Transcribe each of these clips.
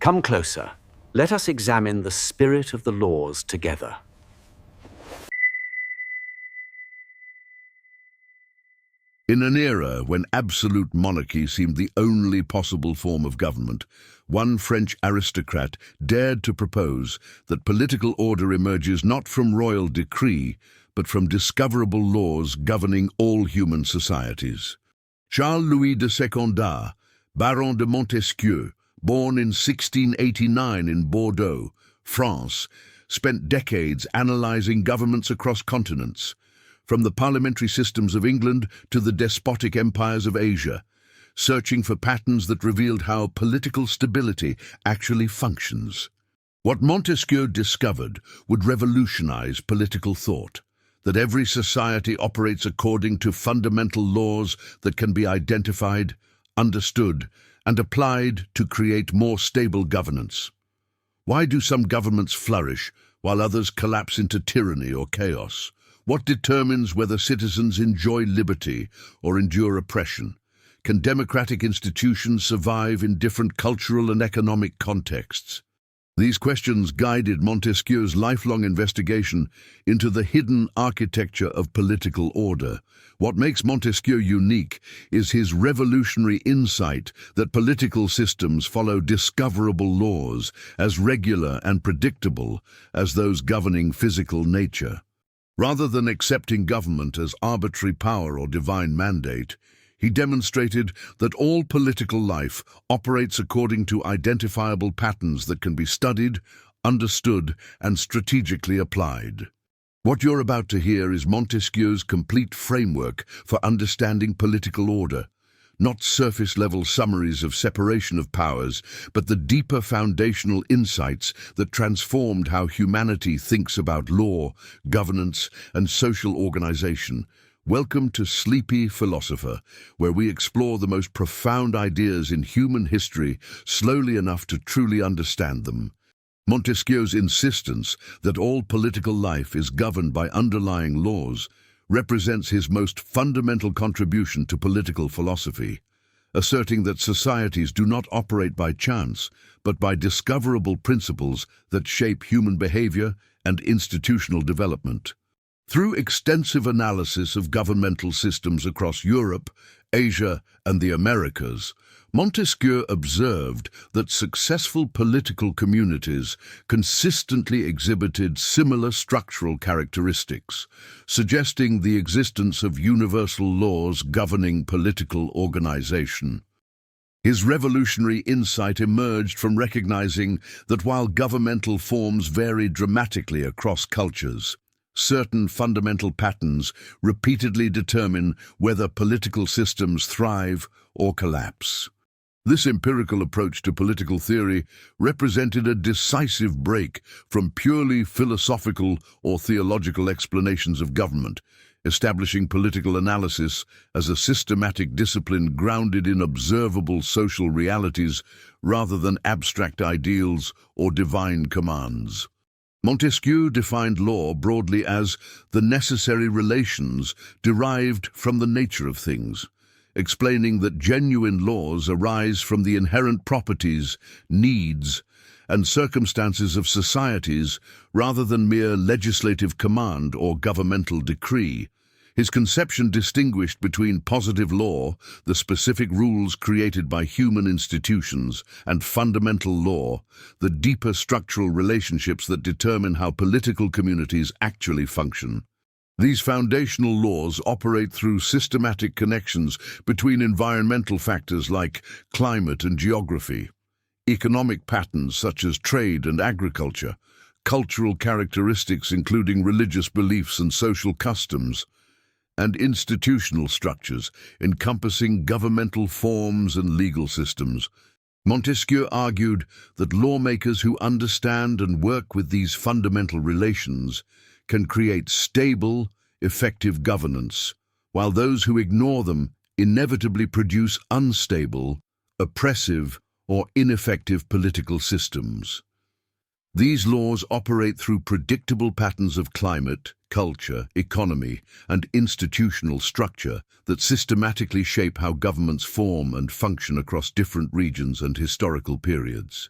Come closer. Let us examine the spirit of the laws together. In an era when absolute monarchy seemed the only possible form of government, one French aristocrat dared to propose that political order emerges not from royal decree, but from discoverable laws governing all human societies. Charles-Louis de Secondat, Baron de Montesquieu, born in 1689 in Bordeaux, France, spent decades analyzing governments across continents, from the parliamentary systems of England to the despotic empires of Asia, searching for patterns that revealed how political stability actually functions. What Montesquieu discovered would revolutionize political thought, that every society operates according to fundamental laws that can be identified, understood, and applied to create more stable governance. Why do some governments flourish while others collapse into tyranny or chaos? What determines whether citizens enjoy liberty or endure oppression? Can democratic institutions survive in different cultural and economic contexts? These questions guided Montesquieu's lifelong investigation into the hidden architecture of political order. What makes Montesquieu unique is his revolutionary insight that political systems follow discoverable laws as regular and predictable as those governing physical nature. Rather than accepting government as arbitrary power or divine mandate, he demonstrated that all political life operates according to identifiable patterns that can be studied, understood, and strategically applied. What you're about to hear is Montesquieu's complete framework for understanding political order, not surface-level summaries of separation of powers, but the deeper foundational insights that transformed how humanity thinks about law, governance, and social organization. Welcome to Sleepy Philosopher, where we explore the most profound ideas in human history slowly enough to truly understand them. Montesquieu's insistence that all political life is governed by underlying laws represents his most fundamental contribution to political philosophy, asserting that societies do not operate by chance, but by discoverable principles that shape human behavior and institutional development. Through extensive analysis of governmental systems across Europe, Asia, and the Americas, Montesquieu observed that successful political communities consistently exhibited similar structural characteristics, suggesting the existence of universal laws governing political organization. His revolutionary insight emerged from recognizing that while governmental forms vary dramatically across cultures, certain fundamental patterns repeatedly determine whether political systems thrive or collapse. This empirical approach to political theory represented a decisive break from purely philosophical or theological explanations of government, establishing political analysis as a systematic discipline grounded in observable social realities rather than abstract ideals or divine commands. Montesquieu defined law broadly as the necessary relations derived from the nature of things, explaining that genuine laws arise from the inherent properties, needs, and circumstances of societies rather than mere legislative command or governmental decree. His conception distinguished between positive law, the specific rules created by human institutions, and fundamental law, the deeper structural relationships that determine how political communities actually function. These foundational laws operate through systematic connections between environmental factors like climate and geography, economic patterns such as trade and agriculture, cultural characteristics including religious beliefs and social customs, and institutional structures encompassing governmental forms and legal systems. Montesquieu argued that lawmakers who understand and work with these fundamental relations can create stable, effective governance, while those who ignore them inevitably produce unstable, oppressive, or ineffective political systems. These laws operate through predictable patterns of climate, culture, economy, and institutional structure that systematically shape how governments form and function across different regions and historical periods.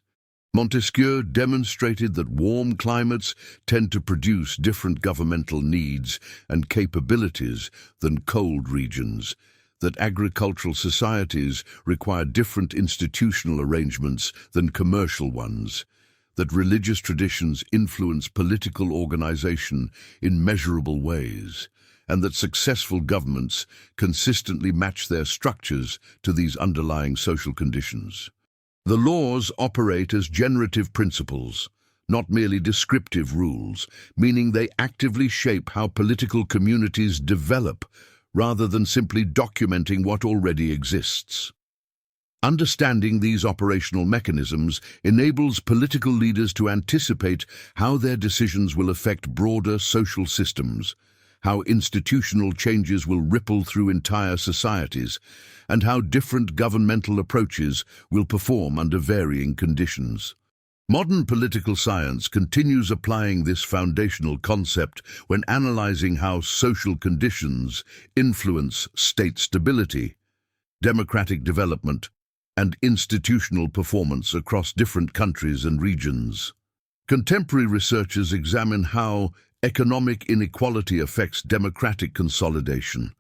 Montesquieu demonstrated that warm climates tend to produce different governmental needs and capabilities than cold regions, that agricultural societies require different institutional arrangements than commercial ones, that religious traditions influence political organization in measurable ways, and that successful governments consistently match their structures to these underlying social conditions. The laws operate as generative principles, not merely descriptive rules, meaning they actively shape how political communities develop rather than simply documenting what already exists. Understanding these operational mechanisms enables political leaders to anticipate how their decisions will affect broader social systems, how institutional changes will ripple through entire societies, and how different governmental approaches will perform under varying conditions. Modern political science continues applying this foundational concept when analyzing how social conditions influence state stability, democratic development, and institutional performance across different countries and regions. Contemporary researchers examine how economic inequality affects democratic consolidation,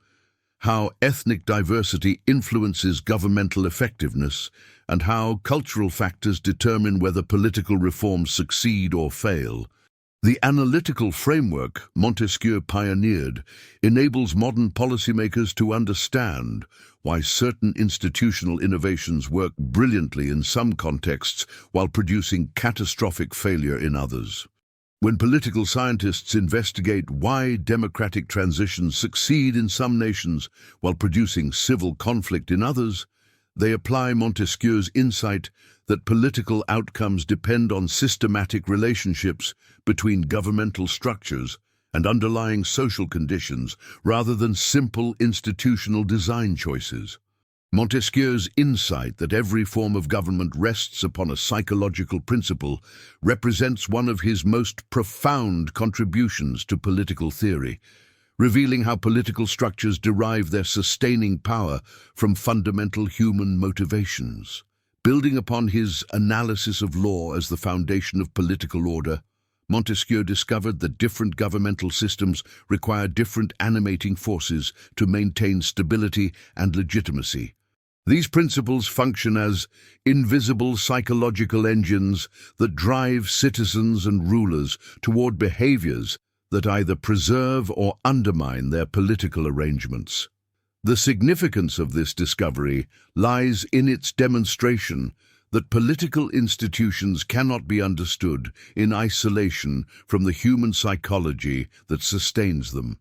how ethnic diversity influences governmental effectiveness, and how cultural factors determine whether political reforms succeed or fail. The analytical framework Montesquieu pioneered enables modern policymakers to understand why certain institutional innovations work brilliantly in some contexts while producing catastrophic failure in others. When political scientists investigate why democratic transitions succeed in some nations while producing civil conflict in others, they apply Montesquieu's insight that political outcomes depend on systematic relationships between governmental structures and underlying social conditions rather than simple institutional design choices. Montesquieu's insight that every form of government rests upon a psychological principle represents one of his most profound contributions to political theory, revealing how political structures derive their sustaining power from fundamental human motivations. Building upon his analysis of law as the foundation of political order, Montesquieu discovered that different governmental systems require different animating forces to maintain stability and legitimacy. These principles function as invisible psychological engines that drive citizens and rulers toward behaviors that either preserve or undermine their political arrangements. The significance of this discovery lies in its demonstration that political institutions cannot be understood in isolation from the human psychology that sustains them.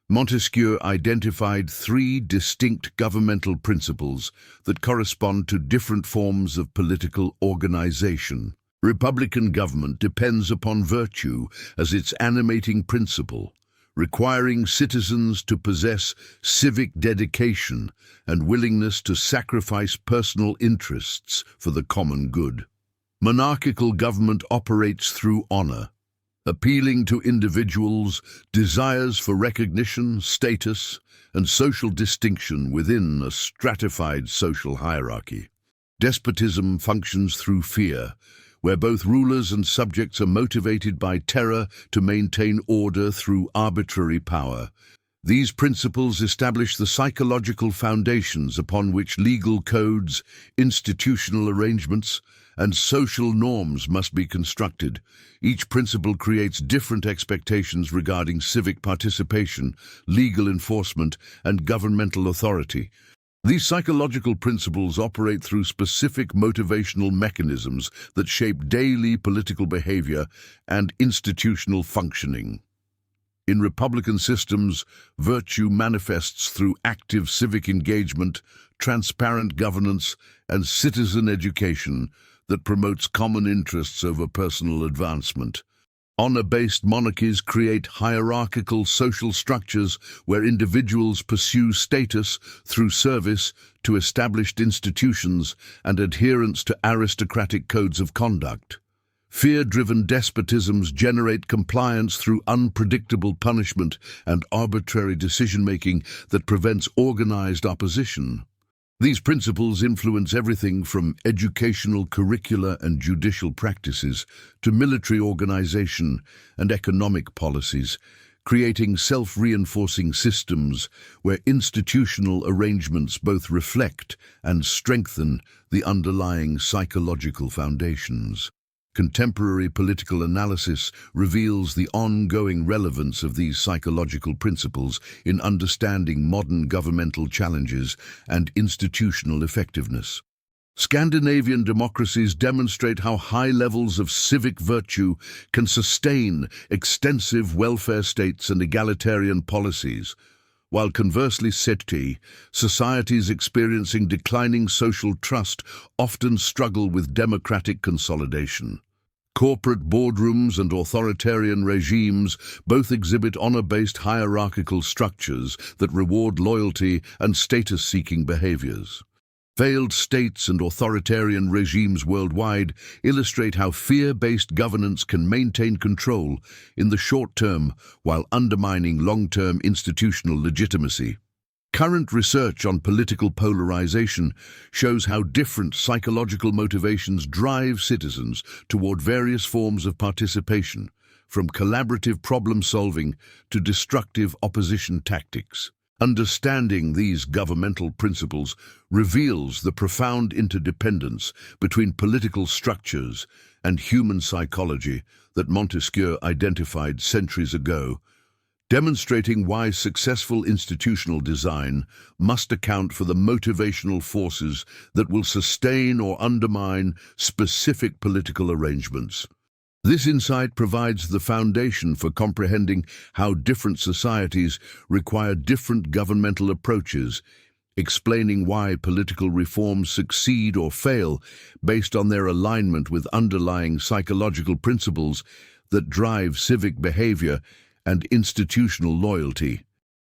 Montesquieu identified three distinct governmental principles that correspond to different forms of political organization. Republican government depends upon virtue as its animating principle, requiring citizens to possess civic dedication and willingness to sacrifice personal interests for the common good. Monarchical government operates through honor, appealing to individuals' desires for recognition, status, and social distinction within a stratified social hierarchy. Despotism functions through fear, where both rulers and subjects are motivated by terror to maintain order through arbitrary power. These principles establish the psychological foundations upon which legal codes, institutional arrangements, and social norms must be constructed. Each principle creates different expectations regarding civic participation, legal enforcement, and governmental authority. These psychological principles operate through specific motivational mechanisms that shape daily political behavior and institutional functioning. In republican systems, virtue manifests through active civic engagement, transparent governance, and citizen education that promotes common interests over personal advancement. Honor-based monarchies create hierarchical social structures where individuals pursue status through service to established institutions and adherence to aristocratic codes of conduct. Fear-driven despotisms generate compliance through unpredictable punishment and arbitrary decision-making that prevents organized opposition. These principles influence everything from educational curricula and judicial practices to military organization and economic policies, creating self-reinforcing systems where institutional arrangements both reflect and strengthen the underlying psychological foundations. Contemporary political analysis reveals the ongoing relevance of these psychological principles in understanding modern governmental challenges and institutional effectiveness. Scandinavian democracies demonstrate how high levels of civic virtue can sustain extensive welfare states and egalitarian policies, while conversely societies experiencing declining social trust often struggle with democratic consolidation. Corporate boardrooms and authoritarian regimes both exhibit honor-based hierarchical structures that reward loyalty and status-seeking behaviors. Failed states and authoritarian regimes worldwide illustrate how fear-based governance can maintain control in the short term while undermining long-term institutional legitimacy. Current research on political polarization shows how different psychological motivations drive citizens toward various forms of participation, from collaborative problem-solving to destructive opposition tactics. Understanding these governmental principles reveals the profound interdependence between political structures and human psychology that Montesquieu identified centuries ago, demonstrating why successful institutional design must account for the motivational forces that will sustain or undermine specific political arrangements. This insight provides the foundation for comprehending how different societies require different governmental approaches, explaining why political reforms succeed or fail based on their alignment with underlying psychological principles that drive civic behavior and institutional loyalty.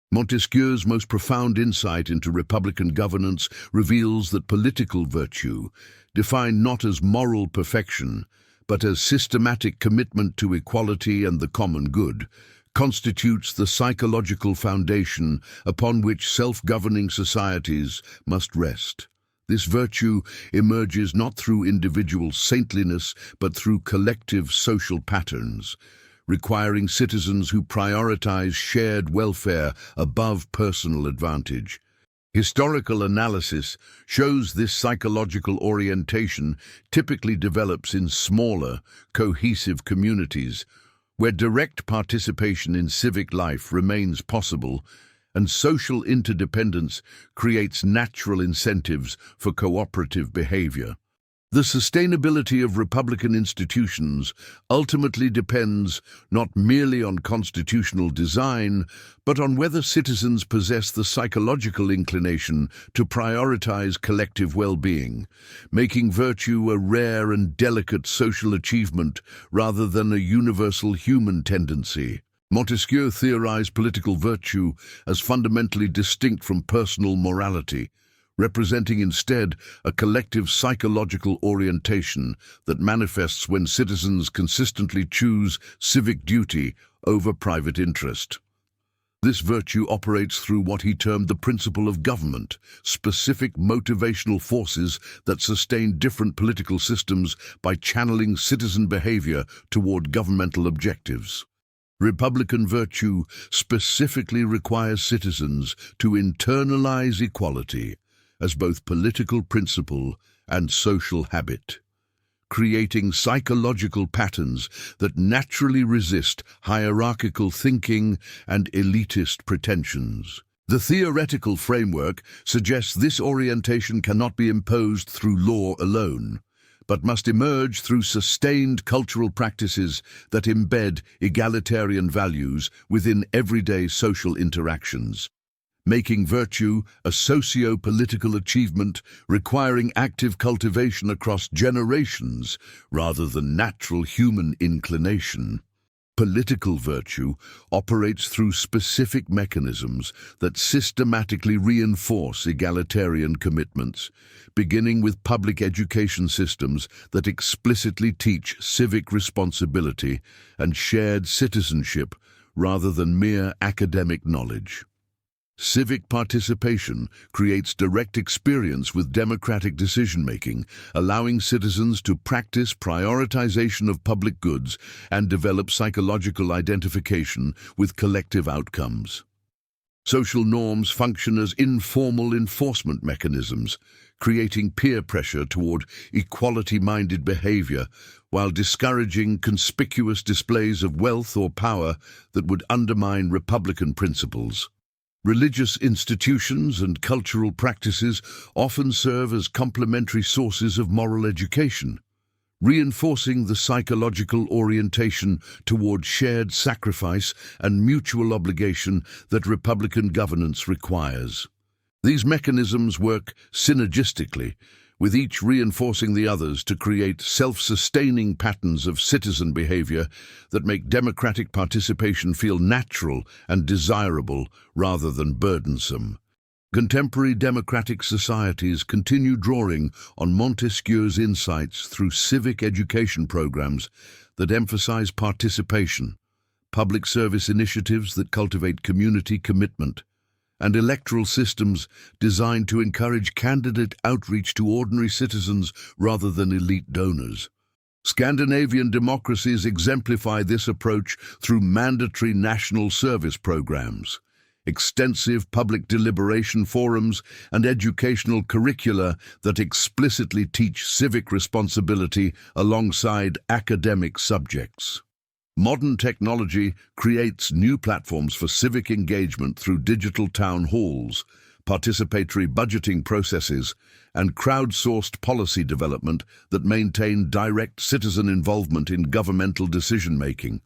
Montesquieu's most profound insight into republican governance reveals that political virtue, defined not as moral perfection, but as systematic commitment to equality and the common good, constitutes the psychological foundation upon which self-governing societies must rest. This virtue emerges not through individual saintliness, but through collective social patterns, requiring citizens who prioritize shared welfare above personal advantage. Historical analysis shows this psychological orientation typically develops in smaller, cohesive communities, where direct participation in civic life remains possible and social interdependence creates natural incentives for cooperative behavior. The sustainability of republican institutions ultimately depends not merely on constitutional design, but on whether citizens possess the psychological inclination to prioritize collective well-being, making virtue a rare and delicate social achievement rather than a universal human tendency. Montesquieu theorized political virtue as fundamentally distinct from personal morality, representing instead a collective psychological orientation that manifests when citizens consistently choose civic duty over private interest. This virtue operates through what he termed the principle of government, specific motivational forces that sustain different political systems by channeling citizen behavior toward governmental objectives. Republican virtue specifically requires citizens to internalize equality as both political principle and social habit, creating psychological patterns that naturally resist hierarchical thinking and elitist pretensions. The theoretical framework suggests this orientation cannot be imposed through law alone, but must emerge through sustained cultural practices that embed egalitarian values within everyday social interactions, making virtue a socio-political achievement requiring active cultivation across generations rather than natural human inclination. Political virtue operates through specific mechanisms that systematically reinforce egalitarian commitments, beginning with public education systems that explicitly teach civic responsibility and shared citizenship rather than mere academic knowledge. Civic participation creates direct experience with democratic decision-making, allowing citizens to practice prioritization of public goods and develop psychological identification with collective outcomes. Social norms function as informal enforcement mechanisms, creating peer pressure toward equality-minded behavior while discouraging conspicuous displays of wealth or power that would undermine republican principles. Religious institutions and cultural practices often serve as complementary sources of moral education, reinforcing the psychological orientation toward shared sacrifice and mutual obligation that republican governance requires. These mechanisms work synergistically, with each reinforcing the others to create self-sustaining patterns of citizen behavior that make democratic participation feel natural and desirable rather than burdensome. Contemporary democratic societies continue drawing on Montesquieu's insights through civic education programs that emphasize participation, public service initiatives that cultivate community commitment, and electoral systems designed to encourage candidate outreach to ordinary citizens rather than elite donors. Scandinavian democracies exemplify this approach through mandatory national service programs, extensive public deliberation forums, and educational curricula that explicitly teach civic responsibility alongside academic subjects. Modern technology creates new platforms for civic engagement through digital town halls, participatory budgeting processes, and crowdsourced policy development that maintain direct citizen involvement in governmental decision-making.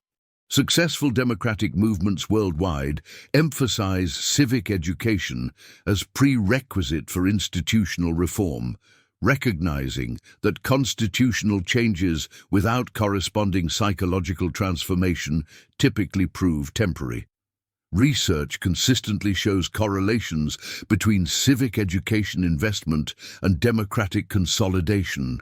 Successful democratic movements worldwide emphasize civic education as prerequisite for institutional reform, recognizing that constitutional changes without corresponding psychological transformation typically prove temporary. Research consistently shows correlations between civic education investment and democratic consolidation,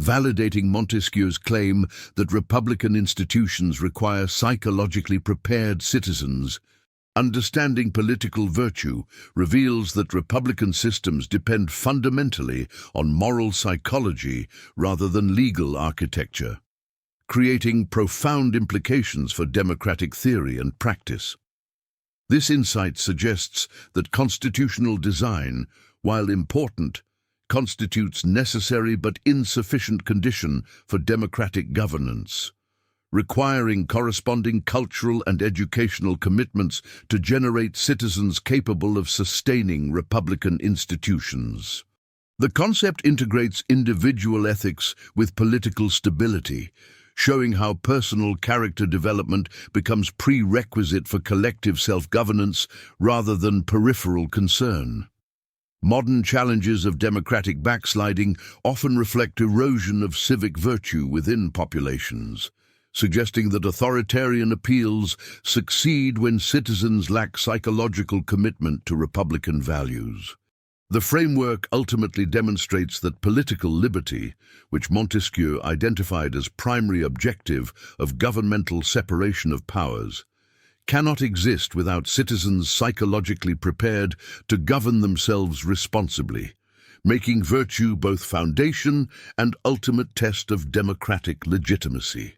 validating Montesquieu's claim that republican institutions require psychologically prepared citizens. Understanding political virtue reveals that republican systems depend fundamentally on moral psychology rather than legal architecture, creating profound implications for democratic theory and practice. This insight suggests that constitutional design, while important, constitutes necessary but insufficient condition for democratic governance, requiring corresponding cultural and educational commitments to generate citizens capable of sustaining republican institutions. The concept integrates individual ethics with political stability, showing how personal character development becomes prerequisite for collective self-governance rather than peripheral concern. Modern challenges of democratic backsliding often reflect erosion of civic virtue within populations, suggesting that authoritarian appeals succeed when citizens lack psychological commitment to republican values. The framework ultimately demonstrates that political liberty, which Montesquieu identified as primary objective of governmental separation of powers, cannot exist without citizens psychologically prepared to govern themselves responsibly, making virtue both foundation and ultimate test of democratic legitimacy.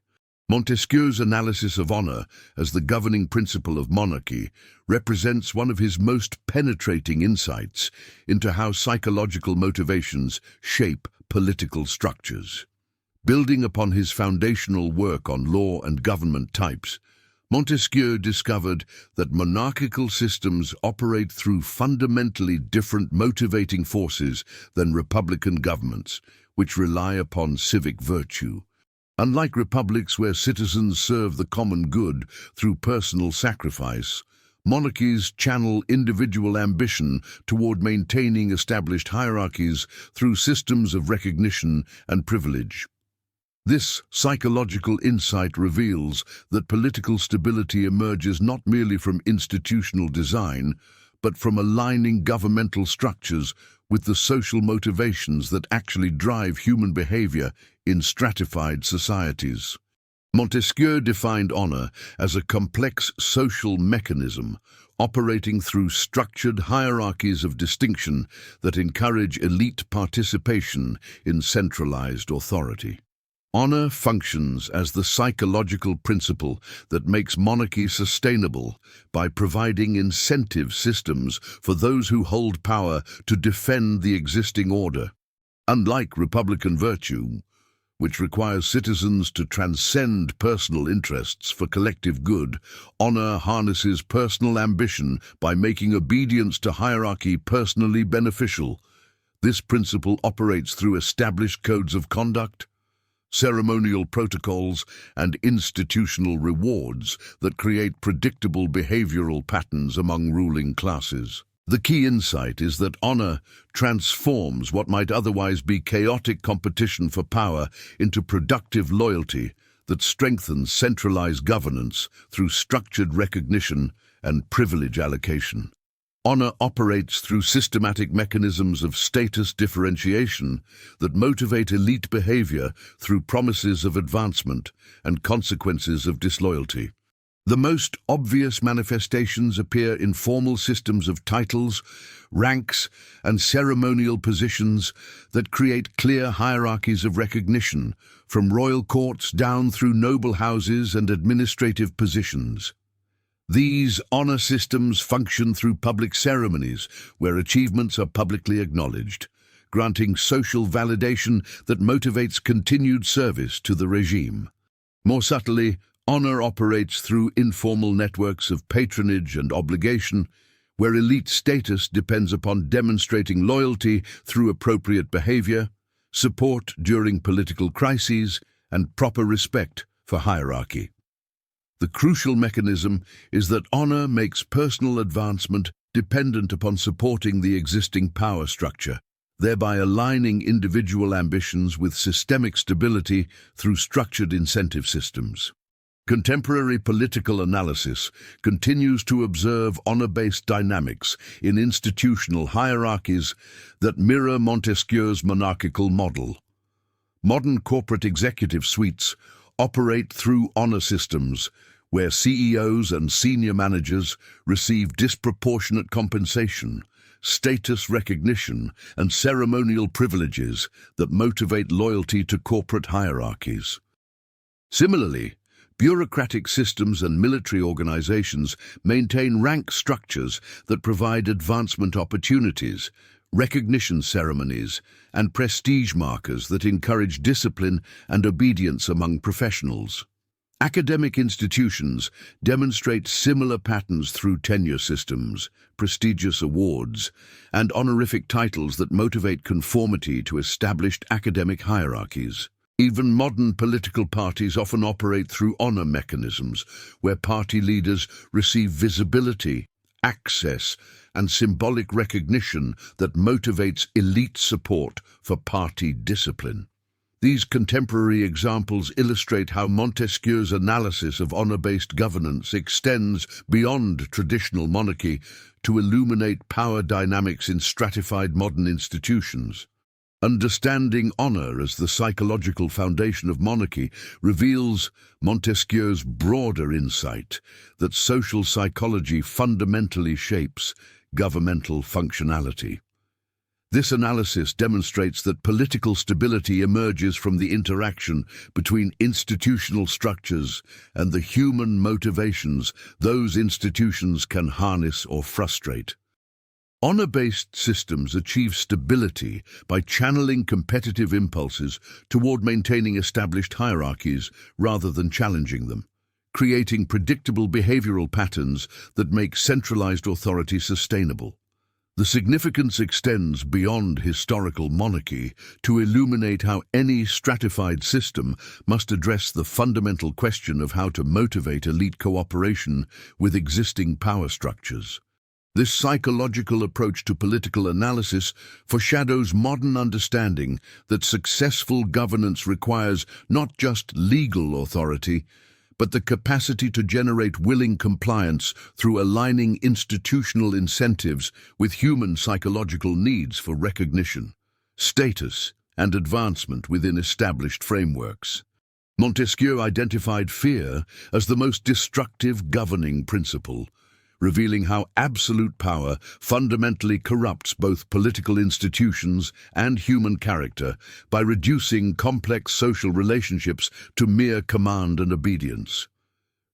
Montesquieu's analysis of honor as the governing principle of monarchy represents one of his most penetrating insights into how psychological motivations shape political structures. Building upon his foundational work on law and government types, Montesquieu discovered that monarchical systems operate through fundamentally different motivating forces than republican governments, which rely upon civic virtue. Unlike republics where citizens serve the common good through personal sacrifice, monarchies channel individual ambition toward maintaining established hierarchies through systems of recognition and privilege. This psychological insight reveals that political stability emerges not merely from institutional design, but from aligning governmental structures with the social motivations that actually drive human behavior in stratified societies. Montesquieu defined honor as a complex social mechanism, operating through structured hierarchies of distinction that encourage elite participation in centralized authority. Honor functions as the psychological principle that makes monarchy sustainable by providing incentive systems for those who hold power to defend the existing order. Unlike republican virtue, which requires citizens to transcend personal interests for collective good, honor harnesses personal ambition by making obedience to hierarchy personally beneficial. This principle operates through established codes of conduct, ceremonial protocols, and institutional rewards that create predictable behavioral patterns among ruling classes. The key insight is that honor transforms what might otherwise be chaotic competition for power into productive loyalty that strengthens centralized governance through structured recognition and privilege allocation. Honor operates through systematic mechanisms of status differentiation that motivate elite behavior through promises of advancement and consequences of disloyalty. The most obvious manifestations appear in formal systems of titles, ranks, and ceremonial positions that create clear hierarchies of recognition, from royal courts down through noble houses and administrative positions. These honor systems function through public ceremonies, where achievements are publicly acknowledged, granting social validation that motivates continued service to the regime. More subtly, honor operates through informal networks of patronage and obligation, where elite status depends upon demonstrating loyalty through appropriate behavior, support during political crises, and proper respect for hierarchy. The crucial mechanism is that honor makes personal advancement dependent upon supporting the existing power structure, thereby aligning individual ambitions with systemic stability through structured incentive systems. Contemporary political analysis continues to observe honor-based dynamics in institutional hierarchies that mirror Montesquieu's monarchical model. Modern corporate executive suites operate through honor systems, where CEOs and senior managers receive disproportionate compensation, status recognition, and ceremonial privileges that motivate loyalty to corporate hierarchies. Similarly, bureaucratic systems and military organizations maintain rank structures that provide advancement opportunities, recognition ceremonies, and prestige markers that encourage discipline and obedience among professionals. Academic institutions demonstrate similar patterns through tenure systems, prestigious awards, and honorific titles that motivate conformity to established academic hierarchies. Even modern political parties often operate through honor mechanisms, where party leaders receive visibility, access, and symbolic recognition that motivates elite support for party discipline. These contemporary examples illustrate how Montesquieu's analysis of honor-based governance extends beyond traditional monarchy to illuminate power dynamics in stratified modern institutions. Understanding honor as the psychological foundation of monarchy reveals Montesquieu's broader insight that social psychology fundamentally shapes governmental functionality. This analysis demonstrates that political stability emerges from the interaction between institutional structures and the human motivations those institutions can harness or frustrate. Honor-based systems achieve stability by channeling competitive impulses toward maintaining established hierarchies rather than challenging them, creating predictable behavioral patterns that make centralized authority sustainable. The significance extends beyond historical monarchy to illuminate how any stratified system must address the fundamental question of how to motivate elite cooperation with existing power structures. This psychological approach to political analysis foreshadows modern understanding that successful governance requires not just legal authority, but the capacity to generate willing compliance through aligning institutional incentives with human psychological needs for recognition, status, and advancement within established frameworks. Montesquieu identified fear as the most destructive governing principle, revealing how absolute power fundamentally corrupts both political institutions and human character by reducing complex social relationships to mere command and obedience.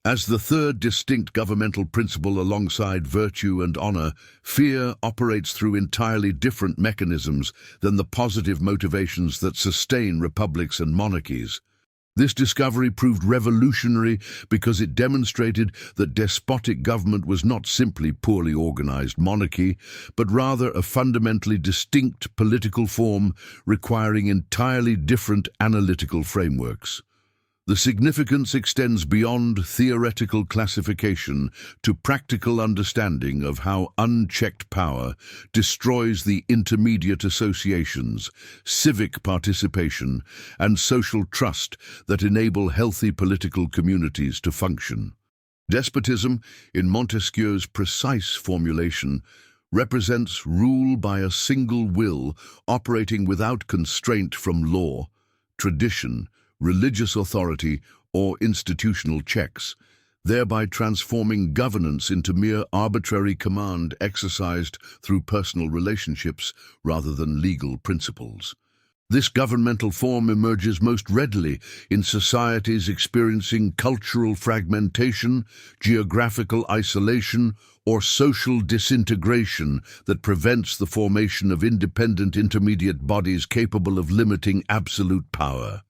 As the third distinct governmental principle alongside virtue and honor, fear operates through entirely different mechanisms than the positive motivations that sustain republics and monarchies. This discovery proved revolutionary because it demonstrated that despotic government was not simply poorly organized monarchy, but rather a fundamentally distinct political form requiring entirely different analytical frameworks. The significance extends beyond theoretical classification to practical understanding of how unchecked power destroys the intermediate associations, civic participation, and social trust that enable healthy political communities to function. Despotism, in Montesquieu's precise formulation, represents rule by a single will operating without constraint from law, tradition, religious authority, or institutional checks, thereby transforming governance into mere arbitrary command exercised through personal relationships rather than legal principles. This governmental form emerges most readily in societies experiencing cultural fragmentation, geographical isolation, or social disintegration that prevents the formation of independent intermediate bodies capable of limiting absolute power.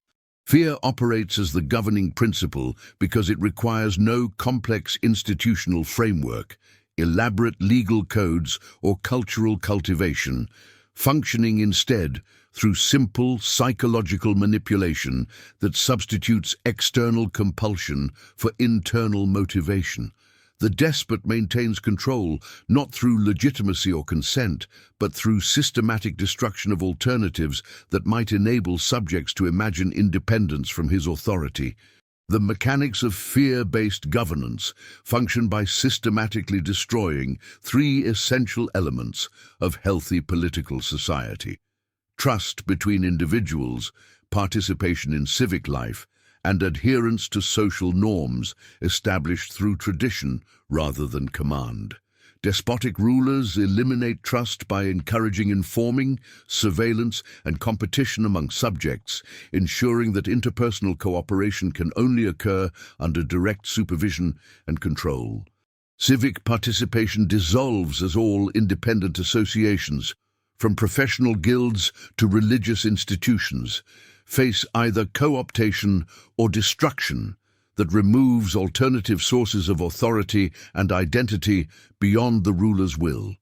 Fear operates as the governing principle because it requires no complex institutional framework, elaborate legal codes, or cultural cultivation, functioning instead through simple psychological manipulation that substitutes external compulsion for internal motivation. The despot maintains control not through legitimacy or consent, but through systematic destruction of alternatives that might enable subjects to imagine independence from his authority. The mechanics of fear-based governance function by systematically destroying three essential elements of healthy political society: trust between individuals, participation in civic life, and adherence to social norms established through tradition rather than command. Despotic rulers eliminate trust by encouraging informing, surveillance, and competition among subjects, ensuring that interpersonal cooperation can only occur under direct supervision and control. Civic participation dissolves as all independent associations, from professional guilds to religious institutions, face either co-optation or destruction that removes alternative sources of authority and identity beyond the ruler's will.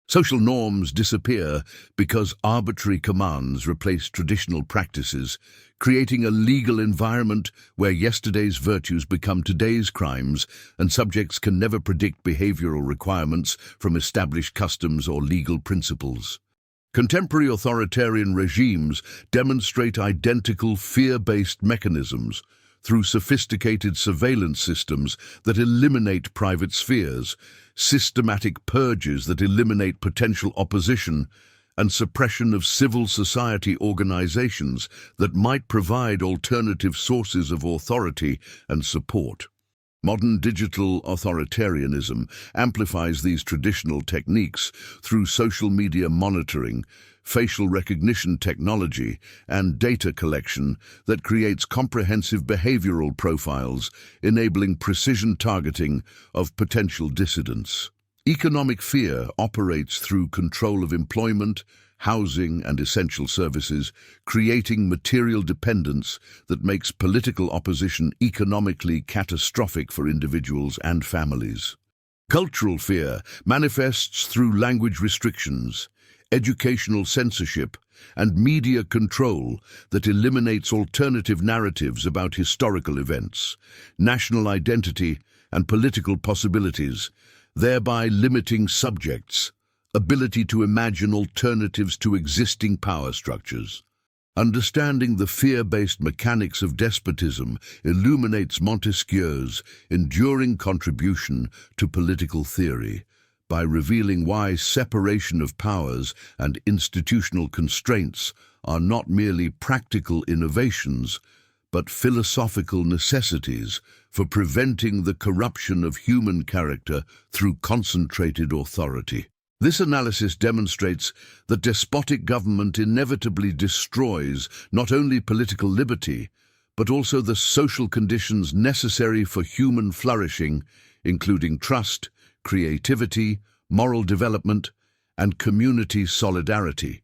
Social norms disappear because arbitrary commands replace traditional practices, creating a legal environment where yesterday's virtues become today's crimes, and subjects can never predict behavioral requirements from established customs or legal principles. Contemporary authoritarian regimes demonstrate identical fear-based mechanisms through sophisticated surveillance systems that eliminate private spheres, systematic purges that eliminate potential opposition, and suppression of civil society organizations that might provide alternative sources of authority and support. Modern digital authoritarianism amplifies these traditional techniques through social media monitoring, facial recognition technology, and data collection that creates comprehensive behavioral profiles, enabling precision targeting of potential dissidents. Economic fear operates through control of employment, housing, and essential services, creating material dependence that makes political opposition economically catastrophic for individuals and families. Cultural fear manifests through language restrictions, educational censorship, and media control that eliminates alternative narratives about historical events, national identity, and political possibilities, thereby limiting subjects' ability to imagine alternatives to existing power structures. Understanding the fear-based mechanics of despotism illuminates Montesquieu's enduring contribution to political theory by revealing why separation of powers and institutional constraints are not merely practical innovations, but philosophical necessities for preventing the corruption of human character through concentrated authority. This analysis demonstrates that despotic government inevitably destroys not only political liberty, but also the social conditions necessary for human flourishing, including trust, creativity, moral development, and community solidarity.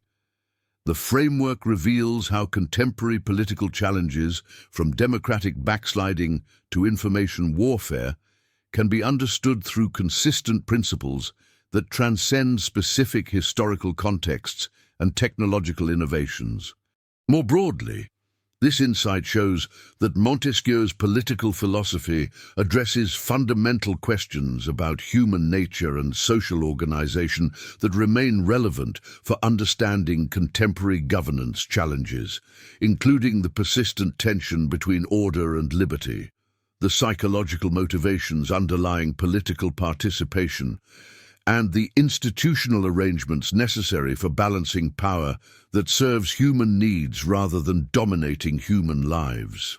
The framework reveals how contemporary political challenges, from democratic backsliding to information warfare, can be understood through consistent principles that transcend specific historical contexts and technological innovations. More broadly, this insight shows that Montesquieu's political philosophy addresses fundamental questions about human nature and social organization that remain relevant for understanding contemporary governance challenges, including the persistent tension between order and liberty, the psychological motivations underlying political participation, and the institutional arrangements necessary for balancing power that serves human needs rather than dominating human lives.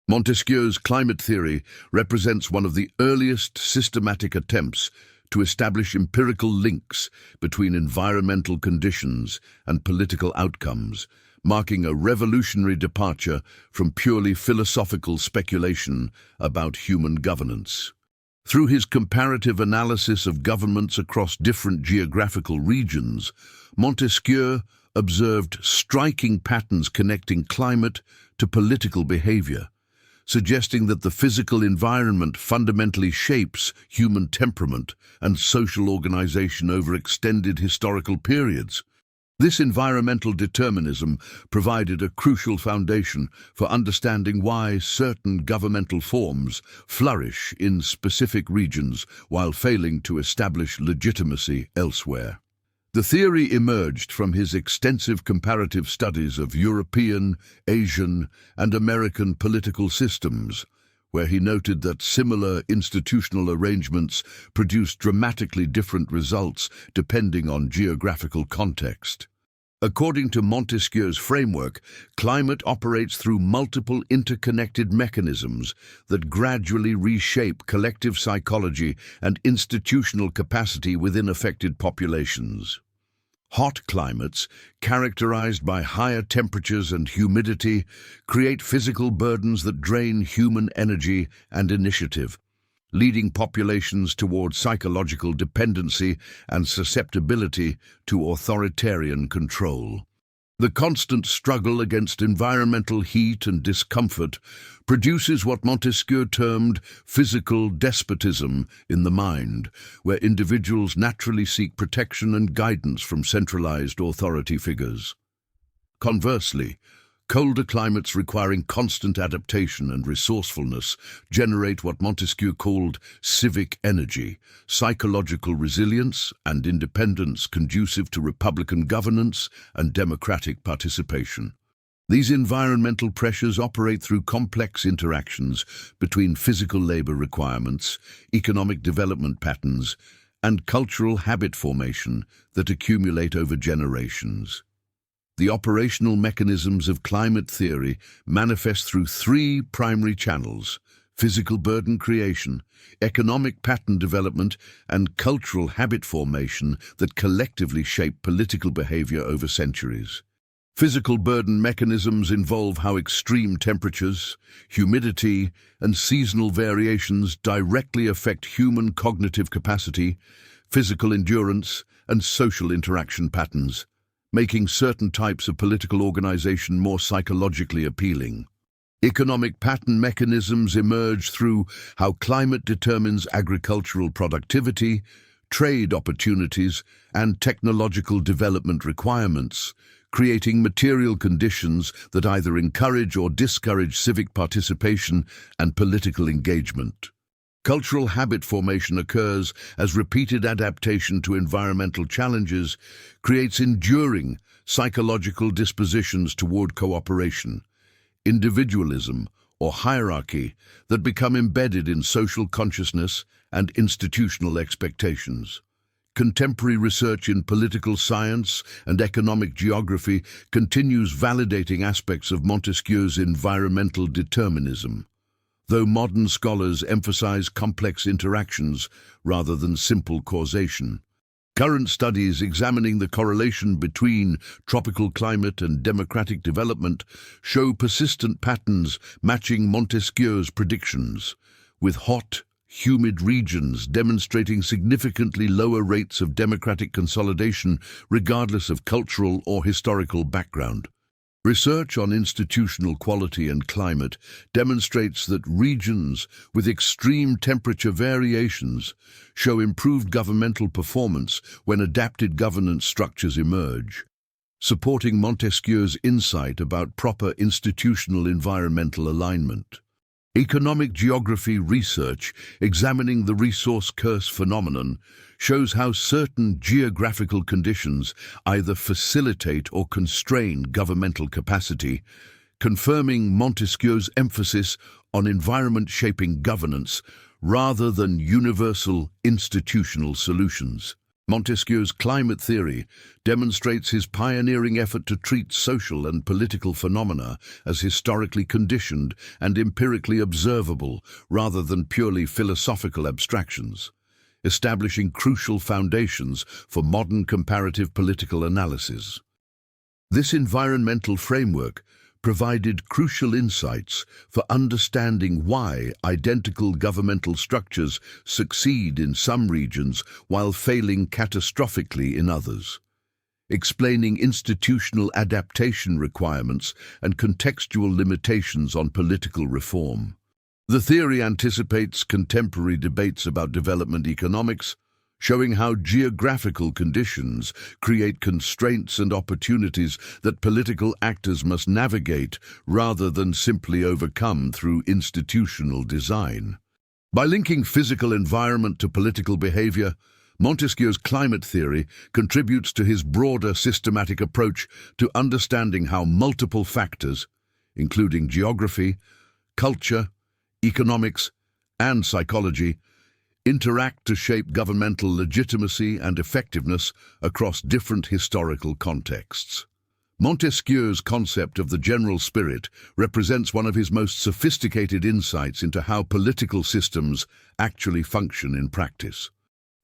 Montesquieu's climate theory represents one of the earliest systematic attempts to establish empirical links between environmental conditions and political outcomes, marking a revolutionary departure from purely philosophical speculation about human governance. Through his comparative analysis of governments across different geographical regions, Montesquieu observed striking patterns connecting climate to political behavior, suggesting that the physical environment fundamentally shapes human temperament and social organization over extended historical periods. This environmental determinism provided a crucial foundation for understanding why certain governmental forms flourish in specific regions while failing to establish legitimacy elsewhere. The theory emerged from his extensive comparative studies of European, Asian, and American political systems, where he noted that similar institutional arrangements produced dramatically different results depending on geographical context. According to Montesquieu's framework, climate operates through multiple interconnected mechanisms that gradually reshape collective psychology and institutional capacity within affected populations. Hot climates, characterized by higher temperatures and humidity, create physical burdens that drain human energy and initiative, leading populations toward psychological dependency and susceptibility to authoritarian control. The constant struggle against environmental heat and discomfort produces what Montesquieu termed physical despotism in the mind, where individuals naturally seek protection and guidance from centralized authority figures. Conversely, colder climates requiring constant adaptation and resourcefulness generate what Montesquieu called civic energy, psychological resilience, and independence conducive to republican governance and democratic participation. These environmental pressures operate through complex interactions between physical labor requirements, economic development patterns, and cultural habit formation that accumulate over generations. The operational mechanisms of climate theory manifest through three primary channels: physical burden creation, economic pattern development, and cultural habit formation that collectively shape political behavior over centuries. Physical burden mechanisms involve how extreme temperatures, humidity, and seasonal variations directly affect human cognitive capacity, physical endurance, and social interaction patterns, making certain types of political organization more psychologically appealing. Economic pattern mechanisms emerge through how climate determines agricultural productivity, trade opportunities, and technological development requirements, creating material conditions that either encourage or discourage civic participation and political engagement. Cultural habit formation occurs as repeated adaptation to environmental challenges creates enduring psychological dispositions toward cooperation, individualism, or hierarchy that become embedded in social consciousness and institutional expectations. Contemporary research in political science and economic geography continues validating aspects of Montesquieu's environmental determinism, though modern scholars emphasize complex interactions rather than simple causation. Current studies examining the correlation between tropical climate and democratic development show persistent patterns matching Montesquieu's predictions, with hot, humid regions demonstrating significantly lower rates of democratic consolidation regardless of cultural or historical background. Research on institutional quality and climate demonstrates that regions with extreme temperature variations show improved governmental performance when adapted governance structures emerge, supporting Montesquieu's insight about proper institutional environmental alignment. Economic geography research examining the resource curse phenomenon shows how certain geographical conditions either facilitate or constrain governmental capacity, confirming Montesquieu's emphasis on environment shaping governance rather than universal institutional solutions. Montesquieu's climate theory demonstrates his pioneering effort to treat social and political phenomena as historically conditioned and empirically observable rather than purely philosophical abstractions, establishing crucial foundations for modern comparative political analysis. This environmental framework provided crucial insights for understanding why identical governmental structures succeed in some regions while failing catastrophically in others, explaining institutional adaptation requirements and contextual limitations on political reform. The theory anticipates contemporary debates about development economics, showing how geographical conditions create constraints and opportunities that political actors must navigate rather than simply overcome through institutional design. By linking physical environment to political behavior, Montesquieu's climate theory contributes to his broader systematic approach to understanding how multiple factors, including geography, culture, economics, and psychology, interact to shape governmental legitimacy and effectiveness across different historical contexts. Montesquieu's concept of the general spirit represents one of his most sophisticated insights into how political systems actually function in practice.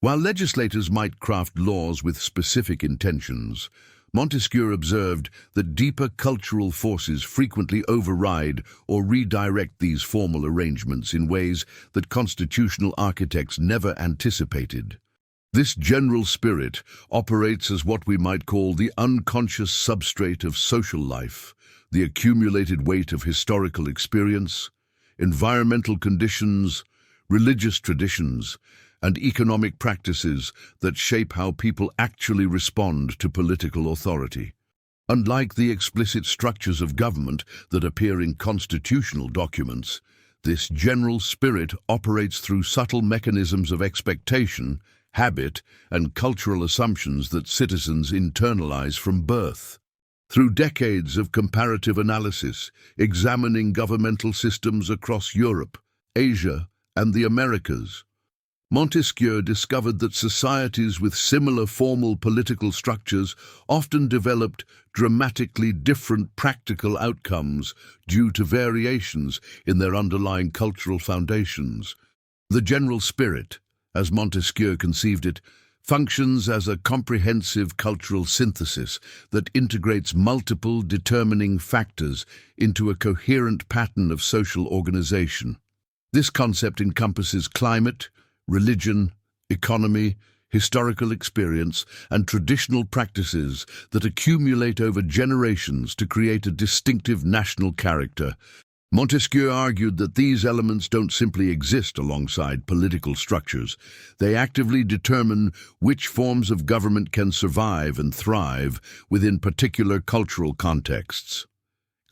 While legislators might craft laws with specific intentions, Montesquieu observed that deeper cultural forces frequently override or redirect these formal arrangements in ways that constitutional architects never anticipated. This general spirit operates as what we might call the unconscious substrate of social life, the accumulated weight of historical experience, environmental conditions, religious traditions, and economic practices that shape how people actually respond to political authority. Unlike the explicit structures of government that appear in constitutional documents, this general spirit operates through subtle mechanisms of expectation, habit, and cultural assumptions that citizens internalize from birth. Through decades of comparative analysis, examining governmental systems across Europe, Asia, and the Americas, Montesquieu discovered that societies with similar formal political structures often developed dramatically different practical outcomes due to variations in their underlying cultural foundations. The general spirit, as Montesquieu conceived it, functions as a comprehensive cultural synthesis that integrates multiple determining factors into a coherent pattern of social organization. This concept encompasses climate, religion, economy, historical experience, and traditional practices that accumulate over generations to create a distinctive national character. Montesquieu argued that these elements don't simply exist alongside political structures. They actively determine which forms of government can survive and thrive within particular cultural contexts.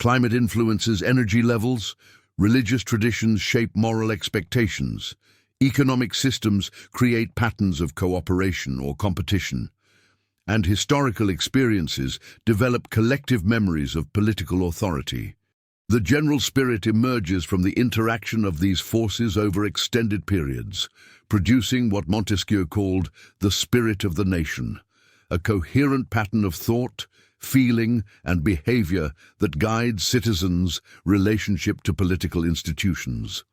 Climate influences energy levels, religious traditions shape moral expectations, economic systems create patterns of cooperation or competition, and historical experiences develop collective memories of political authority. The general spirit emerges from the interaction of these forces over extended periods, producing what Montesquieu called the spirit of the nation, a coherent pattern of thought, feeling, and behavior that guides citizens' relationship to political institutions.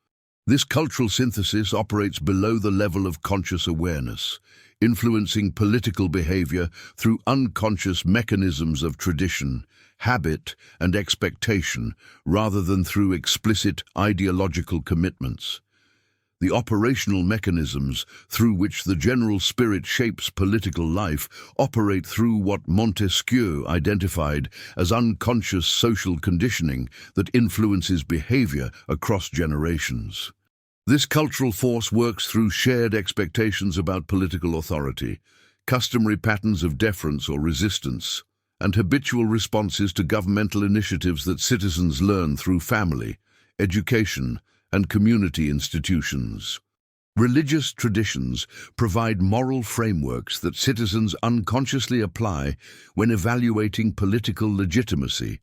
This cultural synthesis operates below the level of conscious awareness, influencing political behavior through unconscious mechanisms of tradition, habit, and expectation, rather than through explicit ideological commitments. The operational mechanisms through which the general spirit shapes political life operate through what Montesquieu identified as unconscious social conditioning that influences behavior across generations. This cultural force works through shared expectations about political authority, customary patterns of deference or resistance, and habitual responses to governmental initiatives that citizens learn through family, education, and community institutions. Religious traditions provide moral frameworks that citizens unconsciously apply when evaluating political legitimacy,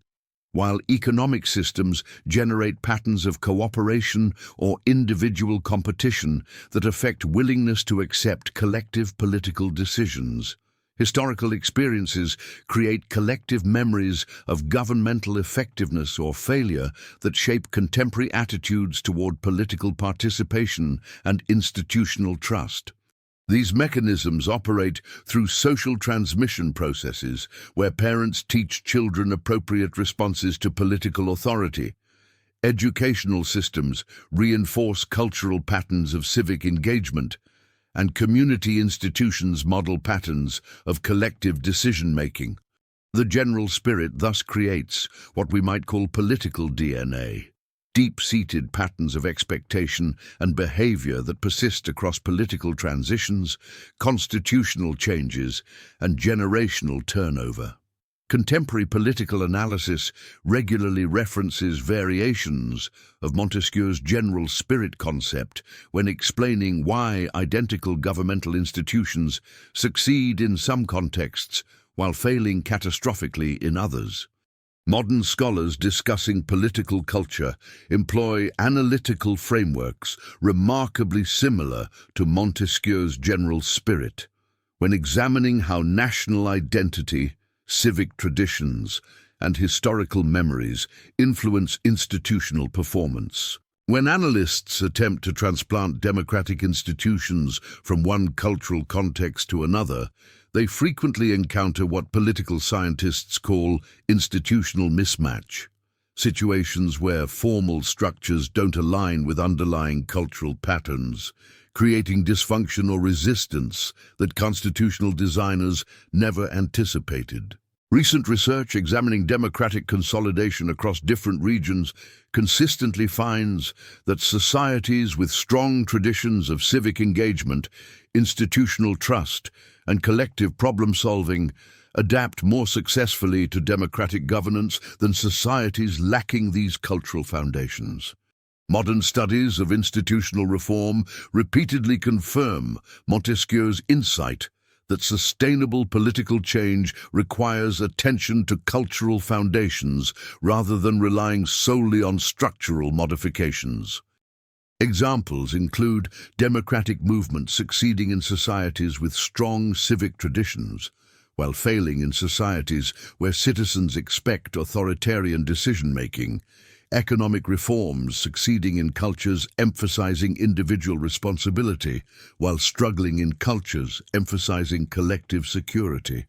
while economic systems generate patterns of cooperation or individual competition that affect willingness to accept collective political decisions. Historical experiences create collective memories of governmental effectiveness or failure that shape contemporary attitudes toward political participation and institutional trust. These mechanisms operate through social transmission processes where parents teach children appropriate responses to political authority. Educational systems reinforce cultural patterns of civic engagement, and community institutions model patterns of collective decision-making. The general spirit thus creates what we might call political DNA, deep-seated patterns of expectation and behavior that persist across political transitions, constitutional changes, and generational turnover. Contemporary political analysis regularly references variations of Montesquieu's general spirit concept when explaining why identical governmental institutions succeed in some contexts while failing catastrophically in others. Modern scholars discussing political culture employ analytical frameworks remarkably similar to Montesquieu's general spirit when examining how national identity, civic traditions, and historical memories influence institutional performance. When analysts attempt to transplant democratic institutions from one cultural context to another, they frequently encounter what political scientists call institutional mismatch, situations where formal structures don't align with underlying cultural patterns, creating dysfunction or resistance that constitutional designers never anticipated. Recent research examining democratic consolidation across different regions consistently finds that societies with strong traditions of civic engagement, institutional trust, and collective problem-solving adapt more successfully to democratic governance than societies lacking these cultural foundations. Modern studies of institutional reform repeatedly confirm Montesquieu's insight that sustainable political change requires attention to cultural foundations rather than relying solely on structural modifications. Examples include democratic movements succeeding in societies with strong civic traditions, while failing in societies where citizens expect authoritarian decision-making, economic reforms succeeding in cultures emphasizing individual responsibility, while struggling in cultures emphasizing collective security.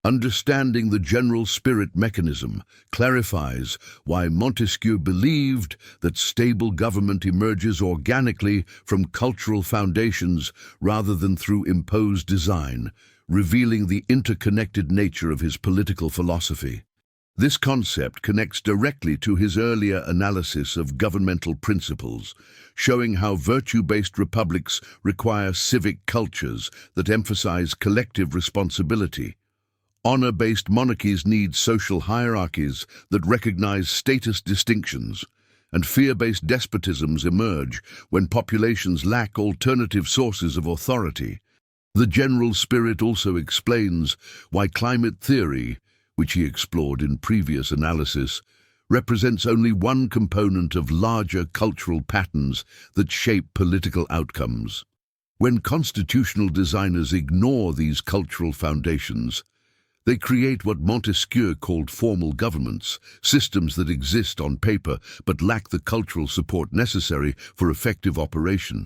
Understanding the general spirit mechanism clarifies why Montesquieu believed that stable government emerges organically from cultural foundations rather than through imposed design, revealing the interconnected nature of his political philosophy. This concept connects directly to his earlier analysis of governmental principles, showing how virtue-based republics require civic cultures that emphasize collective responsibility. Honor-based monarchies need social hierarchies that recognize status distinctions, and fear-based despotisms emerge when populations lack alternative sources of authority. The general spirit also explains why climate theory, which he explored in previous analysis, represents only one component of larger cultural patterns that shape political outcomes. When constitutional designers ignore these cultural foundations, they create what Montesquieu called formal governments, systems that exist on paper but lack the cultural support necessary for effective operation.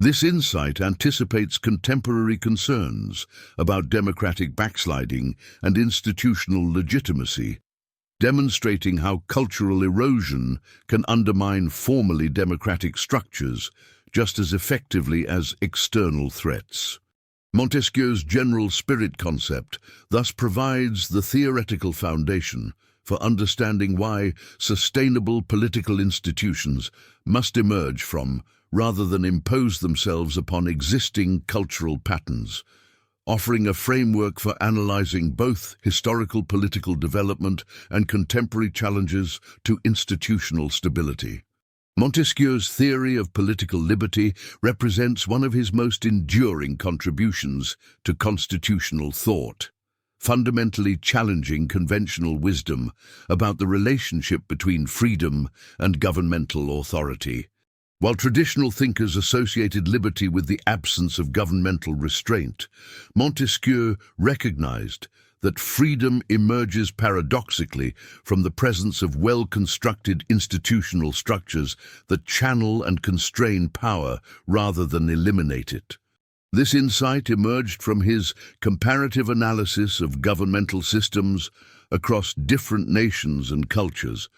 This insight anticipates contemporary concerns about democratic backsliding and institutional legitimacy, demonstrating how cultural erosion can undermine formally democratic structures just as effectively as external threats. Montesquieu's general spirit concept thus provides the theoretical foundation for understanding why sustainable political institutions must emerge from, rather than impose themselves upon existing cultural patterns, offering a framework for analyzing both historical political development and contemporary challenges to institutional stability. Montesquieu's theory of political liberty represents one of his most enduring contributions to constitutional thought, fundamentally challenging conventional wisdom about the relationship between freedom and governmental authority. While traditional thinkers associated liberty with the absence of governmental restraint, Montesquieu recognized that freedom emerges paradoxically from the presence of well-constructed institutional structures that channel and constrain power rather than eliminate it. This insight emerged from his comparative analysis of governmental systems across different nations and cultures,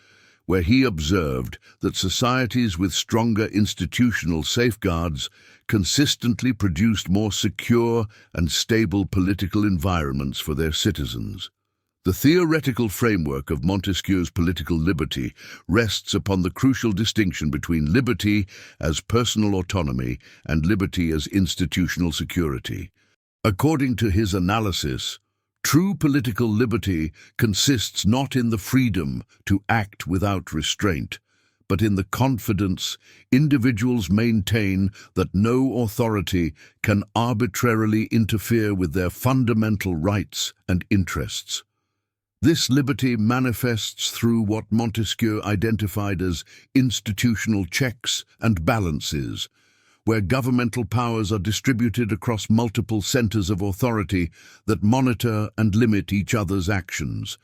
where he observed that societies with stronger institutional safeguards consistently produced more secure and stable political environments for their citizens. The theoretical framework of Montesquieu's political liberty rests upon the crucial distinction between liberty as personal autonomy and liberty as institutional security. According to his analysis, true political liberty consists not in the freedom to act without restraint, but in the confidence individuals maintain that no authority can arbitrarily interfere with their fundamental rights and interests. This liberty manifests through what Montesquieu identified as institutional checks and balances, where governmental powers are distributed across multiple centers of authority that monitor and limit each other's actions.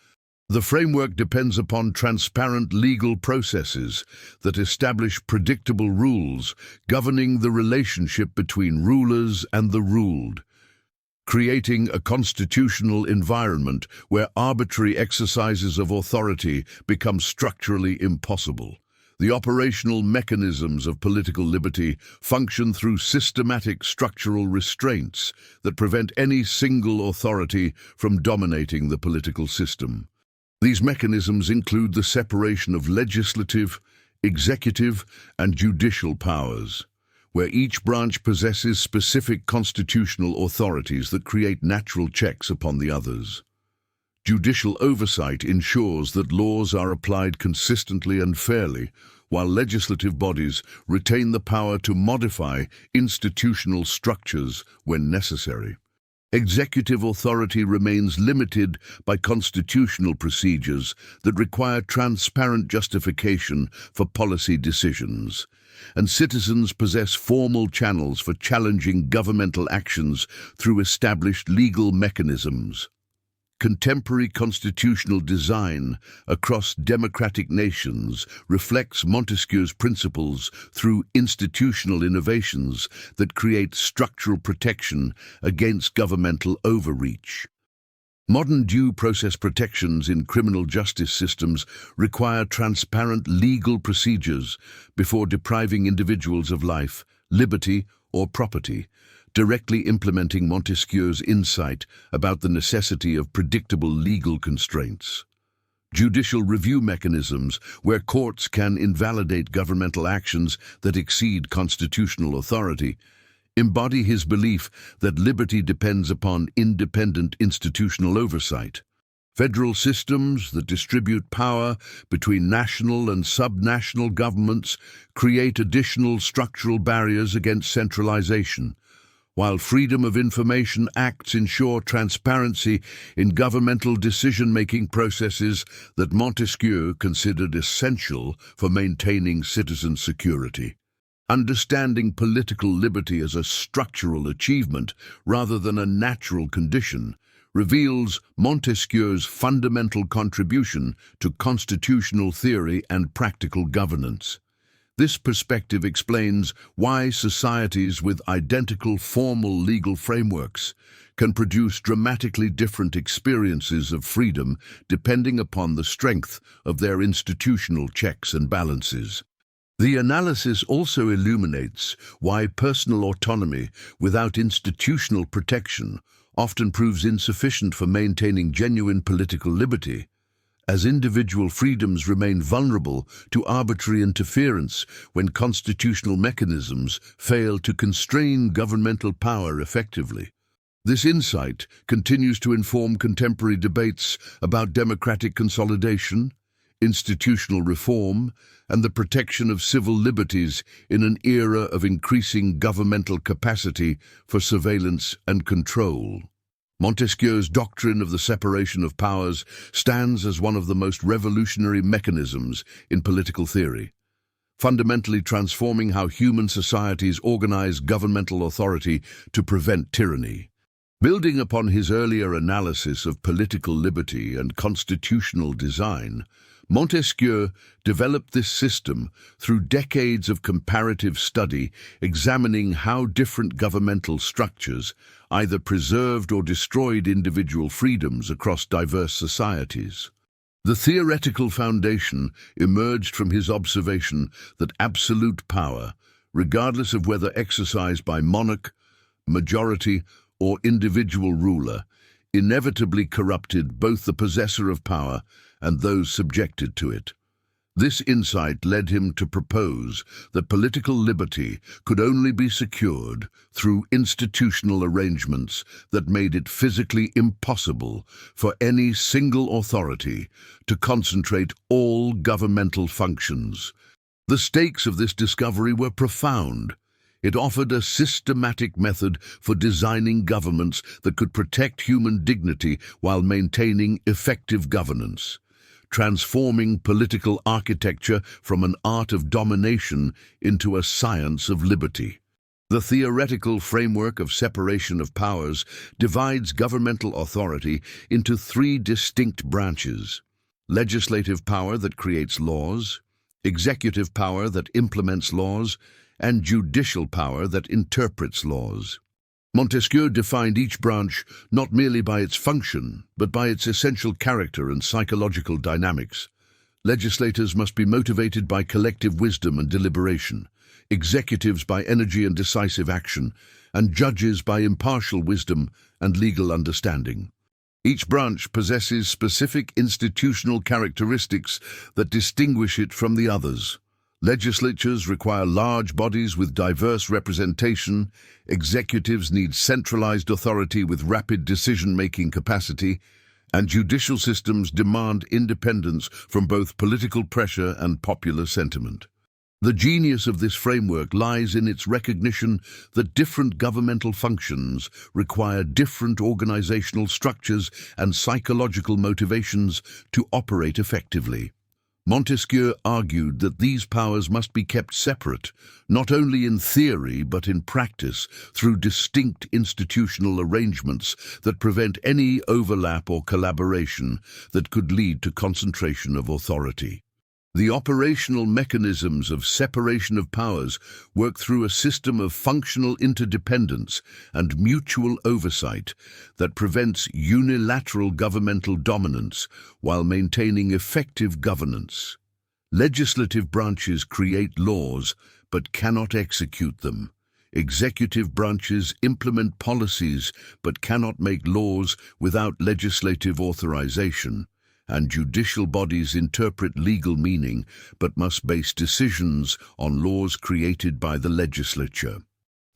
The framework depends upon transparent legal processes that establish predictable rules governing the relationship between rulers and the ruled, creating a constitutional environment where arbitrary exercises of authority become structurally impossible. The operational mechanisms of political liberty function through systematic structural restraints that prevent any single authority from dominating the political system. These mechanisms include the separation of legislative, executive, and judicial powers, where each branch possesses specific constitutional authorities that create natural checks upon the others. Judicial oversight ensures that laws are applied consistently and fairly, while legislative bodies retain the power to modify institutional structures when necessary. Executive authority remains limited by constitutional procedures that require transparent justification for policy decisions, and citizens possess formal channels for challenging governmental actions through established legal mechanisms. Contemporary constitutional design across democratic nations reflects Montesquieu's principles through institutional innovations that create structural protection against governmental overreach. Modern due process protections in criminal justice systems require transparent legal procedures before depriving individuals of life, liberty, or property, directly implementing Montesquieu's insight about the necessity of predictable legal constraints. Judicial review mechanisms, where courts can invalidate governmental actions that exceed constitutional authority, embody his belief that liberty depends upon independent institutional oversight. Federal systems that distribute power between national and subnational governments create additional structural barriers against centralization, while freedom of information acts ensure transparency in governmental decision-making processes that Montesquieu considered essential for maintaining citizen security. Understanding political liberty as a structural achievement rather than a natural condition reveals Montesquieu's fundamental contribution to constitutional theory and practical governance. This perspective explains why societies with identical formal legal frameworks can produce dramatically different experiences of freedom depending upon the strength of their institutional checks and balances. The analysis also illuminates why personal autonomy without institutional protection often proves insufficient for maintaining genuine political liberty, as individual freedoms remain vulnerable to arbitrary interference when constitutional mechanisms fail to constrain governmental power effectively. This insight continues to inform contemporary debates about democratic consolidation, institutional reform, and the protection of civil liberties in an era of increasing governmental capacity for surveillance and control. Montesquieu's doctrine of the separation of powers stands as one of the most revolutionary mechanisms in political theory, fundamentally transforming how human societies organize governmental authority to prevent tyranny. Building upon his earlier analysis of political liberty and constitutional design, Montesquieu developed this system through decades of comparative study, examining how different governmental structures either preserved or destroyed individual freedoms across diverse societies. The theoretical foundation emerged from his observation that absolute power, regardless of whether exercised by monarch, majority, or individual ruler, inevitably corrupted both the possessor of power and those subjected to it. This insight led him to propose that political liberty could only be secured through institutional arrangements that made it physically impossible for any single authority to concentrate all governmental functions. The stakes of this discovery were profound. It offered a systematic method for designing governments that could protect human dignity while maintaining effective governance, transforming political architecture from an art of domination into a science of liberty. The theoretical framework of separation of powers divides governmental authority into three distinct branches: legislative power that creates laws, executive power that implements laws, and judicial power that interprets laws. Montesquieu defined each branch not merely by its function, but by its essential character and psychological dynamics. Legislators must be motivated by collective wisdom and deliberation, executives by energy and decisive action, and judges by impartial wisdom and legal understanding. Each branch possesses specific institutional characteristics that distinguish it from the others. Legislatures require large bodies with diverse representation, executives need centralized authority with rapid decision-making capacity, and judicial systems demand independence from both political pressure and popular sentiment. The genius of this framework lies in its recognition that different governmental functions require different organizational structures and psychological motivations to operate effectively. Montesquieu argued that these powers must be kept separate, not only in theory but in practice, through distinct institutional arrangements that prevent any overlap or collaboration that could lead to concentration of authority. The operational mechanisms of separation of powers work through a system of functional interdependence and mutual oversight that prevents unilateral governmental dominance while maintaining effective governance. Legislative branches create laws but cannot execute them. Executive branches implement policies but cannot make laws without legislative authorization. And judicial bodies interpret legal meaning but must base decisions on laws created by the legislature.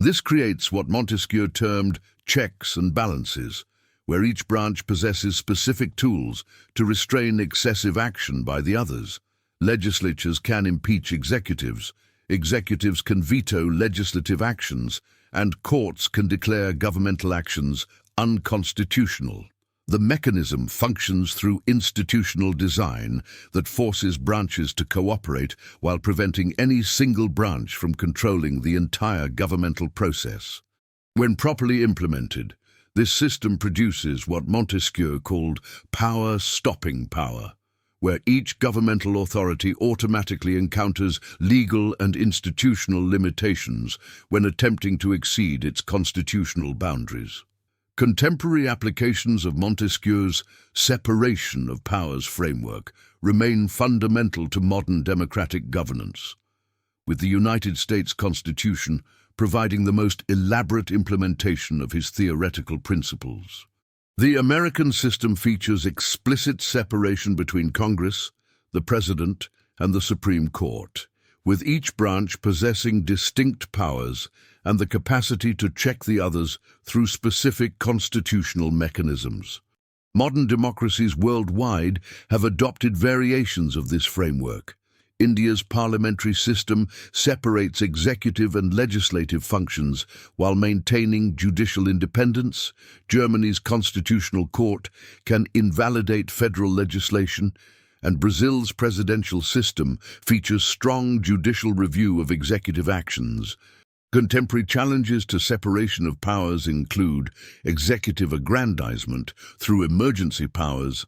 This creates what Montesquieu termed checks and balances, where each branch possesses specific tools to restrain excessive action by the others. Legislatures can impeach executives, executives can veto legislative actions, and courts can declare governmental actions unconstitutional. The mechanism functions through institutional design that forces branches to cooperate while preventing any single branch from controlling the entire governmental process. When properly implemented, this system produces what Montesquieu called power-stopping power, where each governmental authority automatically encounters legal and institutional limitations when attempting to exceed its constitutional boundaries. Contemporary applications of Montesquieu's separation of powers framework remain fundamental to modern democratic governance, with the United States Constitution providing the most elaborate implementation of his theoretical principles. The American system features explicit separation between Congress, the President, and the Supreme Court, with each branch possessing distinct powers and the capacity to check the others through specific constitutional mechanisms. Modern democracies worldwide have adopted variations of this framework. India's parliamentary system separates executive and legislative functions while maintaining judicial independence. Germany's constitutional court can invalidate federal legislation, and Brazil's presidential system features strong judicial review of executive actions. Contemporary challenges to separation of powers include executive aggrandizement through emergency powers,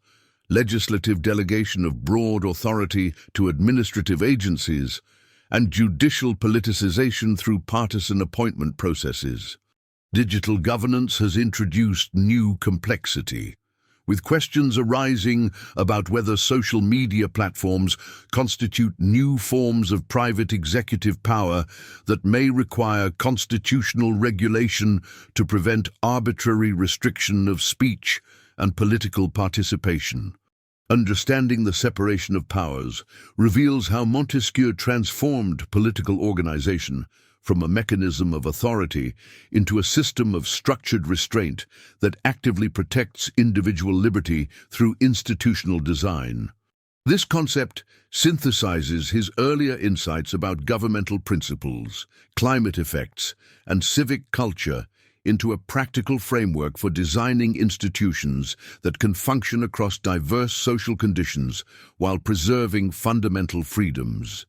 legislative delegation of broad authority to administrative agencies, and judicial politicization through partisan appointment processes. Digital governance has introduced new complexity, with questions arising about whether social media platforms constitute new forms of private executive power that may require constitutional regulation to prevent arbitrary restriction of speech and political participation. Understanding the separation of powers reveals how Montesquieu transformed political organization from a mechanism of authority into a system of structured restraint that actively protects individual liberty through institutional design. This concept synthesizes his earlier insights about governmental principles, climate effects, and civic culture into a practical framework for designing institutions that can function across diverse social conditions while preserving fundamental freedoms.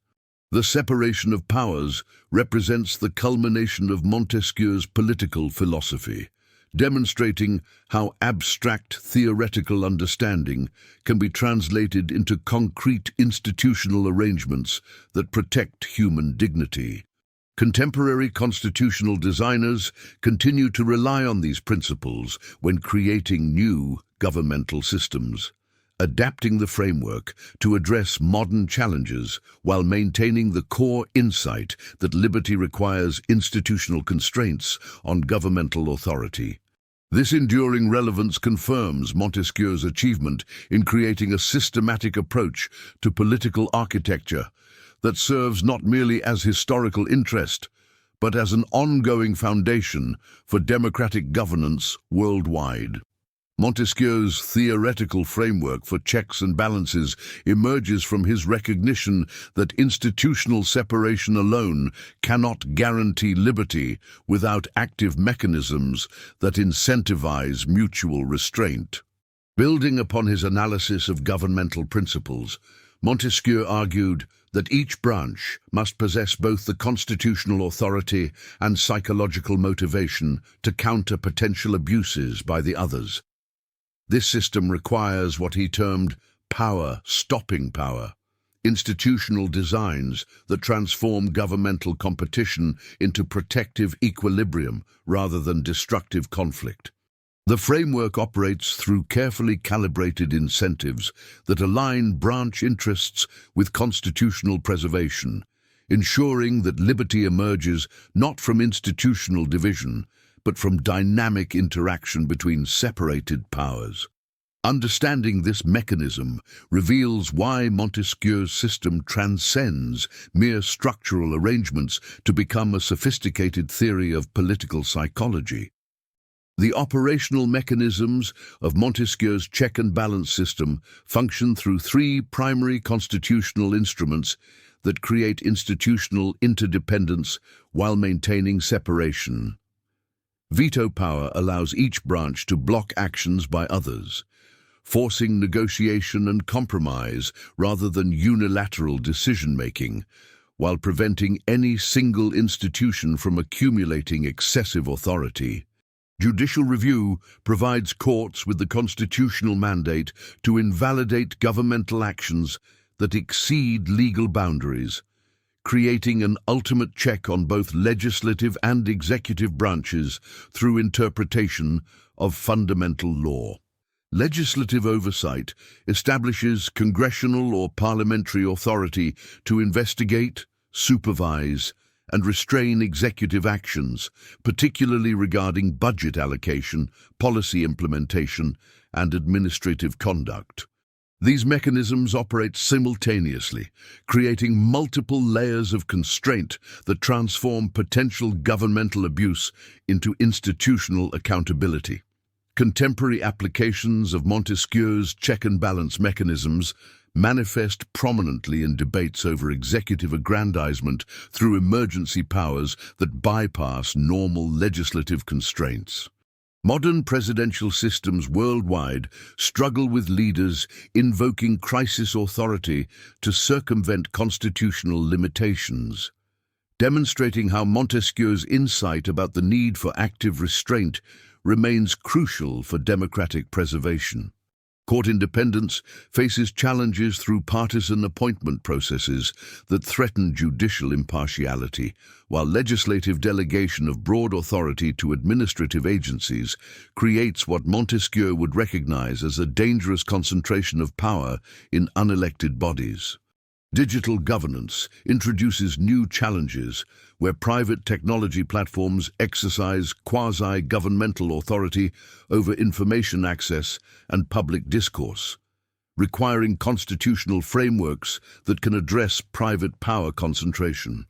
The separation of powers represents the culmination of Montesquieu's political philosophy, demonstrating how abstract theoretical understanding can be translated into concrete institutional arrangements that protect human dignity. Contemporary constitutional designers continue to rely on these principles when creating new governmental systems, adapting the framework to address modern challenges while maintaining the core insight that liberty requires institutional constraints on governmental authority. This enduring relevance confirms Montesquieu's achievement in creating a systematic approach to political architecture that serves not merely as historical interest, but as an ongoing foundation for democratic governance worldwide. Montesquieu's theoretical framework for checks and balances emerges from his recognition that institutional separation alone cannot guarantee liberty without active mechanisms that incentivize mutual restraint. Building upon his analysis of governmental principles, Montesquieu argued that each branch must possess both the constitutional authority and psychological motivation to counter potential abuses by the others. This system requires what he termed power-stopping power, institutional designs that transform governmental competition into protective equilibrium rather than destructive conflict. The framework operates through carefully calibrated incentives that align branch interests with constitutional preservation, ensuring that liberty emerges not from institutional division, but from dynamic interaction between separated powers. Understanding this mechanism reveals why Montesquieu's system transcends mere structural arrangements to become a sophisticated theory of political psychology. The operational mechanisms of Montesquieu's check and balance system function through three primary constitutional instruments that create institutional interdependence while maintaining separation. Veto power allows each branch to block actions by others, forcing negotiation and compromise rather than unilateral decision-making, while preventing any single institution from accumulating excessive authority. Judicial review provides courts with the constitutional mandate to invalidate governmental actions that exceed legal boundaries, creating an ultimate check on both legislative and executive branches through interpretation of fundamental law. Legislative oversight establishes congressional or parliamentary authority to investigate, supervise, and restrain executive actions, particularly regarding budget allocation, policy implementation, and administrative conduct. These mechanisms operate simultaneously, creating multiple layers of constraint that transform potential governmental abuse into institutional accountability. Contemporary applications of Montesquieu's check and balance mechanisms manifest prominently in debates over executive aggrandizement through emergency powers that bypass normal legislative constraints. Modern presidential systems worldwide struggle with leaders invoking crisis authority to circumvent constitutional limitations, demonstrating how Montesquieu's insight about the need for active restraint remains crucial for democratic preservation. Court independence faces challenges through partisan appointment processes that threaten judicial impartiality, while legislative delegation of broad authority to administrative agencies creates what Montesquieu would recognize as a dangerous concentration of power in unelected bodies. Digital governance introduces new challenges where private technology platforms exercise quasi-governmental authority over information access and public discourse, requiring constitutional frameworks that can address private power concentration.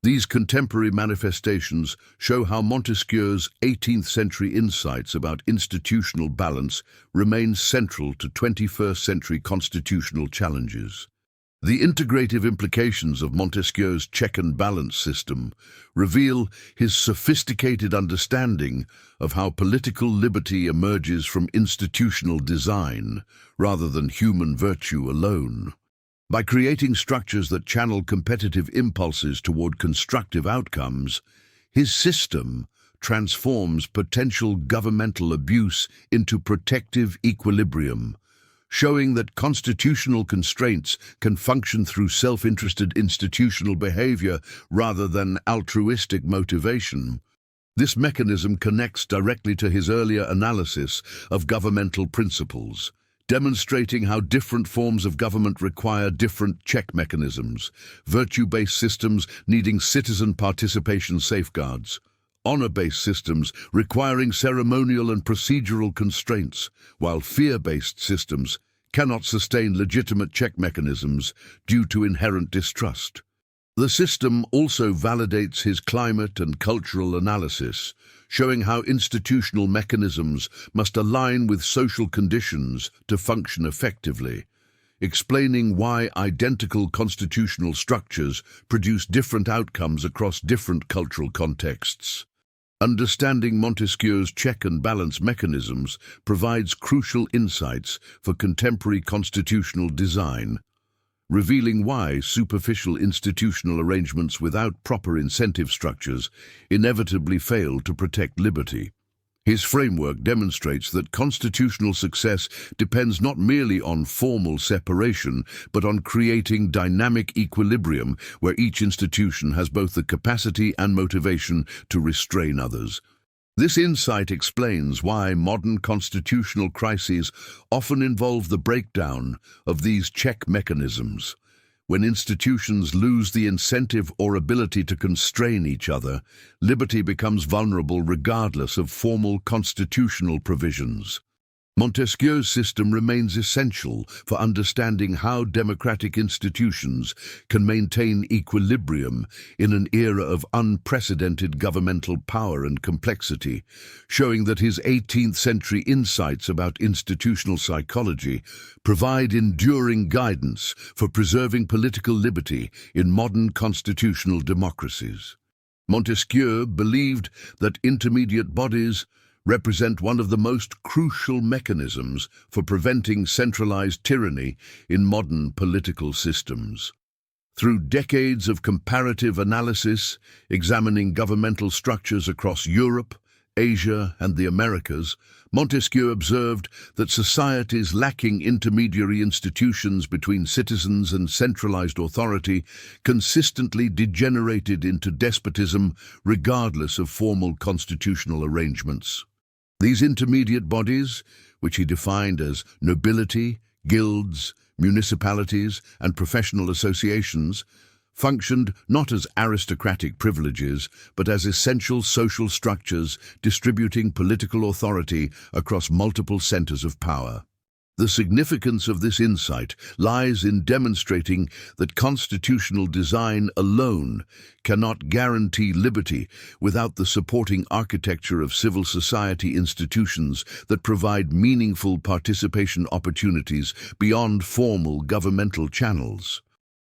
These contemporary manifestations show how Montesquieu's 18th-century insights about institutional balance remain central to 21st-century constitutional challenges. The integrative implications of Montesquieu's check and balance system reveal his sophisticated understanding of how political liberty emerges from institutional design rather than human virtue alone. By creating structures that channel competitive impulses toward constructive outcomes, his system transforms potential governmental abuse into protective equilibrium, showing that constitutional constraints can function through self-interested institutional behavior rather than altruistic motivation. This mechanism connects directly to his earlier analysis of governmental principles, demonstrating how different forms of government require different check mechanisms, virtue-based systems needing citizen participation safeguards, honor-based systems requiring ceremonial and procedural constraints, while fear-based systems cannot sustain legitimate check mechanisms due to inherent distrust. The system also validates his climate and cultural analysis, showing how institutional mechanisms must align with social conditions to function effectively, explaining why identical constitutional structures produce different outcomes across different cultural contexts. Understanding Montesquieu's check and balance mechanisms provides crucial insights for contemporary constitutional design, revealing why superficial institutional arrangements without proper incentive structures inevitably fail to protect liberty. His framework demonstrates that constitutional success depends not merely on formal separation, but on creating dynamic equilibrium where each institution has both the capacity and motivation to restrain others. This insight explains why modern constitutional crises often involve the breakdown of these check mechanisms. When institutions lose the incentive or ability to constrain each other, liberty becomes vulnerable regardless of formal constitutional provisions. Montesquieu's system remains essential for understanding how democratic institutions can maintain equilibrium in an era of unprecedented governmental power and complexity, showing that his 18th-century insights about institutional psychology provide enduring guidance for preserving political liberty in modern constitutional democracies. Montesquieu believed that intermediate bodies represent one of the most crucial mechanisms for preventing centralized tyranny in modern political systems. Through decades of comparative analysis, examining governmental structures across Europe, Asia, and the Americas, Montesquieu observed that societies lacking intermediary institutions between citizens and centralized authority consistently degenerated into despotism regardless of formal constitutional arrangements. These intermediate bodies, which he defined as nobility, guilds, municipalities, and professional associations, functioned not as aristocratic privileges, but as essential social structures distributing political authority across multiple centers of power. The significance of this insight lies in demonstrating that constitutional design alone cannot guarantee liberty without the supporting architecture of civil society institutions that provide meaningful participation opportunities beyond formal governmental channels.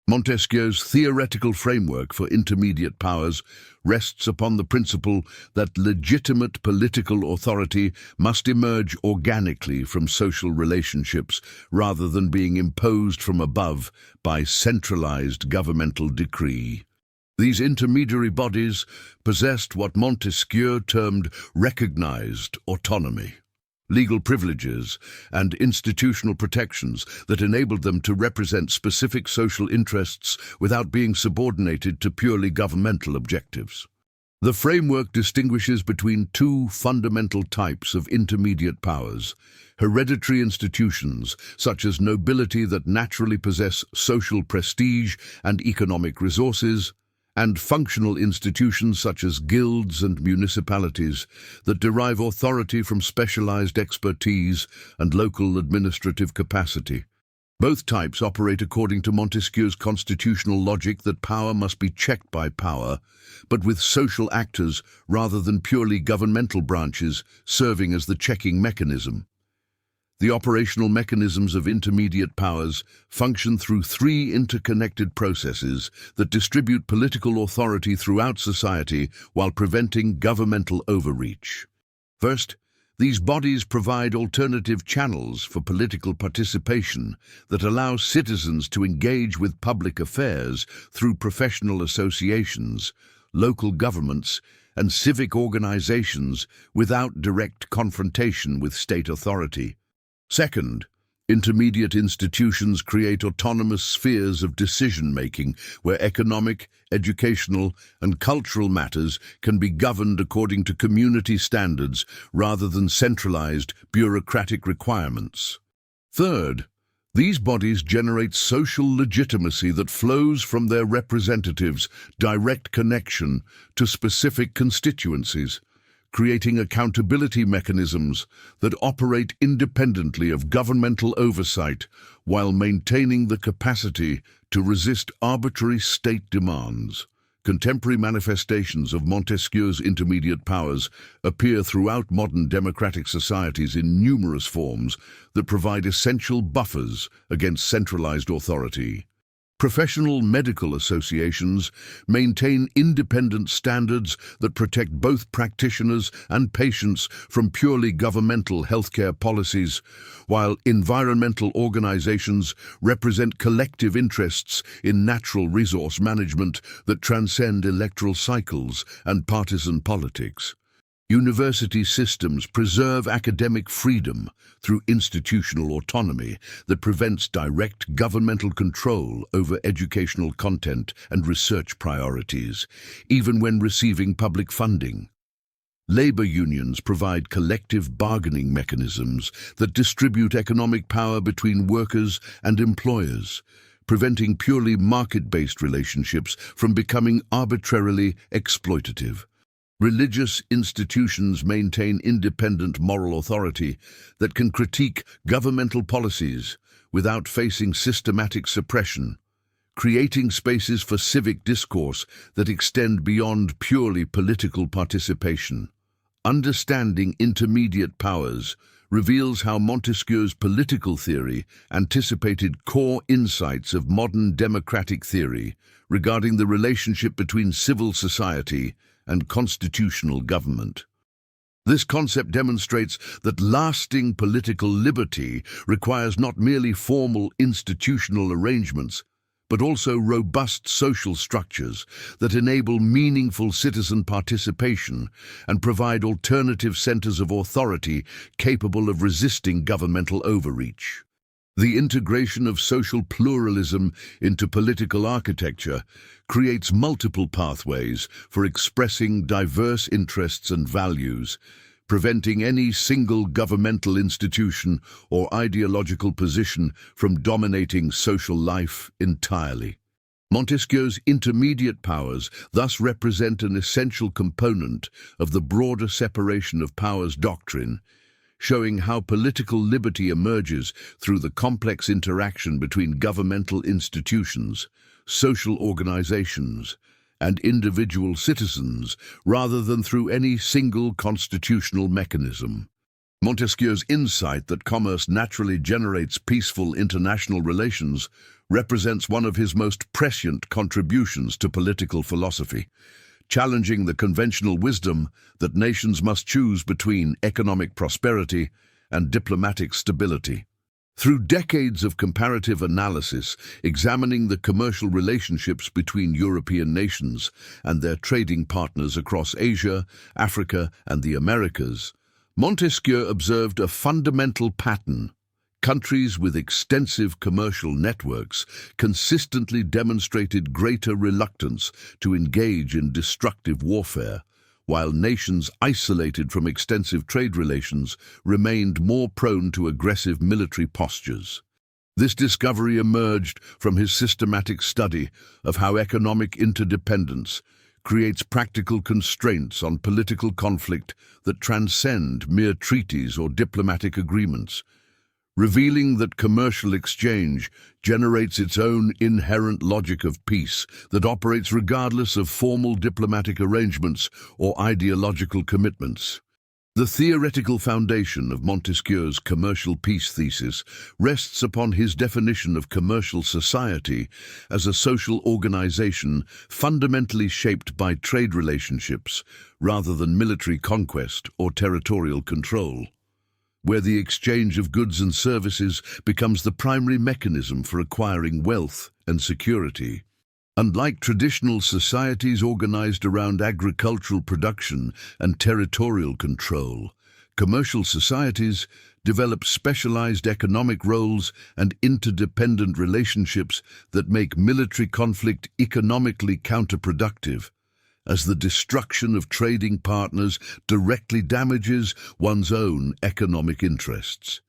Montesquieu's theoretical framework for intermediate powers rests upon the principle that legitimate political authority must emerge organically from social relationships rather than being imposed from above by centralized governmental decree. These intermediary bodies possessed what Montesquieu termed recognized autonomy, legal privileges, and institutional protections that enabled them to represent specific social interests without being subordinated to purely governmental objectives. The framework distinguishes between two fundamental types of intermediate powers: hereditary institutions, such as nobility that naturally possess social prestige and economic resources, and functional institutions such as guilds and municipalities that derive authority from specialized expertise and local administrative capacity. Both types operate according to Montesquieu's constitutional logic that power must be checked by power, but with social actors rather than purely governmental branches serving as the checking mechanism. The operational mechanisms of intermediate powers function through three interconnected processes that distribute political authority throughout society while preventing governmental overreach. First, these bodies provide alternative channels for political participation that allow citizens to engage with public affairs through professional associations, local governments, and civic organizations without direct confrontation with state authority. Second, intermediate institutions create autonomous spheres of decision-making where economic, educational, and cultural matters can be governed according to community standards rather than centralized bureaucratic requirements. Third, these bodies generate social legitimacy that flows from their representatives' direct connection to specific constituencies, creating accountability mechanisms that operate independently of governmental oversight while maintaining the capacity to resist arbitrary state demands. Contemporary manifestations of Montesquieu's intermediate powers appear throughout modern democratic societies in numerous forms that provide essential buffers against centralized authority. Professional medical associations maintain independent standards that protect both practitioners and patients from purely governmental healthcare policies, while environmental organizations represent collective interests in natural resource management that transcend electoral cycles and partisan politics. University systems preserve academic freedom through institutional autonomy that prevents direct governmental control over educational content and research priorities, even when receiving public funding. Labor unions provide collective bargaining mechanisms that distribute economic power between workers and employers, preventing purely market-based relationships from becoming arbitrarily exploitative. Religious institutions maintain independent moral authority that can critique governmental policies without facing systematic suppression, creating spaces for civic discourse that extend beyond purely political participation. Understanding intermediate powers reveals how Montesquieu's political theory anticipated core insights of modern democratic theory regarding the relationship between civil society and constitutional government. This concept demonstrates that lasting political liberty requires not merely formal institutional arrangements, but also robust social structures that enable meaningful citizen participation and provide alternative centers of authority capable of resisting governmental overreach. The integration of social pluralism into political architecture creates multiple pathways for expressing diverse interests and values, preventing any single governmental institution or ideological position from dominating social life entirely. Montesquieu's intermediate powers thus represent an essential component of the broader separation of powers doctrine, showing how political liberty emerges through the complex interaction between governmental institutions, social organizations, and individual citizens, rather than through any single constitutional mechanism. Montesquieu's insight that commerce naturally generates peaceful international relations represents one of his most prescient contributions to political philosophy, challenging the conventional wisdom that nations must choose between economic prosperity and diplomatic stability. Through decades of comparative analysis examining the commercial relationships between European nations and their trading partners across Asia, Africa, and the Americas, Montesquieu observed a fundamental pattern. Countries with extensive commercial networks consistently demonstrated greater reluctance to engage in destructive warfare, while nations isolated from extensive trade relations remained more prone to aggressive military postures. This discovery emerged from his systematic study of how economic interdependence creates practical constraints on political conflict that transcend mere treaties or diplomatic agreements, revealing that commercial exchange generates its own inherent logic of peace that operates regardless of formal diplomatic arrangements or ideological commitments. The theoretical foundation of Montesquieu's commercial peace thesis rests upon his definition of commercial society as a social organization fundamentally shaped by trade relationships rather than military conquest or territorial control, where the exchange of goods and services becomes the primary mechanism for acquiring wealth and security. Unlike traditional societies organized around agricultural production and territorial control, commercial societies develop specialized economic roles and interdependent relationships that make military conflict economically counterproductive, as the destruction of trading partners directly damages one's own economic interests.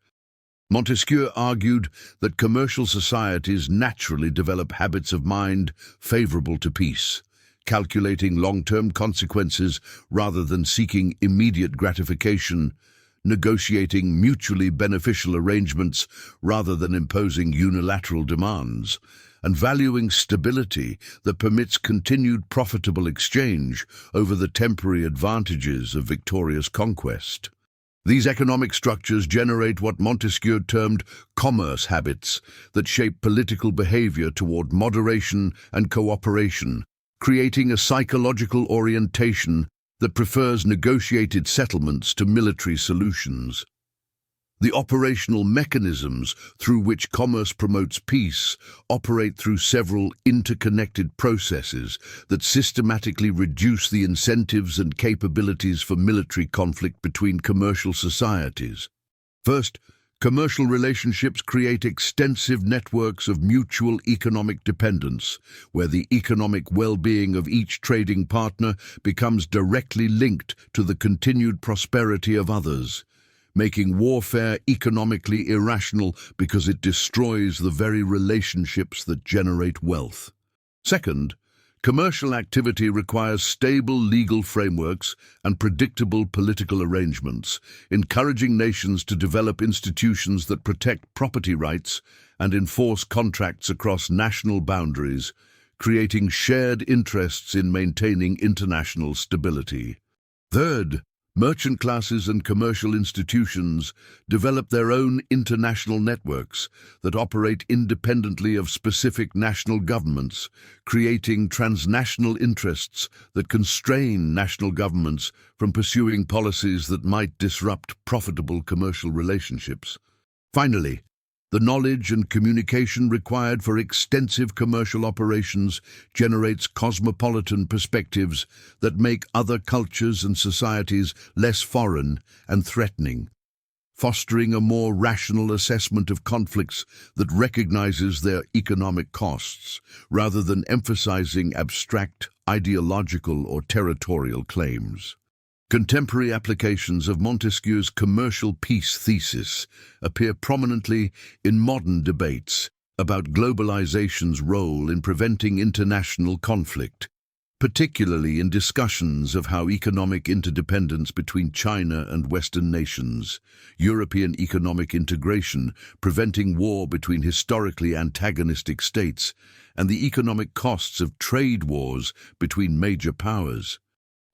Montesquieu argued that commercial societies naturally develop habits of mind favorable to peace, calculating long-term consequences rather than seeking immediate gratification, negotiating mutually beneficial arrangements rather than imposing unilateral demands, and valuing stability that permits continued profitable exchange over the temporary advantages of victorious conquest. These economic structures generate what Montesquieu termed commerce habits that shape political behavior toward moderation and cooperation, creating a psychological orientation that prefers negotiated settlements to military solutions. The operational mechanisms through which commerce promotes peace operate through several interconnected processes that systematically reduce the incentives and capabilities for military conflict between commercial societies. First, commercial relationships create extensive networks of mutual economic dependence, where the economic well-being of each trading partner becomes directly linked to the continued prosperity of others, making warfare economically irrational because it destroys the very relationships that generate wealth. Second, Commercial activity requires stable legal frameworks and predictable political arrangements, encouraging nations to develop institutions that protect property rights and enforce contracts across national boundaries, creating shared interests in maintaining international stability. Third, merchant classes and commercial institutions develop their own international networks that operate independently of specific national governments, creating transnational interests that constrain national governments from pursuing policies that might disrupt profitable commercial relationships. Finally, the knowledge and communication required for extensive commercial operations generates cosmopolitan perspectives that make other cultures and societies less foreign and threatening, fostering a more rational assessment of conflicts that recognizes their economic costs, rather than emphasizing abstract, ideological, or territorial claims. Contemporary applications of Montesquieu's commercial peace thesis appear prominently in modern debates about globalization's role in preventing international conflict, particularly in discussions of how economic interdependence between China and Western nations, European economic integration, preventing war between historically antagonistic states, and the economic costs of trade wars between major powers.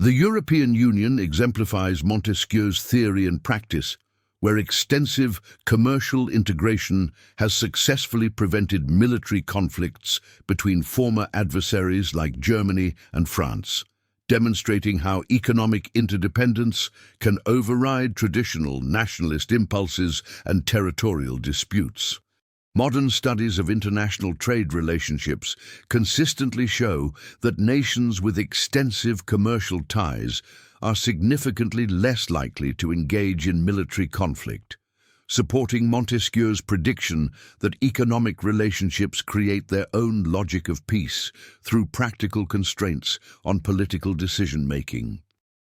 The European Union exemplifies Montesquieu's theory and practice, where extensive commercial integration has successfully prevented military conflicts between former adversaries like Germany and France, demonstrating how economic interdependence can override traditional nationalist impulses and territorial disputes. Modern studies of international trade relationships consistently show that nations with extensive commercial ties are significantly less likely to engage in military conflict, supporting Montesquieu's prediction that economic relationships create their own logic of peace through practical constraints on political decision-making.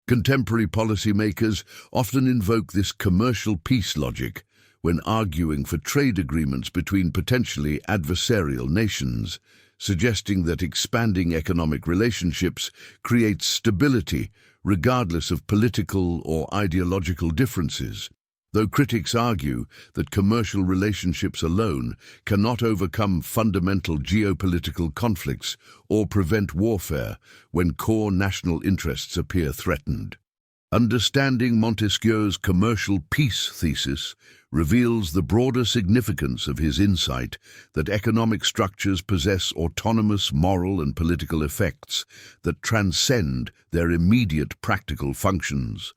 Contemporary policymakers often invoke this commercial peace logic when arguing for trade agreements between potentially adversarial nations, suggesting that expanding economic relationships creates stability regardless of political or ideological differences, though critics argue that commercial relationships alone cannot overcome fundamental geopolitical conflicts or prevent warfare when core national interests appear threatened. Understanding Montesquieu's commercial peace thesis reveals the broader significance of his insight that economic structures possess autonomous moral and political effects that transcend their immediate practical functions,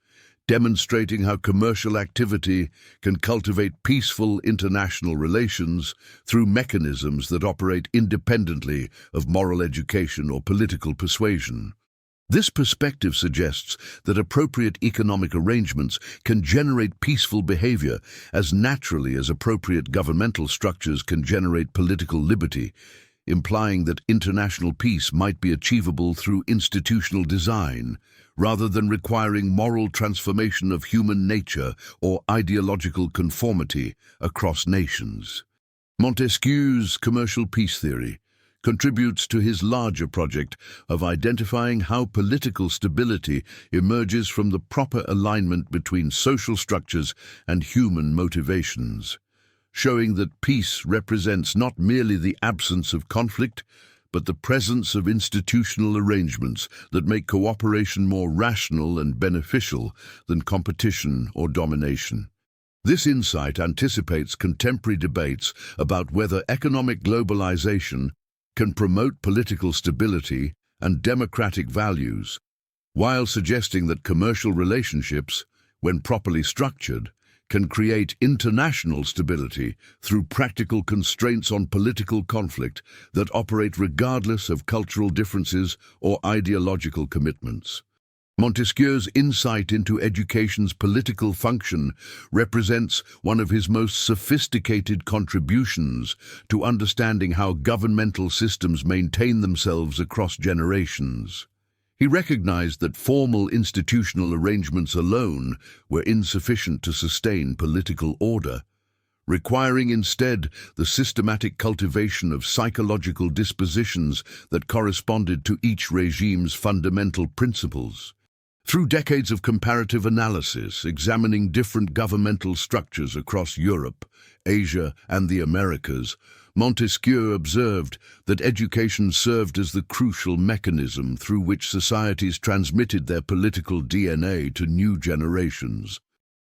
demonstrating how commercial activity can cultivate peaceful international relations through mechanisms that operate independently of moral education or political persuasion. This perspective suggests that appropriate economic arrangements can generate peaceful behavior as naturally as appropriate governmental structures can generate political liberty, implying that international peace might be achievable through institutional design, rather than requiring moral transformation of human nature or ideological conformity across nations. Montesquieu's commercial peace theory contributes to his larger project of identifying how political stability emerges from the proper alignment between social structures and human motivations, showing that peace represents not merely the absence of conflict, but the presence of institutional arrangements that make cooperation more rational and beneficial than competition or domination. This insight anticipates contemporary debates about whether economic globalization can promote political stability and democratic values, while suggesting that commercial relationships, when properly structured, can create international stability through practical constraints on political conflict that operate regardless of cultural differences or ideological commitments. Montesquieu's insight into education's political function represents one of his most sophisticated contributions to understanding how governmental systems maintain themselves across generations. He recognized that formal institutional arrangements alone were insufficient to sustain political order, requiring instead the systematic cultivation of psychological dispositions that corresponded to each regime's fundamental principles. Through decades of comparative analysis, examining different governmental structures across Europe, Asia, and the Americas, Montesquieu observed that education served as the crucial mechanism through which societies transmitted their political DNA to new generations.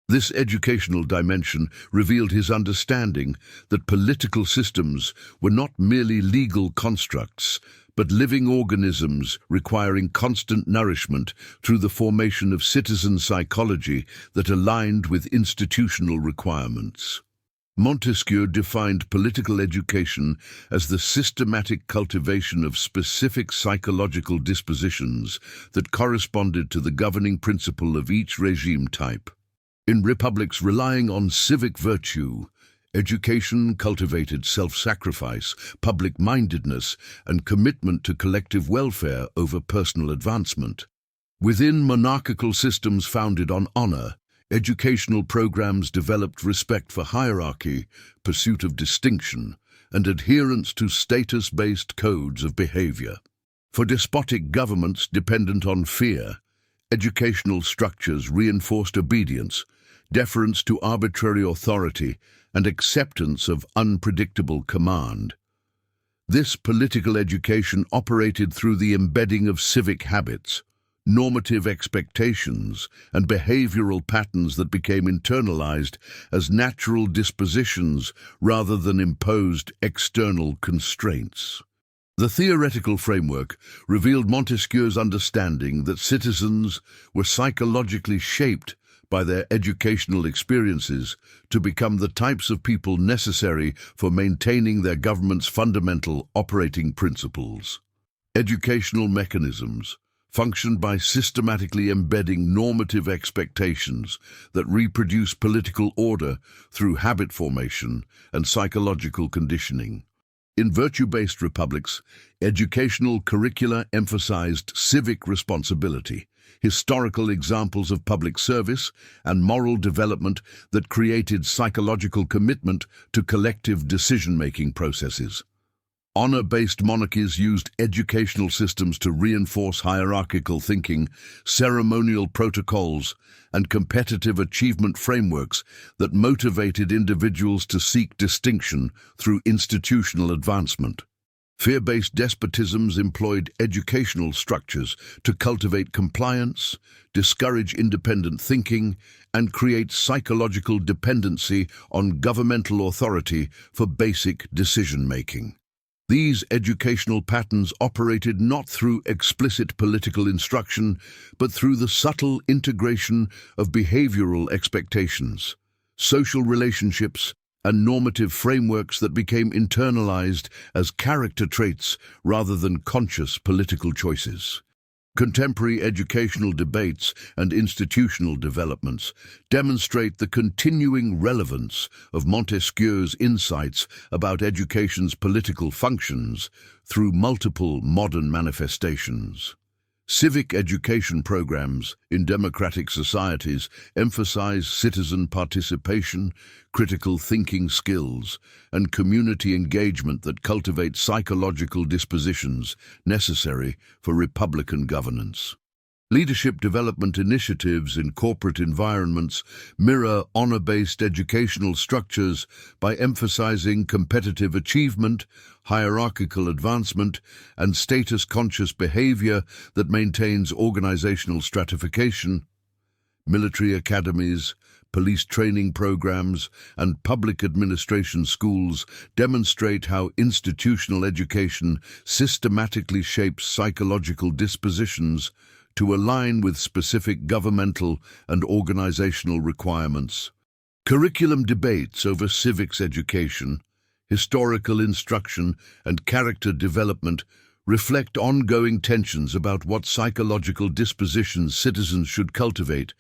This educational dimension revealed his understanding that political systems were not merely legal constructs, but living organisms requiring constant nourishment through the formation of citizen psychology that aligned with institutional requirements. Montesquieu defined political education as the systematic cultivation of specific psychological dispositions that corresponded to the governing principle of each regime type. In republics relying on civic virtue, education cultivated self-sacrifice, public-mindedness, and commitment to collective welfare over personal advancement. Within monarchical systems founded on honor, educational programs developed respect for hierarchy, pursuit of distinction, and adherence to status-based codes of behavior. For despotic governments dependent on fear, educational structures reinforced obedience, deference to arbitrary authority, and acceptance of unpredictable command. This political education operated through the embedding of civic habits, normative expectations, and behavioral patterns that became internalized as natural dispositions rather than imposed external constraints. The theoretical framework revealed Montesquieu's understanding that citizens were psychologically shaped by their educational experiences to become the types of people necessary for maintaining their government's fundamental operating principles. Educational mechanisms functioned by systematically embedding normative expectations that reproduce political order through habit formation and psychological conditioning. In virtue-based republics, educational curricula emphasized civic responsibility, historical examples of public service, and moral development that created psychological commitment to collective decision-making processes. Honor-based monarchies used educational systems to reinforce hierarchical thinking, ceremonial protocols, and competitive achievement frameworks that motivated individuals to seek distinction through institutional advancement. Fear-based despotisms employed educational structures to cultivate compliance, discourage independent thinking, and create psychological dependency on governmental authority for basic decision-making. These educational patterns operated not through explicit political instruction, but through the subtle integration of behavioral expectations, social relationships, and normative frameworks that became internalized as character traits rather than conscious political choices. Contemporary educational debates and institutional developments demonstrate the continuing relevance of Montesquieu's insights about education's political functions through multiple modern manifestations. Civic education programs in democratic societies emphasize citizen participation, critical thinking skills, and community engagement that cultivate psychological dispositions necessary for republican governance. Leadership development initiatives in corporate environments mirror honor-based educational structures by emphasizing competitive achievement, hierarchical advancement, and status-conscious behavior that maintains organizational stratification. Military academies, police training programs, and public administration schools demonstrate how institutional education systematically shapes psychological dispositions to align with specific governmental and organizational requirements. Curriculum debates over civics education, historical instruction, and character development reflect ongoing tensions about what psychological dispositions citizens should cultivate,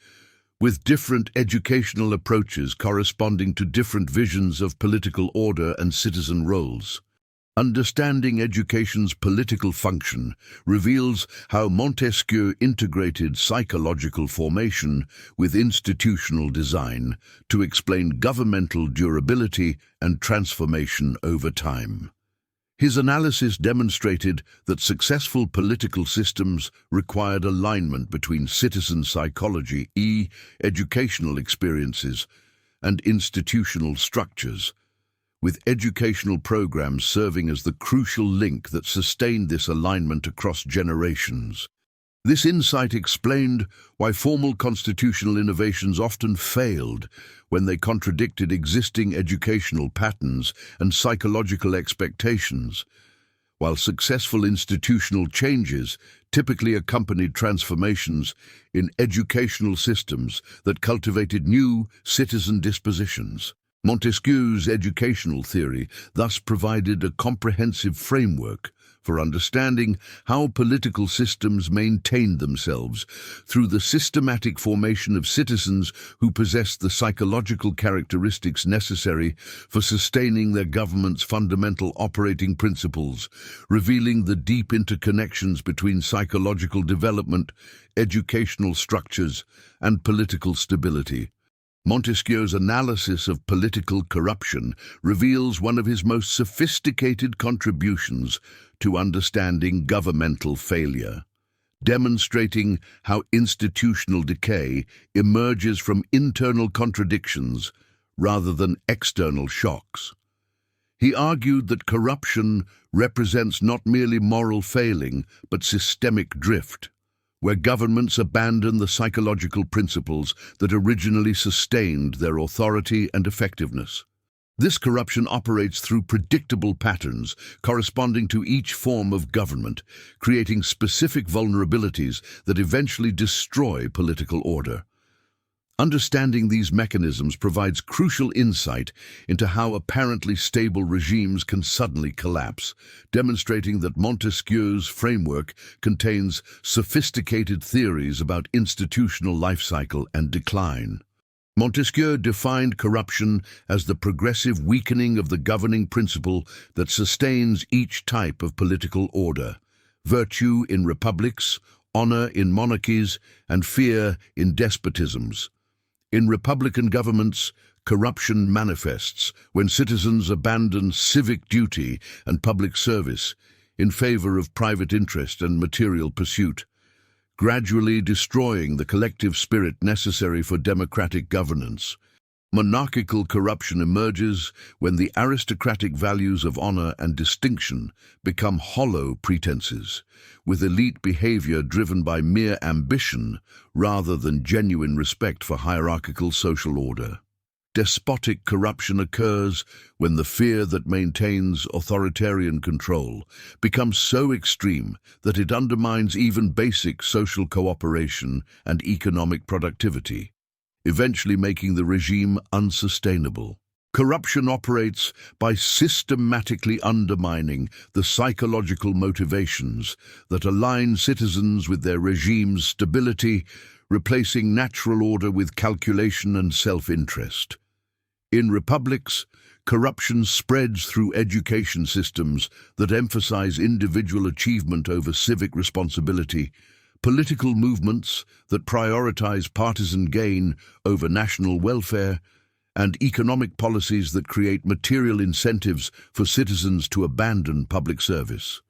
with different educational approaches corresponding to different visions of political order and citizen roles. Understanding education's political function reveals how Montesquieu integrated psychological formation with institutional design to explain governmental durability and transformation over time. His analysis demonstrated that successful political systems required alignment between citizen psychology, educational experiences, and institutional structures, with educational programs serving as the crucial link that sustained this alignment across generations. This insight explained why formal constitutional innovations often failed when they contradicted existing educational patterns and psychological expectations, while successful institutional changes typically accompanied transformations in educational systems that cultivated new citizen dispositions. Montesquieu's educational theory thus provided a comprehensive framework for understanding how political systems maintained themselves through the systematic formation of citizens who possessed the psychological characteristics necessary for sustaining their government's fundamental operating principles, revealing the deep interconnections between psychological development, educational structures, and political stability. Montesquieu's analysis of political corruption reveals one of his most sophisticated contributions to understanding governmental failure, demonstrating how institutional decay emerges from internal contradictions rather than external shocks. He argued that corruption represents not merely moral failing, but systemic drift, where governments abandon the psychological principles that originally sustained their authority and effectiveness. This corruption operates through predictable patterns corresponding to each form of government, creating specific vulnerabilities that eventually destroy political order. Understanding these mechanisms provides crucial insight into how apparently stable regimes can suddenly collapse, demonstrating that Montesquieu's framework contains sophisticated theories about institutional life cycle and decline. Montesquieu defined corruption as the progressive weakening of the governing principle that sustains each type of political order: virtue in republics, honor in monarchies, and fear in despotisms. In republican governments, corruption manifests when citizens abandon civic duty and public service in favor of private interest and material pursuit, gradually destroying the collective spirit necessary for democratic governance. Monarchical corruption emerges when the aristocratic values of honor and distinction become hollow pretenses, with elite behavior driven by mere ambition rather than genuine respect for hierarchical social order. Despotic corruption occurs when the fear that maintains authoritarian control becomes so extreme that it undermines even basic social cooperation and economic productivity, eventually making the regime unsustainable. Corruption operates by systematically undermining the psychological motivations that align citizens with their regime's stability, replacing natural order with calculation and self-interest. In republics, corruption spreads through education systems that emphasize individual achievement over civic responsibility, political movements that prioritize partisan gain over national welfare, and economic policies that create material incentives for citizens to abandon public service.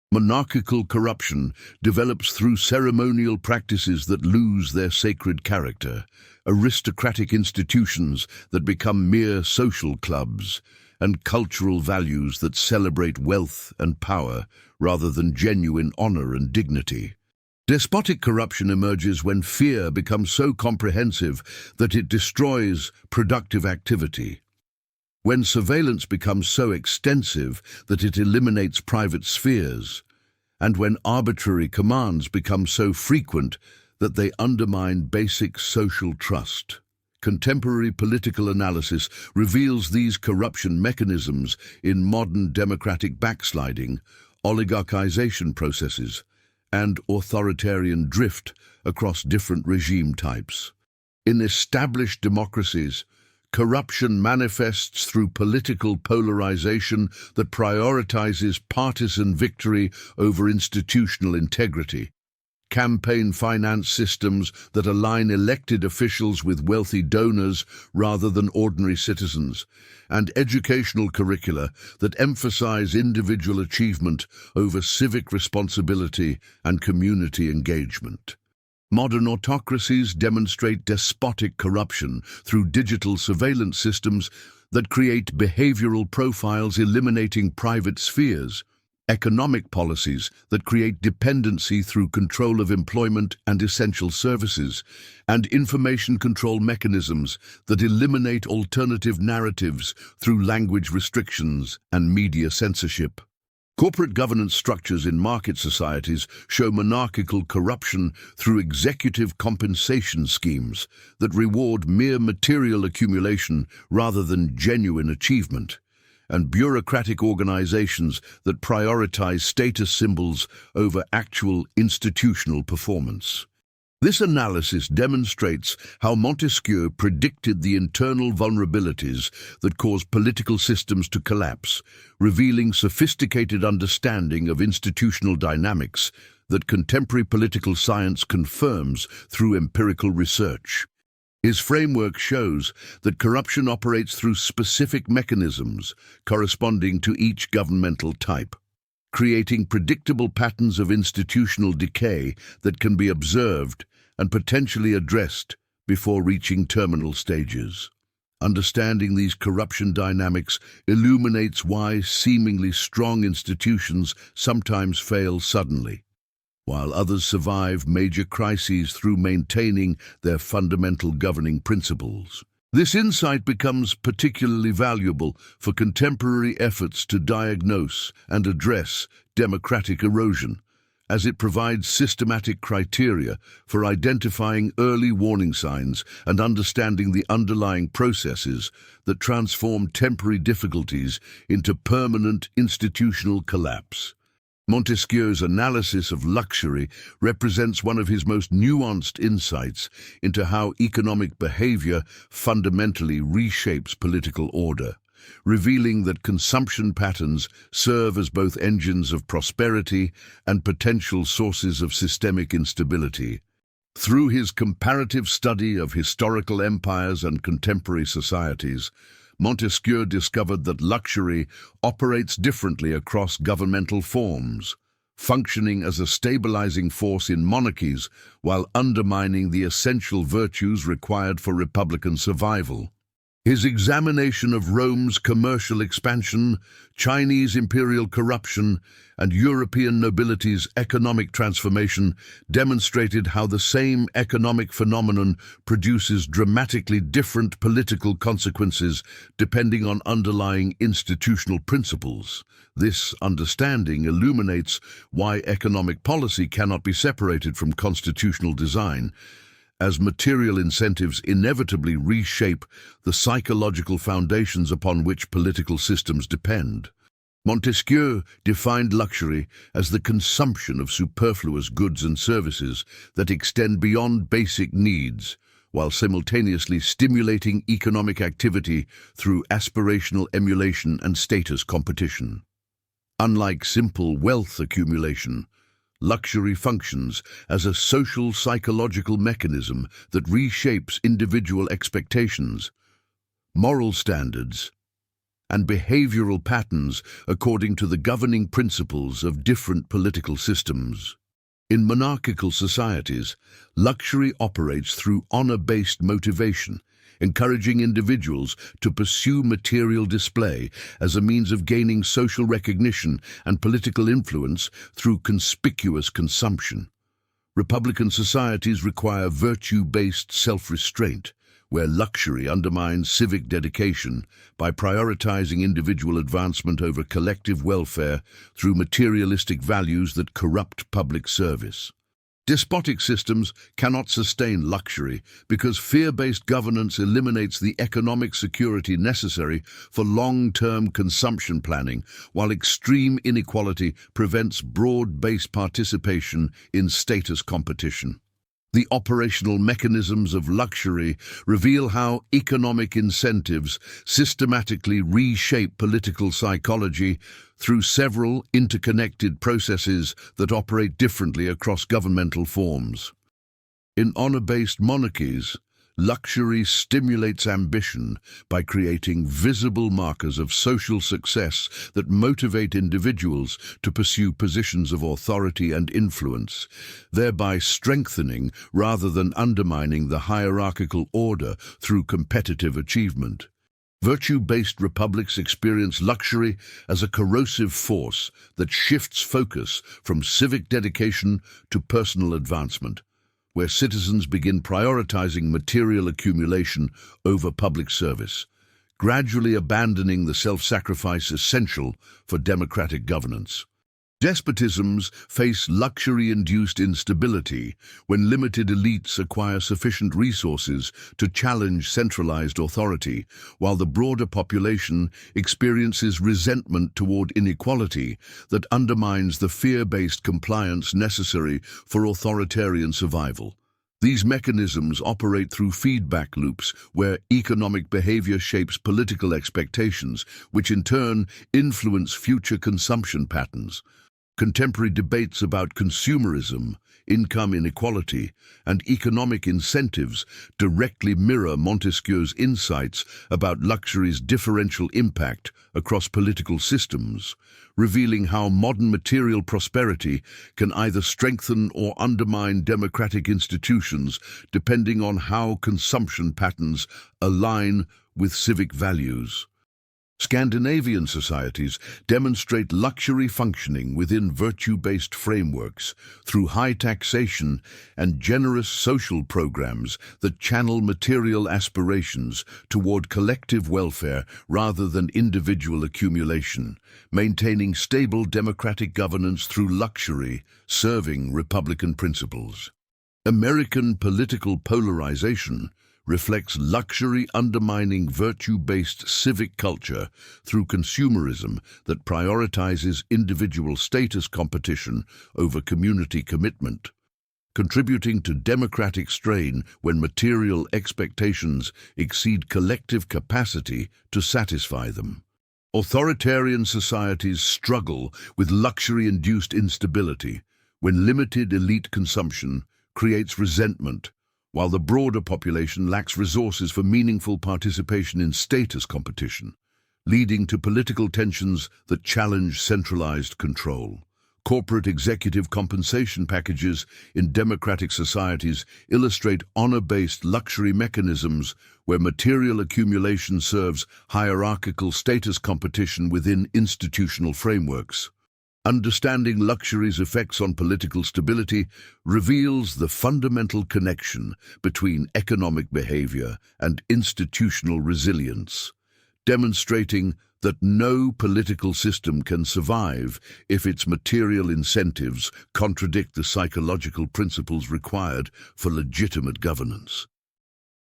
Monarchical corruption develops through ceremonial practices that lose their sacred character, aristocratic institutions that become mere social clubs, and cultural values that celebrate wealth and power rather than genuine honor and dignity. Despotic corruption emerges when fear becomes so comprehensive that it destroys productive activity, when surveillance becomes so extensive that it eliminates private spheres, and when arbitrary commands become so frequent that they undermine basic social trust. Contemporary political analysis reveals these corruption mechanisms in modern democratic backsliding, oligarchization processes, and authoritarian drift across different regime types. In established democracies, Corruption manifests through political polarization that prioritizes partisan victory over institutional integrity. Campaign finance systems that align elected officials with wealthy donors rather than ordinary citizens, and educational curricula that emphasize individual achievement over civic responsibility and community engagement. Modern autocracies demonstrate despotic corruption through digital surveillance systems that create behavioral profiles eliminating private spheres, economic policies that create dependency through control of employment and essential services, and information control mechanisms that eliminate alternative narratives through language restrictions and media censorship. Corporate governance structures in market societies show monarchical corruption through executive compensation schemes that reward mere material accumulation rather than genuine achievement, and bureaucratic organizations that prioritize status symbols over actual institutional performance. This analysis demonstrates how Montesquieu predicted the internal vulnerabilities that cause political systems to collapse, revealing sophisticated understanding of institutional dynamics that contemporary political science confirms through empirical research. His framework shows that corruption operates through specific mechanisms corresponding to each governmental type, creating predictable patterns of institutional decay that can be observed and potentially addressed before reaching terminal stages. Understanding these corruption dynamics illuminates why seemingly strong institutions sometimes fail suddenly, while others survive major crises through maintaining their fundamental governing principles. This insight becomes particularly valuable for contemporary efforts to diagnose and address democratic erosion, as it provides systematic criteria for identifying early warning signs and understanding the underlying processes that transform temporary difficulties into permanent institutional collapse. Montesquieu's analysis of luxury represents one of his most nuanced insights into how economic behavior fundamentally reshapes political order, revealing that consumption patterns serve as both engines of prosperity and potential sources of systemic instability. Through his comparative study of historical empires and contemporary societies, Montesquieu discovered that luxury operates differently across governmental forms, functioning as a stabilizing force in monarchies while undermining the essential virtues required for republican survival. His examination of Rome's commercial expansion, Chinese imperial corruption, and European nobility's economic transformation demonstrated how the same economic phenomenon produces dramatically different political consequences depending on underlying institutional principles. This understanding illuminates why economic policy cannot be separated from constitutional design, as material incentives inevitably reshape the psychological foundations upon which political systems depend. Montesquieu defined luxury as the consumption of superfluous goods and services that extend beyond basic needs, while simultaneously stimulating economic activity through aspirational emulation and status competition. Unlike simple wealth accumulation, luxury functions as a social psychological mechanism that reshapes individual expectations, moral standards, and behavioral patterns according to the governing principles of different political systems. In monarchical societies, luxury operates through honor-based motivation, encouraging individuals to pursue material display as a means of gaining social recognition and political influence through conspicuous consumption. Republican societies require virtue-based self-restraint, where luxury undermines civic dedication by prioritizing individual advancement over collective welfare through materialistic values that corrupt public service. Despotic systems cannot sustain luxury because fear-based governance eliminates the economic security necessary for long-term consumption planning, while extreme inequality prevents broad-based participation in status competition. The operational mechanisms of luxury reveal how economic incentives systematically reshape political psychology through several interconnected processes that operate differently across governmental forms. In honor-based monarchies, luxury stimulates ambition by creating visible markers of social success that motivate individuals to pursue positions of authority and influence, thereby strengthening rather than undermining the hierarchical order through competitive achievement. Virtue-based republics experience luxury as a corrosive force that shifts focus from civic dedication to personal advancement, where citizens begin prioritizing material accumulation over public service, gradually abandoning the self-sacrifice essential for democratic governance. Despotisms face luxury-induced instability when limited elites acquire sufficient resources to challenge centralized authority, while the broader population experiences resentment toward inequality that undermines the fear-based compliance necessary for authoritarian survival. These mechanisms operate through feedback loops where economic behavior shapes political expectations, which in turn influence future consumption patterns. Contemporary debates about consumerism, income inequality, and economic incentives directly mirror Montesquieu's insights about luxury's differential impact across political systems, revealing how modern material prosperity can either strengthen or undermine democratic institutions depending on how consumption patterns align with civic values. Scandinavian societies demonstrate luxury functioning within virtue-based frameworks through high taxation and generous social programs that channel material aspirations toward collective welfare rather than individual accumulation, maintaining stable democratic governance through luxury, serving Republican principles. American political polarization reflects luxury undermining virtue-based civic culture through consumerism that prioritizes individual status competition over community commitment, contributing to democratic strain when material expectations exceed collective capacity to satisfy them. Authoritarian societies struggle with luxury-induced instability when limited elite consumption creates resentment, while the broader population lacks resources for meaningful participation in status competition, leading to political tensions that challenge centralized control. Corporate executive compensation packages in democratic societies illustrate honor-based luxury mechanisms where material accumulation serves hierarchical status competition within institutional frameworks. Understanding luxury's effects on political stability reveals the fundamental connection between economic behavior and institutional resilience, demonstrating that no political system can survive if its material incentives contradict the psychological principles required for legitimate governance.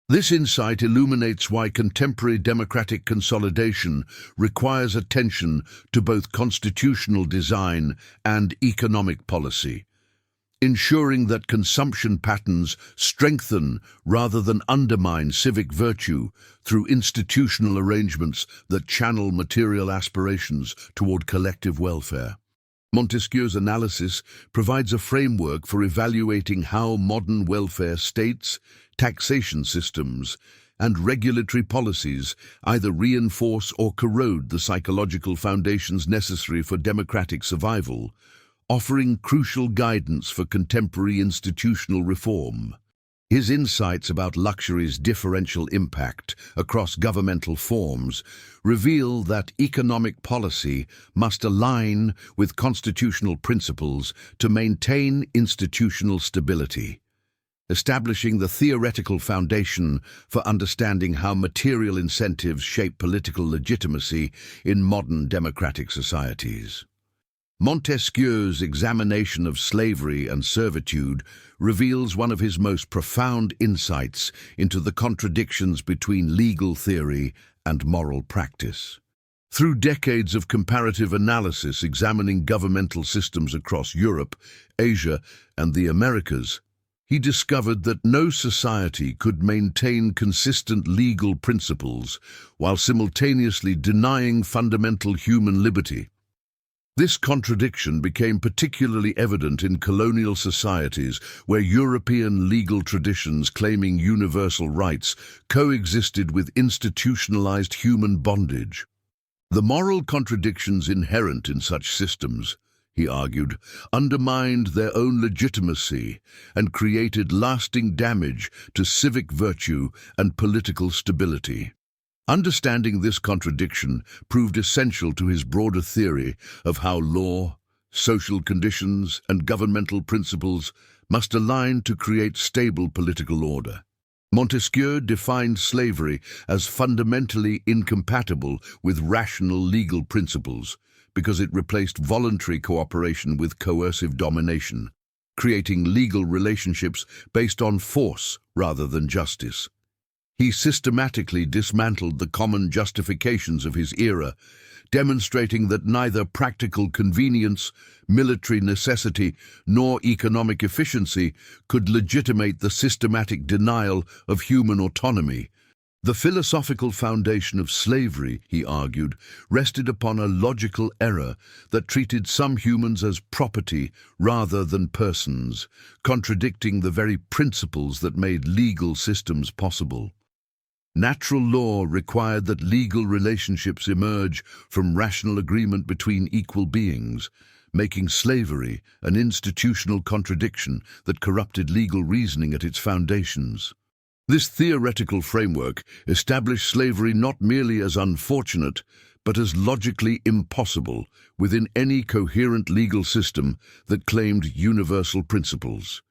This insight illuminates why contemporary democratic consolidation requires attention to both constitutional design and economic policy, ensuring that consumption patterns strengthen rather than undermine civic virtue through institutional arrangements that channel material aspirations toward collective welfare. Montesquieu's analysis provides a framework for evaluating how modern welfare states, taxation systems, and regulatory policies either reinforce or corrode the psychological foundations necessary for democratic survival, offering crucial guidance for contemporary institutional reform. His insights about luxury's differential impact across governmental forms reveal that economic policy must align with constitutional principles to maintain institutional stability, establishing the theoretical foundation for understanding how material incentives shape political legitimacy in modern democratic societies. Montesquieu's examination of slavery and servitude reveals one of his most profound insights into the contradictions between legal theory and moral practice. Through decades of comparative analysis examining governmental systems across Europe, Asia, and the Americas, He discovered that no society could maintain consistent legal principles while simultaneously denying fundamental human liberty. This contradiction became particularly evident in colonial societies where European legal traditions claiming universal rights coexisted with institutionalized human bondage. The moral contradictions inherent in such systems, he argued, undermined their own legitimacy and created lasting damage to civic virtue and political stability. Understanding this contradiction proved essential to his broader theory of how law, social conditions, and governmental principles must align to create stable political order. Montesquieu defined slavery as fundamentally incompatible with rational legal principles because it replaced voluntary cooperation with coercive domination, creating legal relationships based on force rather than justice. He systematically dismantled the common justifications of his era, demonstrating that neither practical convenience, military necessity, nor economic efficiency could legitimate the systematic denial of human autonomy. The philosophical foundation of slavery, he argued, rested upon a logical error that treated some humans as property rather than persons, contradicting the very principles that made legal systems possible. Natural law required that legal relationships emerge from rational agreement between equal beings, making slavery an institutional contradiction that corrupted legal reasoning at its foundations. This theoretical framework established slavery not merely as unfortunate, but as logically impossible within any coherent legal system that claimed universal principles.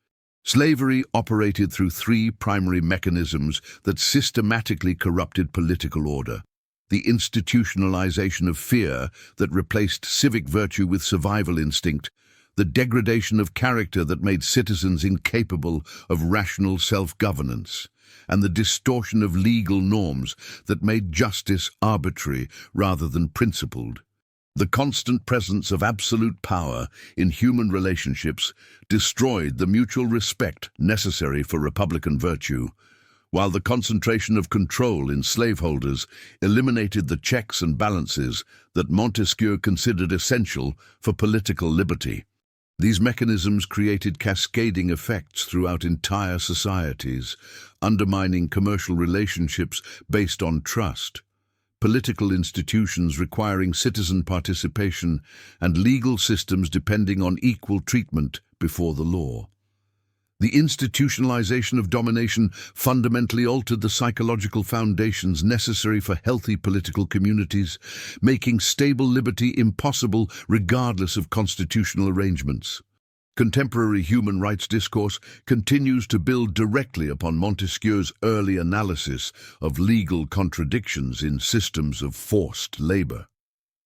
Slavery operated through three primary mechanisms that systematically corrupted political order: the institutionalization of fear that replaced civic virtue with survival instinct, the degradation of character that made citizens incapable of rational self-governance, and the distortion of legal norms that made justice arbitrary rather than principled. The constant presence of absolute power in human relationships destroyed the mutual respect necessary for republican virtue, while the concentration of control in slaveholders eliminated the checks and balances that Montesquieu considered essential for political liberty. These mechanisms created cascading effects throughout entire societies, undermining commercial relationships based on trust, political institutions requiring citizen participation, and legal systems depending on equal treatment before the law. The institutionalization of domination fundamentally altered the psychological foundations necessary for healthy political communities, making stable liberty impossible regardless of constitutional arrangements. Contemporary human rights discourse continues to build directly upon Montesquieu's early analysis of legal contradictions in systems of forced labor.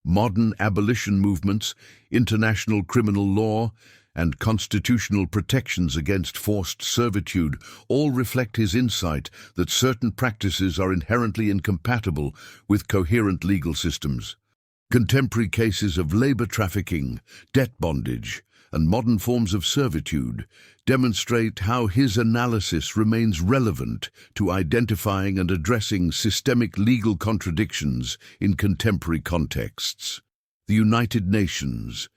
Modern abolition movements, international criminal law, and constitutional protections against forced servitude all reflect his insight that certain practices are inherently incompatible with coherent legal systems. Contemporary cases of labor trafficking, debt bondage, and modern forms of servitude demonstrate how his analysis remains relevant to identifying and addressing systemic legal contradictions in contemporary contexts. The United Nations,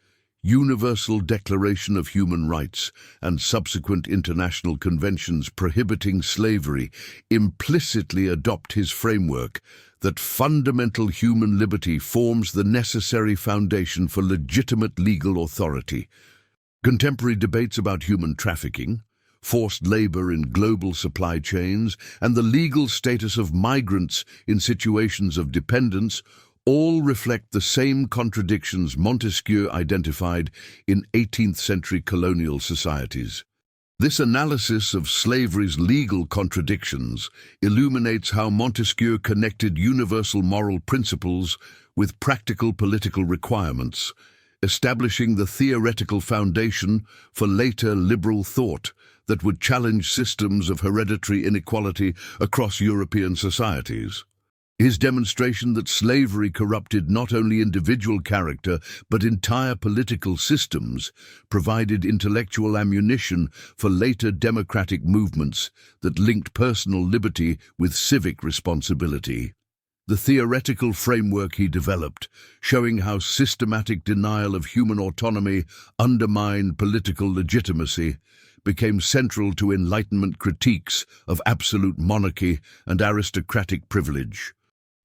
Universal Declaration of Human Rights, and subsequent international conventions prohibiting slavery implicitly adopt his framework that fundamental human liberty forms the necessary foundation for legitimate legal authority. Contemporary debates about human trafficking, forced labor in global supply chains, and the legal status of migrants in situations of dependence all reflect the same contradictions Montesquieu identified in 18th-century colonial societies. This analysis of slavery's legal contradictions illuminates how Montesquieu connected universal moral principles with practical political requirements, establishing the theoretical foundation for later liberal thought that would challenge systems of hereditary inequality across European societies. His demonstration that slavery corrupted not only individual character but entire political systems provided intellectual ammunition for later democratic movements that linked personal liberty with civic responsibility. The theoretical framework he developed, showing how systematic denial of human autonomy undermined political legitimacy, became central to Enlightenment critiques of absolute monarchy and aristocratic privilege.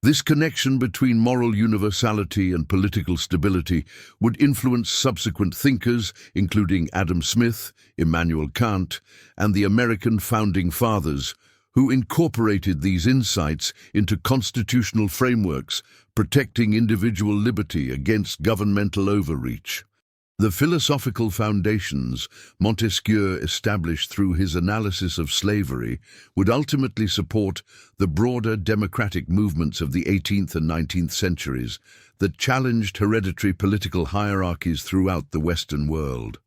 This connection between moral universality and political stability would influence subsequent thinkers, including Adam Smith, Immanuel Kant, and the American founding fathers, who incorporated these insights into constitutional frameworks, protecting individual liberty against governmental overreach. The philosophical foundations Montesquieu established through his analysis of slavery would ultimately support the broader democratic movements of the 18th and 19th centuries that challenged hereditary political hierarchies throughout the Western world.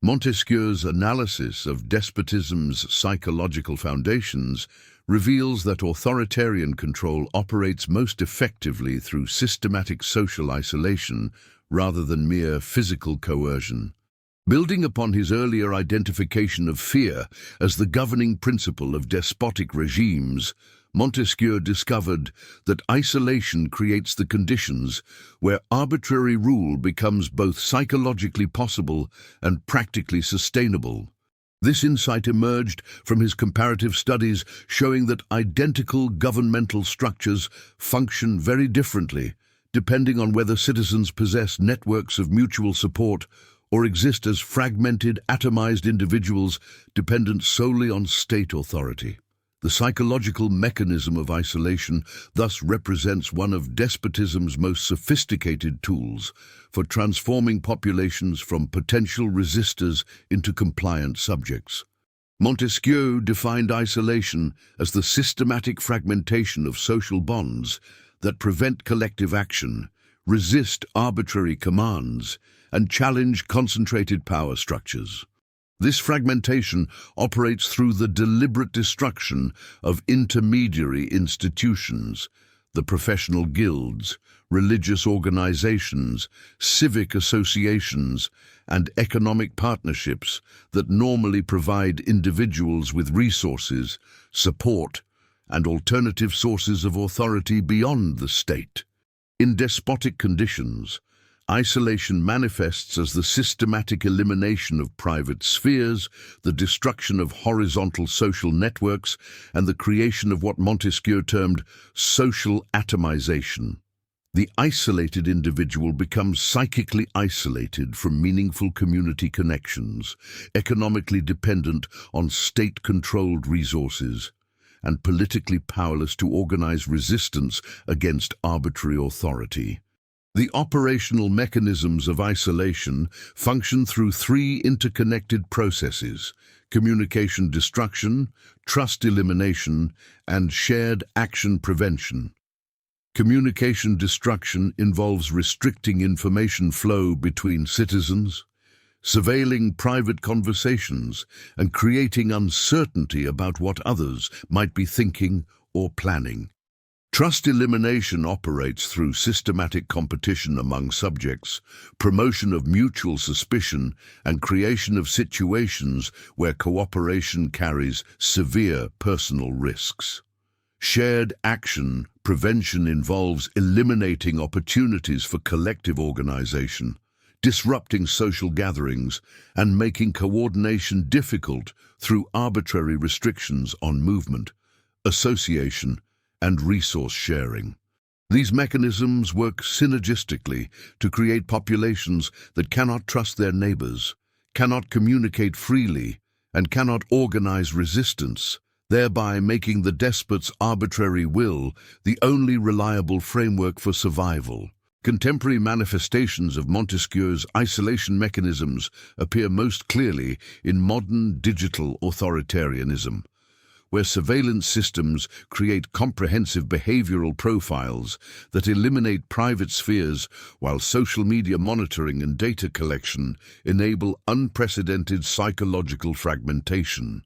Montesquieu's analysis of despotism's psychological foundations reveals that authoritarian control operates most effectively through systematic social isolation rather than mere physical coercion. Building upon his earlier identification of fear as the governing principle of despotic regimes, Montesquieu discovered that isolation creates the conditions where arbitrary rule becomes both psychologically possible and practically sustainable. This insight emerged from his comparative studies showing that identical governmental structures function very differently, depending on whether citizens possess networks of mutual support or exist as fragmented, atomized individuals dependent solely on state authority. The psychological mechanism of isolation thus represents one of despotism's most sophisticated tools for transforming populations from potential resistors into compliant subjects. Montesquieu defined isolation as the systematic fragmentation of social bonds that prevent collective action, resist arbitrary commands, and challenge concentrated power structures. This fragmentation operates through the deliberate destruction of intermediary institutions, the professional guilds, religious organizations, civic associations, and economic partnerships that normally provide individuals with resources, support, and alternative sources of authority beyond the state. In despotic conditions, isolation manifests as the systematic elimination of private spheres, the destruction of horizontal social networks, and the creation of what Montesquieu termed social atomization. The isolated individual becomes psychically isolated from meaningful community connections, economically dependent on state-controlled resources, and politically powerless to organize resistance against arbitrary authority. The operational mechanisms of isolation function through three interconnected processes: communication destruction, trust elimination, and shared action prevention. Communication destruction involves restricting information flow between citizens, surveilling private conversations, and creating uncertainty about what others might be thinking or planning. Trust elimination operates through systematic competition among subjects, promotion of mutual suspicion, and creation of situations where cooperation carries severe personal risks. Shared action prevention involves eliminating opportunities for collective organization, disrupting social gatherings, and making coordination difficult through arbitrary restrictions on movement, association, and resource sharing. These mechanisms work synergistically to create populations that cannot trust their neighbors, cannot communicate freely, and cannot organize resistance, thereby making the despot's arbitrary will the only reliable framework for survival. Contemporary manifestations of Montesquieu's isolation mechanisms appear most clearly in modern digital authoritarianism, where surveillance systems create comprehensive behavioral profiles that eliminate private spheres, while social media monitoring and data collection enable unprecedented psychological fragmentation.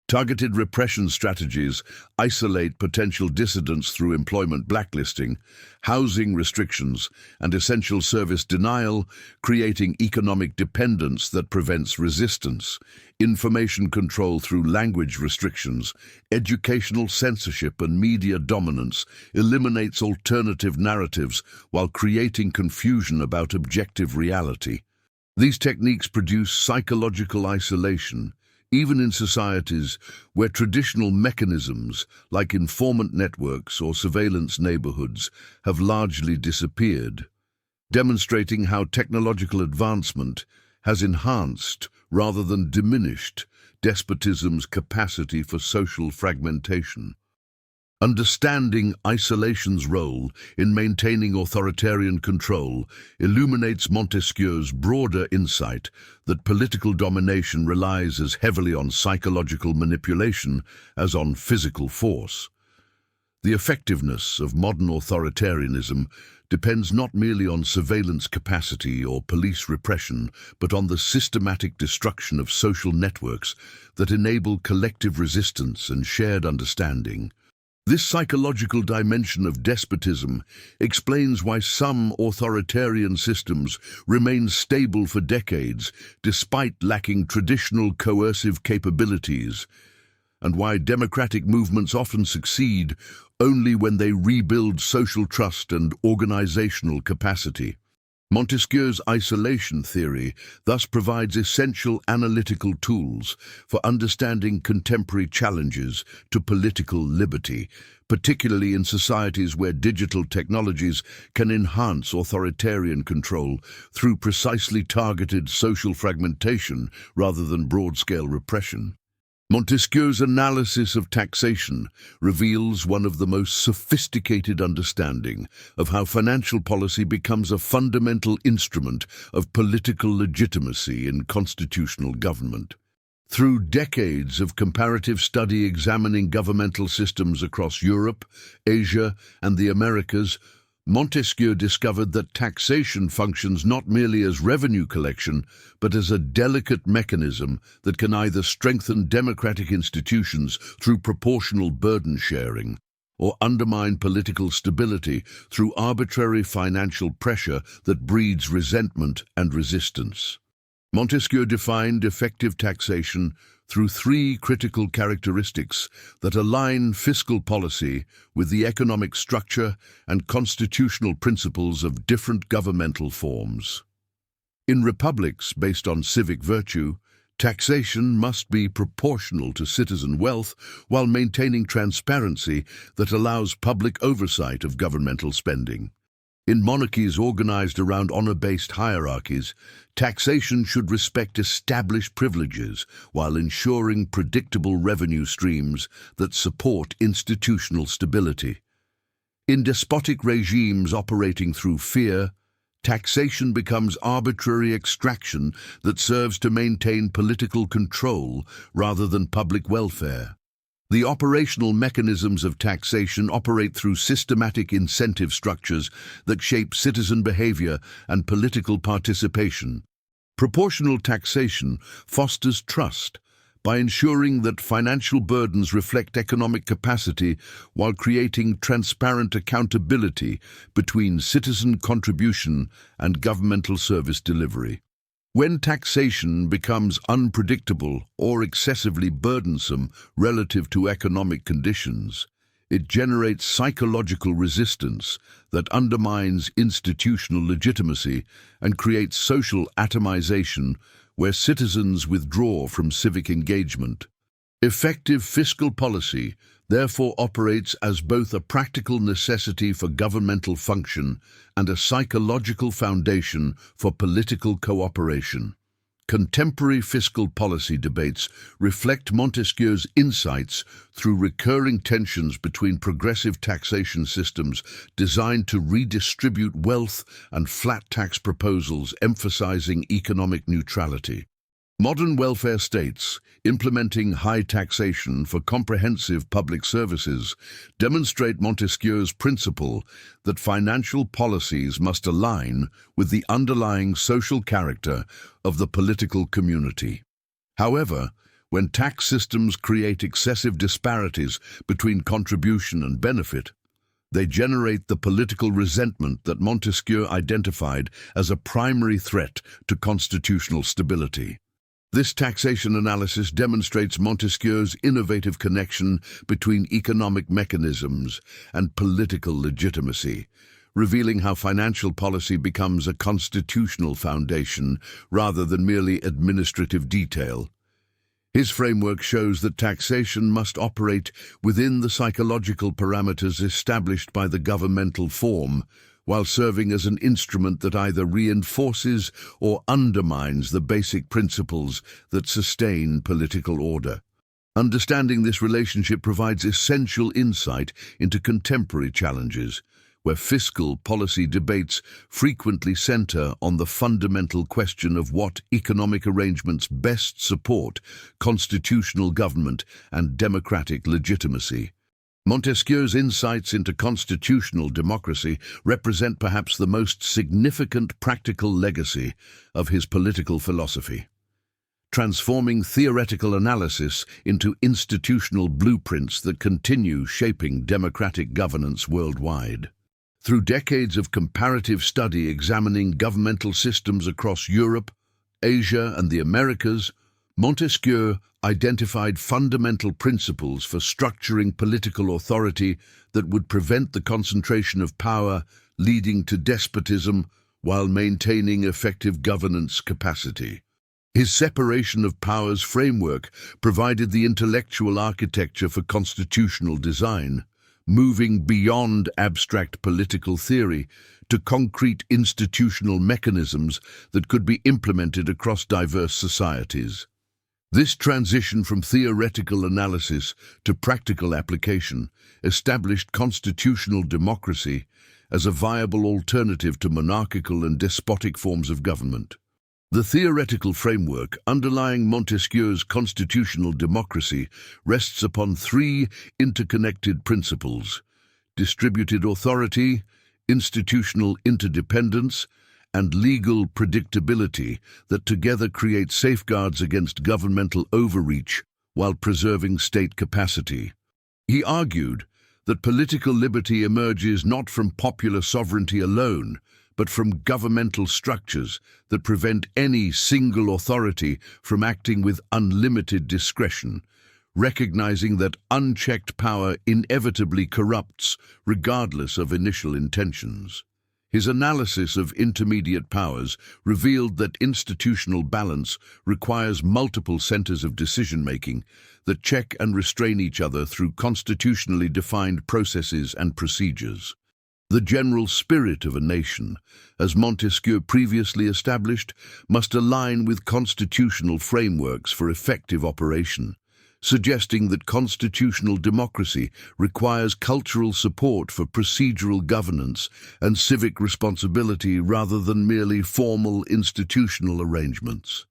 Targeted repression strategies isolate potential dissidents through employment blacklisting, housing restrictions, and essential service denial, creating economic dependence that prevents resistance. Information control through language restrictions, educational censorship, and media dominance eliminates alternative narratives while creating confusion about objective reality. These techniques produce psychological isolation, even in societies where traditional mechanisms like informant networks or surveillance neighborhoods have largely disappeared, demonstrating how technological advancement has enhanced rather than diminished despotism's capacity for social fragmentation. Understanding isolation's role in maintaining authoritarian control illuminates Montesquieu's broader insight that political domination relies as heavily on psychological manipulation as on physical force. The effectiveness of modern authoritarianism depends not merely on surveillance capacity or police repression, but on the systematic destruction of social networks that enable collective resistance and shared understanding. This psychological dimension of despotism explains why some authoritarian systems remain stable for decades despite lacking traditional coercive capabilities, and why democratic movements often succeed only when they rebuild social trust and organizational capacity. Montesquieu's isolation theory thus provides essential analytical tools for understanding contemporary challenges to political liberty, particularly in societies where digital technologies can enhance authoritarian control through precisely targeted social fragmentation rather than broad-scale repression. Montesquieu's analysis of taxation reveals one of the most sophisticated understanding of how financial policy becomes a fundamental instrument of political legitimacy in constitutional government. Through decades of comparative study examining governmental systems across Europe, Asia, and the Americas, Montesquieu discovered that taxation functions not merely as revenue collection, but as a delicate mechanism that can either strengthen democratic institutions through proportional burden sharing, or undermine political stability through arbitrary financial pressure that breeds resentment and resistance. Montesquieu defined effective taxation through three critical characteristics that align fiscal policy with the economic structure and constitutional principles of different governmental forms. In republics based on civic virtue, taxation must be proportional to citizen wealth while maintaining transparency that allows public oversight of governmental spending. In monarchies organized around honor-based hierarchies, taxation should respect established privileges while ensuring predictable revenue streams that support institutional stability. In despotic regimes operating through fear, taxation becomes arbitrary extraction that serves to maintain political control rather than public welfare. The operational mechanisms of taxation operate through systematic incentive structures that shape citizen behavior and political participation. Proportional taxation fosters trust by ensuring that financial burdens reflect economic capacity while creating transparent accountability between citizen contribution and governmental service delivery. When taxation becomes unpredictable or excessively burdensome relative to economic conditions, it generates psychological resistance that undermines institutional legitimacy and creates social atomization where citizens withdraw from civic engagement. Effective fiscal policy therefore operates as both a practical necessity for governmental function and a psychological foundation for political cooperation. Contemporary fiscal policy debates reflect Montesquieu's insights through recurring tensions between progressive taxation systems designed to redistribute wealth and flat tax proposals emphasizing economic neutrality. Modern welfare states, implementing high taxation for comprehensive public services, demonstrate Montesquieu's principle that financial policies must align with the underlying social character of the political community. However, When tax systems create excessive disparities between contribution and benefit, they generate the political resentment that Montesquieu identified as a primary threat to constitutional stability. This taxation analysis demonstrates Montesquieu's innovative connection between economic mechanisms and political legitimacy, revealing how financial policy becomes a constitutional foundation rather than merely administrative detail. His framework shows that taxation must operate within the psychological parameters established by the governmental form, while serving as an instrument that either reinforces or undermines the basic principles that sustain political order. Understanding this relationship provides essential insight into contemporary challenges, where fiscal policy debates frequently center on the fundamental question of what economic arrangements best support constitutional government and democratic legitimacy. Montesquieu's insights into constitutional democracy represent perhaps the most significant practical legacy of his political philosophy, transforming theoretical analysis into institutional blueprints that continue shaping democratic governance worldwide. Through decades of comparative study examining governmental systems across Europe, Asia, and the Americas, Montesquieu identified fundamental principles for structuring political authority that would prevent the concentration of power leading to despotism while maintaining effective governance capacity. His separation of powers framework provided the intellectual architecture for constitutional design, moving beyond abstract political theory to concrete institutional mechanisms that could be implemented across diverse societies. This transition from theoretical analysis to practical application established constitutional democracy as a viable alternative to monarchical and despotic forms of government. The theoretical framework underlying Montesquieu's constitutional democracy rests upon three interconnected principles: distributed authority, institutional interdependence, and legal predictability that together create safeguards against governmental overreach while preserving state capacity. He argued that political liberty emerges not from popular sovereignty alone, but from governmental structures that prevent any single authority from acting with unlimited discretion, recognizing that unchecked power inevitably corrupts regardless of initial intentions. His analysis of intermediate powers revealed that institutional balance requires multiple centers of decision-making that check and restrain each other through constitutionally defined processes and procedures. The general spirit of a nation, as Montesquieu previously established, must align with constitutional frameworks for effective operation, suggesting that constitutional democracy requires cultural support for procedural governance and civic responsibility rather than merely formal institutional arrangements.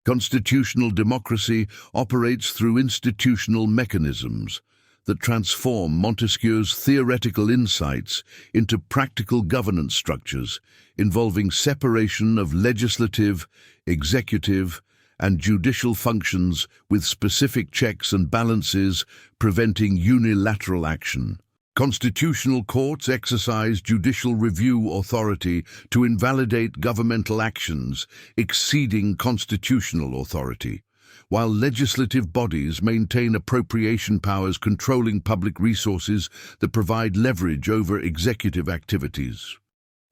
Constitutional democracy operates through institutional mechanisms that transform Montesquieu's theoretical insights into practical governance structures involving separation of legislative, executive, and judicial functions with specific checks and balances preventing unilateral action. Constitutional courts exercise judicial review authority to invalidate governmental actions exceeding constitutional authority, while legislative bodies maintain appropriation powers controlling public resources that provide leverage over executive activities.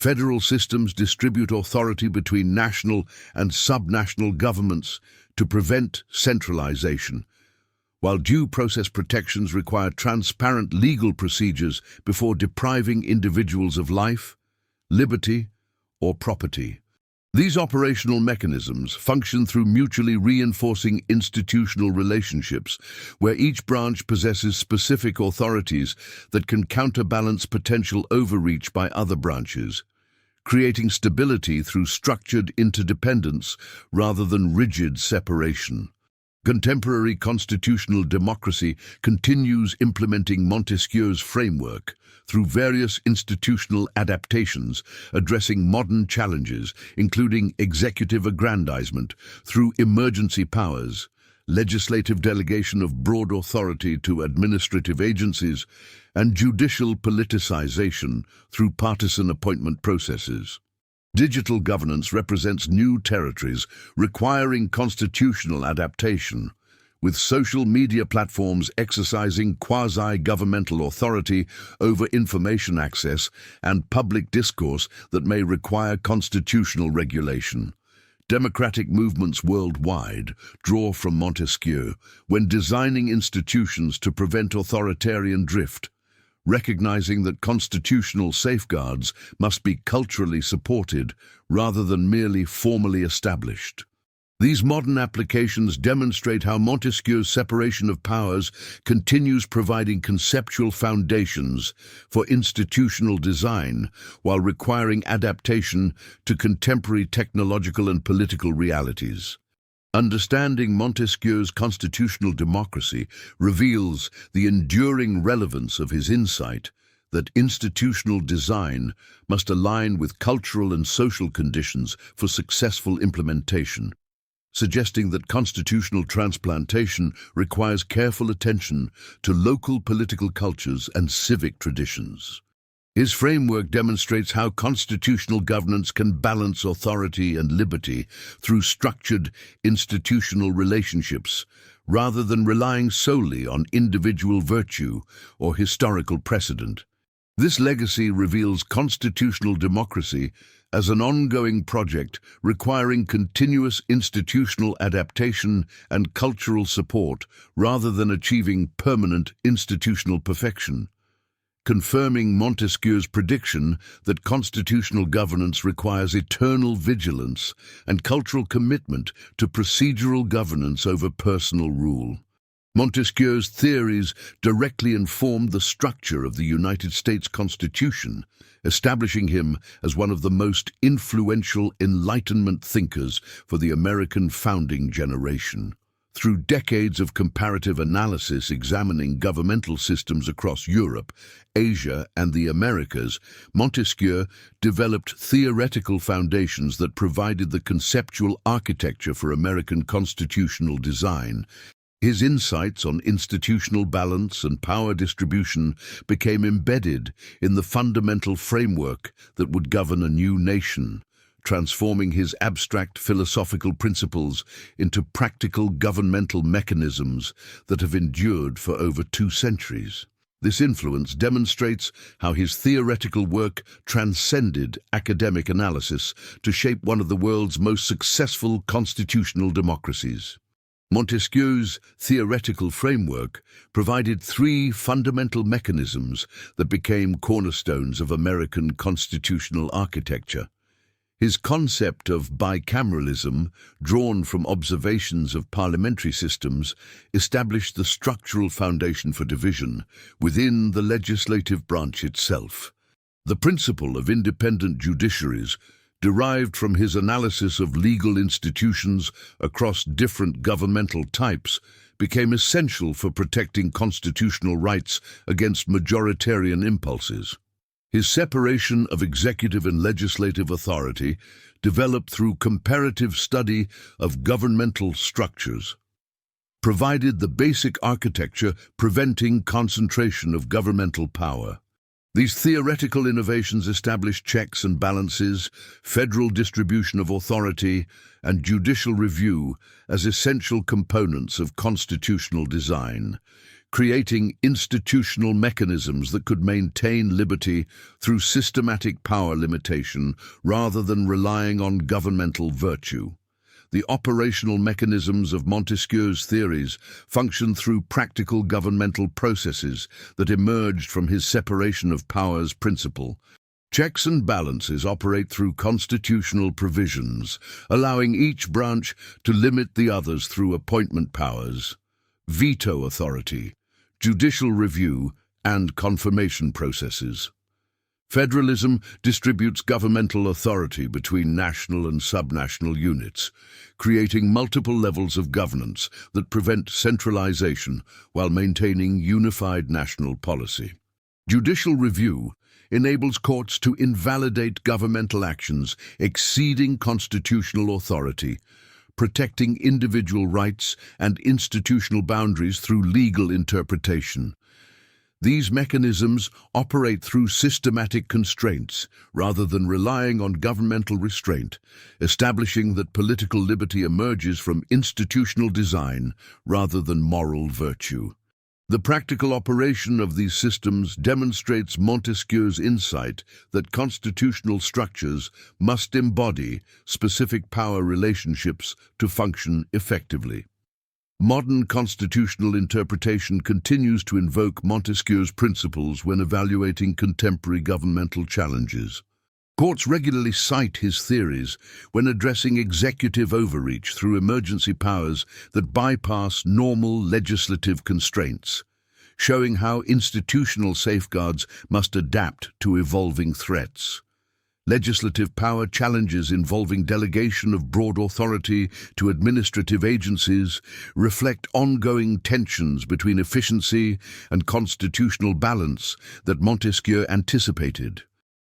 Federal systems distribute authority between national and subnational governments to prevent centralization, while due process protections require transparent legal procedures before depriving individuals of life, liberty, or property. These operational mechanisms function through mutually reinforcing institutional relationships, where each branch possesses specific authorities that can counterbalance potential overreach by other branches, creating stability through structured interdependence rather than rigid separation. Contemporary constitutional democracy continues implementing Montesquieu's framework through various institutional adaptations addressing modern challenges, including executive aggrandizement through emergency powers, legislative delegation of broad authority to administrative agencies, and judicial politicization through partisan appointment processes. Digital governance represents new territories requiring constitutional adaptation, with social media platforms exercising quasi-governmental authority over information access and public discourse that may require constitutional regulation. Democratic movements worldwide draw from Montesquieu when designing institutions to prevent authoritarian drift, recognizing that constitutional safeguards must be culturally supported rather than merely formally established. These modern applications demonstrate how Montesquieu's separation of powers continues providing conceptual foundations for institutional design while requiring adaptation to contemporary technological and political realities. Understanding Montesquieu's constitutional democracy reveals the enduring relevance of his insight that institutional design must align with cultural and social conditions for successful implementation, suggesting that constitutional transplantation requires careful attention to local political cultures and civic traditions. His framework demonstrates how constitutional governance can balance authority and liberty through structured institutional relationships, rather than relying solely on individual virtue or historical precedent. This legacy reveals constitutional democracy as an ongoing project requiring continuous institutional adaptation and cultural support rather than achieving permanent institutional perfection, confirming Montesquieu's prediction that constitutional governance requires eternal vigilance and cultural commitment to procedural governance over personal rule. Montesquieu's theories directly informed the structure of the United States Constitution, establishing him as one of the most influential Enlightenment thinkers for the American founding generation. Through decades of comparative analysis examining governmental systems across Europe, Asia, and the Americas, Montesquieu developed theoretical foundations that provided the conceptual architecture for American constitutional design. His insights on institutional balance and power distribution became embedded in the fundamental framework that would govern a new nation, transforming his abstract philosophical principles into practical governmental mechanisms that have endured for over 2 centuries. This influence demonstrates how his theoretical work transcended academic analysis to shape one of the world's most successful constitutional democracies. Montesquieu's theoretical framework provided 3 fundamental mechanisms that became cornerstones of American constitutional architecture. His concept of bicameralism, drawn from observations of parliamentary systems, established the structural foundation for division within the legislative branch itself. The principle of independent judiciaries, derived from his analysis of legal institutions across different governmental types, became essential for protecting constitutional rights against majoritarian impulses. His separation of executive and legislative authority, developed through comparative study of governmental structures, provided the basic architecture preventing concentration of governmental power. These theoretical innovations established checks and balances, federal distribution of authority, and judicial review as essential components of constitutional design, creating institutional mechanisms that could maintain liberty through systematic power limitation rather than relying on governmental virtue. The operational mechanisms of Montesquieu's theories function through practical governmental processes that emerged from his separation of powers principle. Checks and balances operate through constitutional provisions, allowing each branch to limit the others through appointment powers, veto authority, judicial review, and confirmation processes. Federalism distributes governmental authority between national and subnational units, creating multiple levels of governance that prevent centralization while maintaining unified national policy. Judicial review enables courts to invalidate governmental actions exceeding constitutional authority, protecting individual rights and institutional boundaries through legal interpretation. These mechanisms operate through systematic constraints rather than relying on governmental restraint, establishing that political liberty emerges from institutional design rather than moral virtue. The practical operation of these systems demonstrates Montesquieu's insight that constitutional structures must embody specific power relationships to function effectively. Modern constitutional interpretation continues to invoke Montesquieu's principles when evaluating contemporary governmental challenges. Courts regularly cite his theories when addressing executive overreach through emergency powers that bypass normal legislative constraints, showing how institutional safeguards must adapt to evolving threats. Legislative power challenges involving delegation of broad authority to administrative agencies reflect ongoing tensions between efficiency and constitutional balance that Montesquieu anticipated.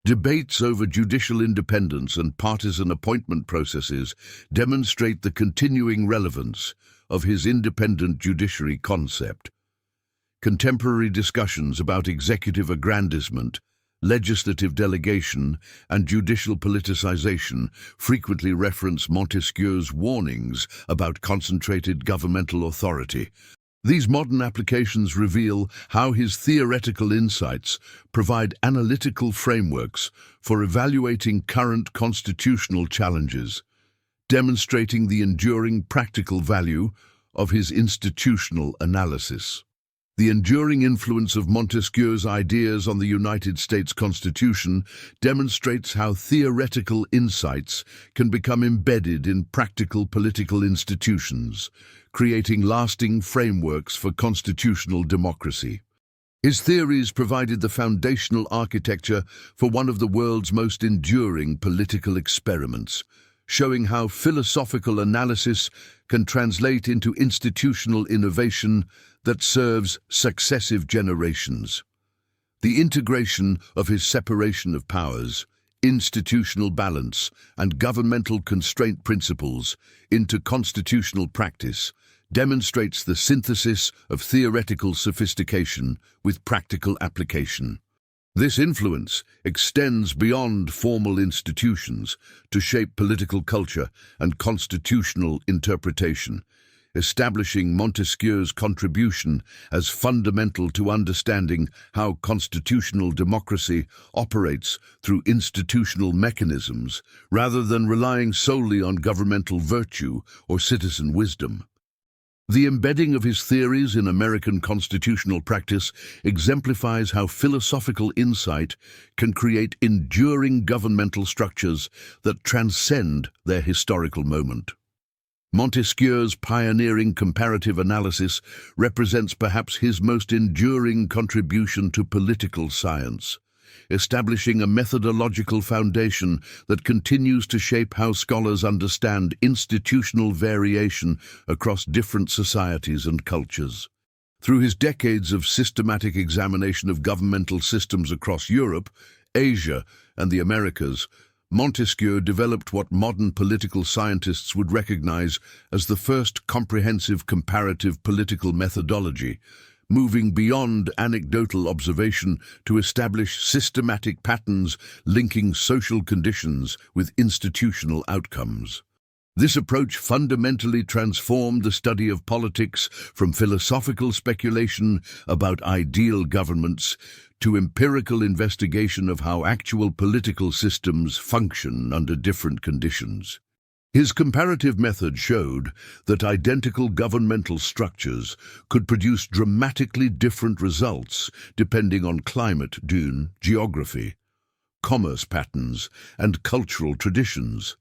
Debates over judicial independence and partisan appointment processes demonstrate the continuing relevance of his independent judiciary concept. Contemporary discussions about executive aggrandizement, legislative delegation, and judicial politicization frequently reference Montesquieu's warnings about concentrated governmental authority. These modern applications reveal how his theoretical insights provide analytical frameworks for evaluating current constitutional challenges, demonstrating the enduring practical value of his institutional analysis. The enduring influence of Montesquieu's ideas on the United States Constitution demonstrates how theoretical insights can become embedded in practical political institutions, creating lasting frameworks for constitutional democracy. His theories provided the foundational architecture for one of the world's most enduring political experiments, showing how philosophical analysis can translate into institutional innovation that serves successive generations. The integration of his separation of powers, institutional balance, and governmental constraint principles into constitutional practice demonstrates the synthesis of theoretical sophistication with practical application. This influence extends beyond formal institutions to shape political culture and constitutional interpretation, establishing Montesquieu's contribution as fundamental to understanding how constitutional democracy operates through institutional mechanisms rather than relying solely on governmental virtue or citizen wisdom. The embedding of his theories in American constitutional practice exemplifies how philosophical insight can create enduring governmental structures that transcend their historical moment. Montesquieu's pioneering comparative analysis represents perhaps his most enduring contribution to political science, establishing a methodological foundation that continues to shape how scholars understand institutional variation across different societies and cultures. Through his decades of systematic examination of governmental systems across Europe, Asia, and the Americas, Montesquieu developed what modern political scientists would recognize as the first comprehensive comparative political methodology, moving beyond anecdotal observation to establish systematic patterns linking social conditions with institutional outcomes. This approach fundamentally transformed the study of politics from philosophical speculation about ideal governments to empirical investigation of how actual political systems function under different conditions. His comparative method showed that identical governmental structures could produce dramatically different results depending on climate, geography, commerce patterns, and cultural traditions,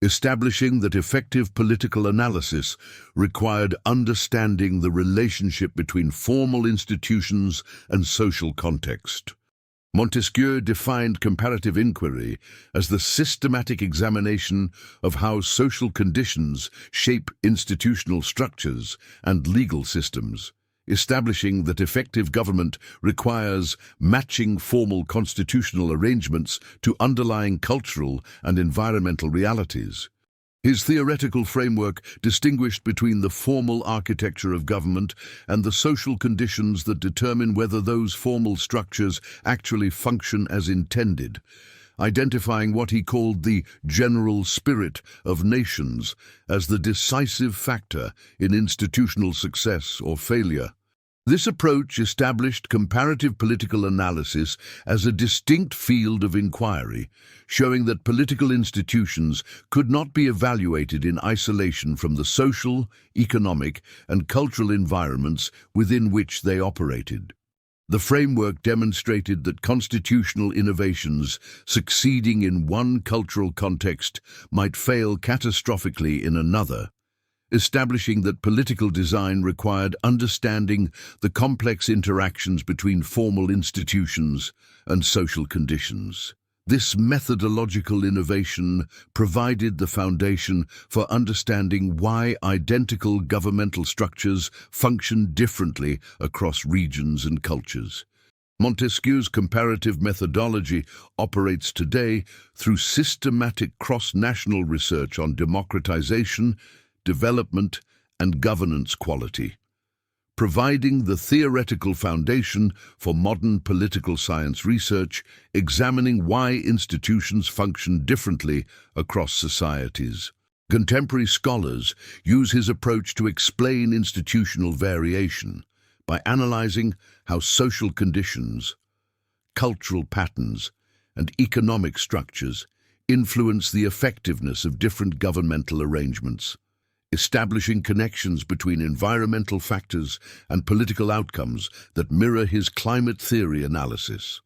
establishing that effective political analysis required understanding the relationship between formal institutions and social context. Montesquieu defined comparative inquiry as the systematic examination of how social conditions shape institutional structures and legal systems, establishing that effective government requires matching formal constitutional arrangements to underlying cultural and environmental realities. His theoretical framework distinguished between the formal architecture of government and the social conditions that determine whether those formal structures actually function as intended, identifying what he called the general spirit of nations as the decisive factor in institutional success or failure. This approach established comparative political analysis as a distinct field of inquiry, showing that political institutions could not be evaluated in isolation from the social, economic, and cultural environments within which they operated. The framework demonstrated that constitutional innovations succeeding in one cultural context might fail catastrophically in another, establishing that political design required understanding the complex interactions between formal institutions and social conditions. This methodological innovation provided the foundation for understanding why identical governmental structures function differently across regions and cultures. Montesquieu's comparative methodology operates today through systematic cross-national research on democratization, development, and governance quality, providing the theoretical foundation for modern political science research, examining why institutions function differently across societies. Contemporary scholars use his approach to explain institutional variation by analyzing how social conditions, cultural patterns, and economic structures influence the effectiveness of different governmental arrangements, establishing connections between environmental factors and political outcomes that mirror his climate theory analysis.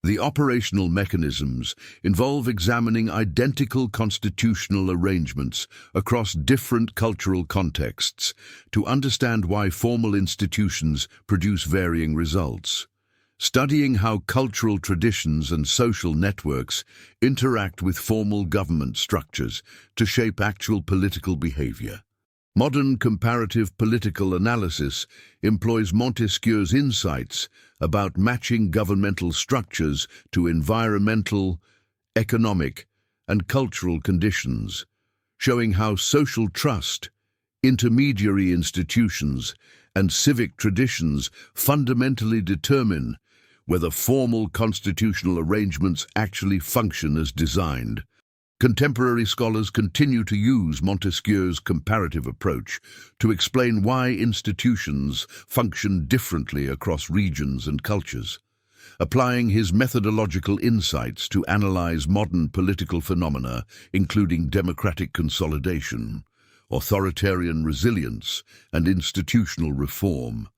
The operational mechanisms involve examining identical constitutional arrangements across different cultural contexts to understand why formal institutions produce varying results. Studying how cultural traditions and social networks interact with formal government structures to shape actual political behavior. Modern comparative political analysis employs Montesquieu's insights about matching governmental structures to environmental, economic, and cultural conditions, showing how social trust, intermediary institutions, and civic traditions fundamentally determine whether formal constitutional arrangements actually function as designed. Contemporary scholars continue to use Montesquieu's comparative approach to explain why institutions function differently across regions and cultures, applying his methodological insights to analyze modern political phenomena, including democratic consolidation, authoritarian resilience, and institutional reform.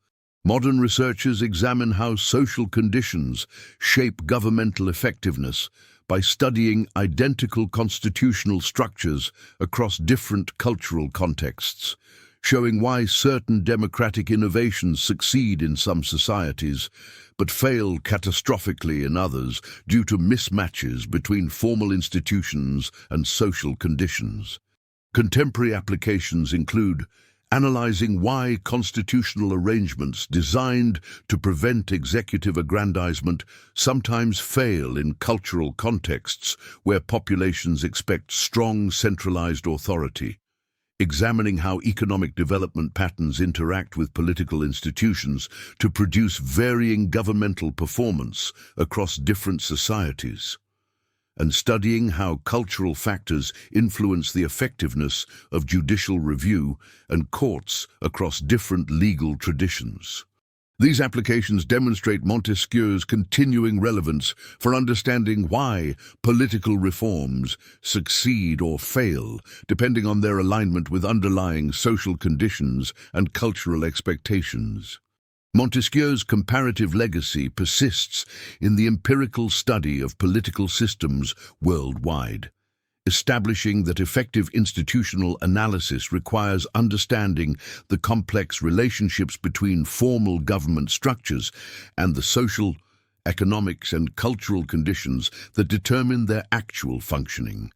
Modern researchers examine how social conditions shape governmental effectiveness by studying identical constitutional structures across different cultural contexts, showing why certain democratic innovations succeed in some societies but fail catastrophically in others due to mismatches between formal institutions and social conditions. Contemporary applications include analyzing why constitutional arrangements designed to prevent executive aggrandizement sometimes fail in cultural contexts where populations expect strong centralized authority, examining how economic development patterns interact with political institutions to produce varying governmental performance across different societies, and studying how cultural factors influence the effectiveness of judicial review and courts across different legal traditions. These applications demonstrate Montesquieu's continuing relevance for understanding why political reforms succeed or fail, depending on their alignment with underlying social conditions and cultural expectations. Montesquieu's comparative legacy persists in the empirical study of political systems worldwide, establishing that effective institutional analysis requires understanding the complex relationships between formal government structures and the social, economic, and cultural conditions that determine their actual functioning.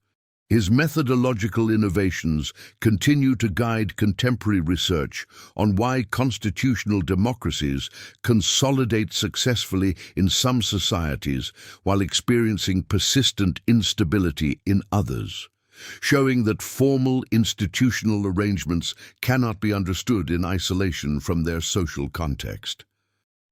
His methodological innovations continue to guide contemporary research on why constitutional democracies consolidate successfully in some societies while experiencing persistent instability in others. showing that formal institutional arrangements cannot be understood in isolation from their social context.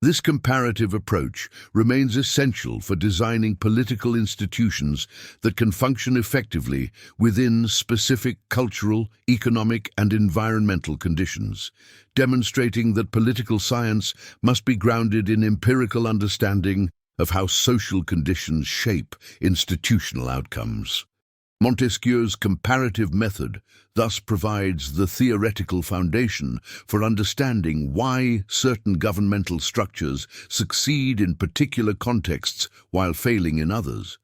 This comparative approach remains essential for designing political institutions that can function effectively within specific cultural, economic, and environmental conditions, demonstrating that political science must be grounded in empirical understanding of how social conditions shape institutional outcomes. Montesquieu's comparative method thus provides the theoretical foundation for understanding why certain governmental structures succeed in particular contexts while failing in others,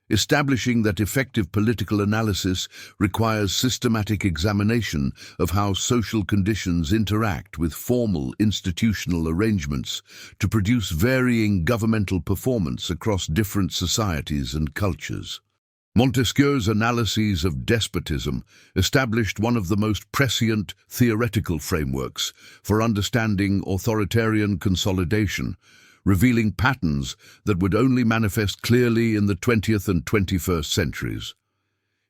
establishing that effective political analysis requires systematic examination of how social conditions interact with formal institutional arrangements to produce varying governmental performance across different societies and cultures. Montesquieu's analyses of despotism established one of the most prescient theoretical frameworks for understanding authoritarian consolidation, revealing patterns that would only manifest clearly in the 20th and 21st centuries.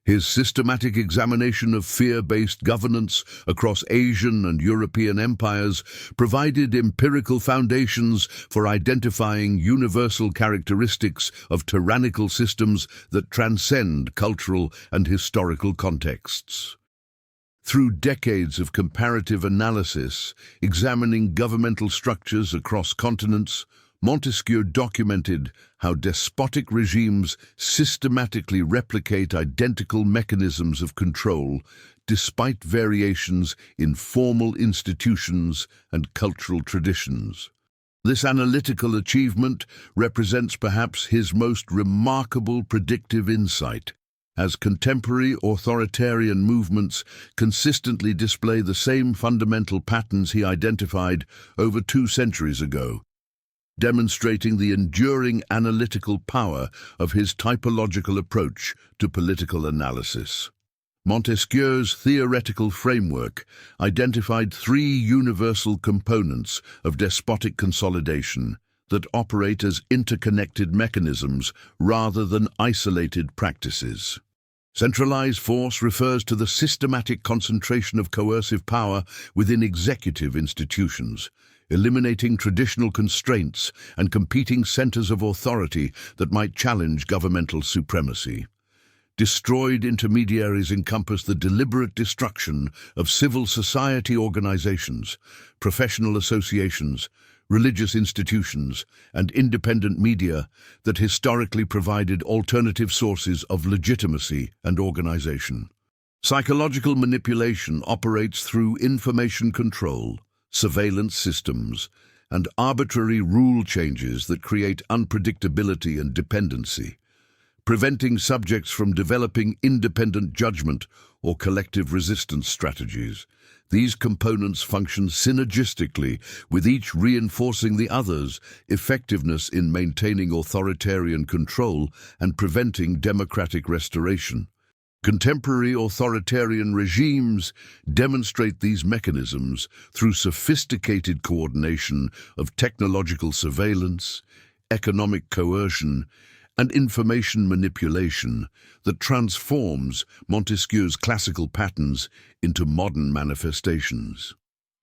His systematic examination of fear-based governance across Asian and European empires provided empirical foundations for identifying universal characteristics of tyrannical systems that transcend cultural and historical contexts. Through decades of comparative analysis, examining governmental structures across continents, Montesquieu documented how despotic regimes systematically replicate identical mechanisms of control despite variations in formal institutions and cultural traditions. This analytical achievement represents perhaps his most remarkable predictive insight, as contemporary authoritarian movements consistently display the same fundamental patterns he identified over 2 centuries ago, demonstrating the enduring analytical power of his typological approach to political analysis. Montesquieu's theoretical framework identified 3 universal components of despotic consolidation that operate as interconnected mechanisms rather than isolated practices. Centralized force refers to the systematic concentration of coercive power within executive institutions, eliminating traditional constraints and competing centers of authority that might challenge governmental supremacy. Destroyed intermediaries encompass the deliberate destruction of civil society organizations, professional associations, religious institutions, and independent media that historically provided alternative sources of legitimacy and organization. Psychological manipulation operates through information control, surveillance systems, and arbitrary rule changes that create unpredictability and dependency, preventing subjects from developing independent judgment or collective resistance strategies. These components function synergistically, with each reinforcing the other's effectiveness in maintaining authoritarian control and preventing democratic restoration. Contemporary authoritarian regimes demonstrate these mechanisms through sophisticated coordination of technological surveillance, economic coercion, and information manipulation that transforms Montesquieu's classical patterns into modern manifestations.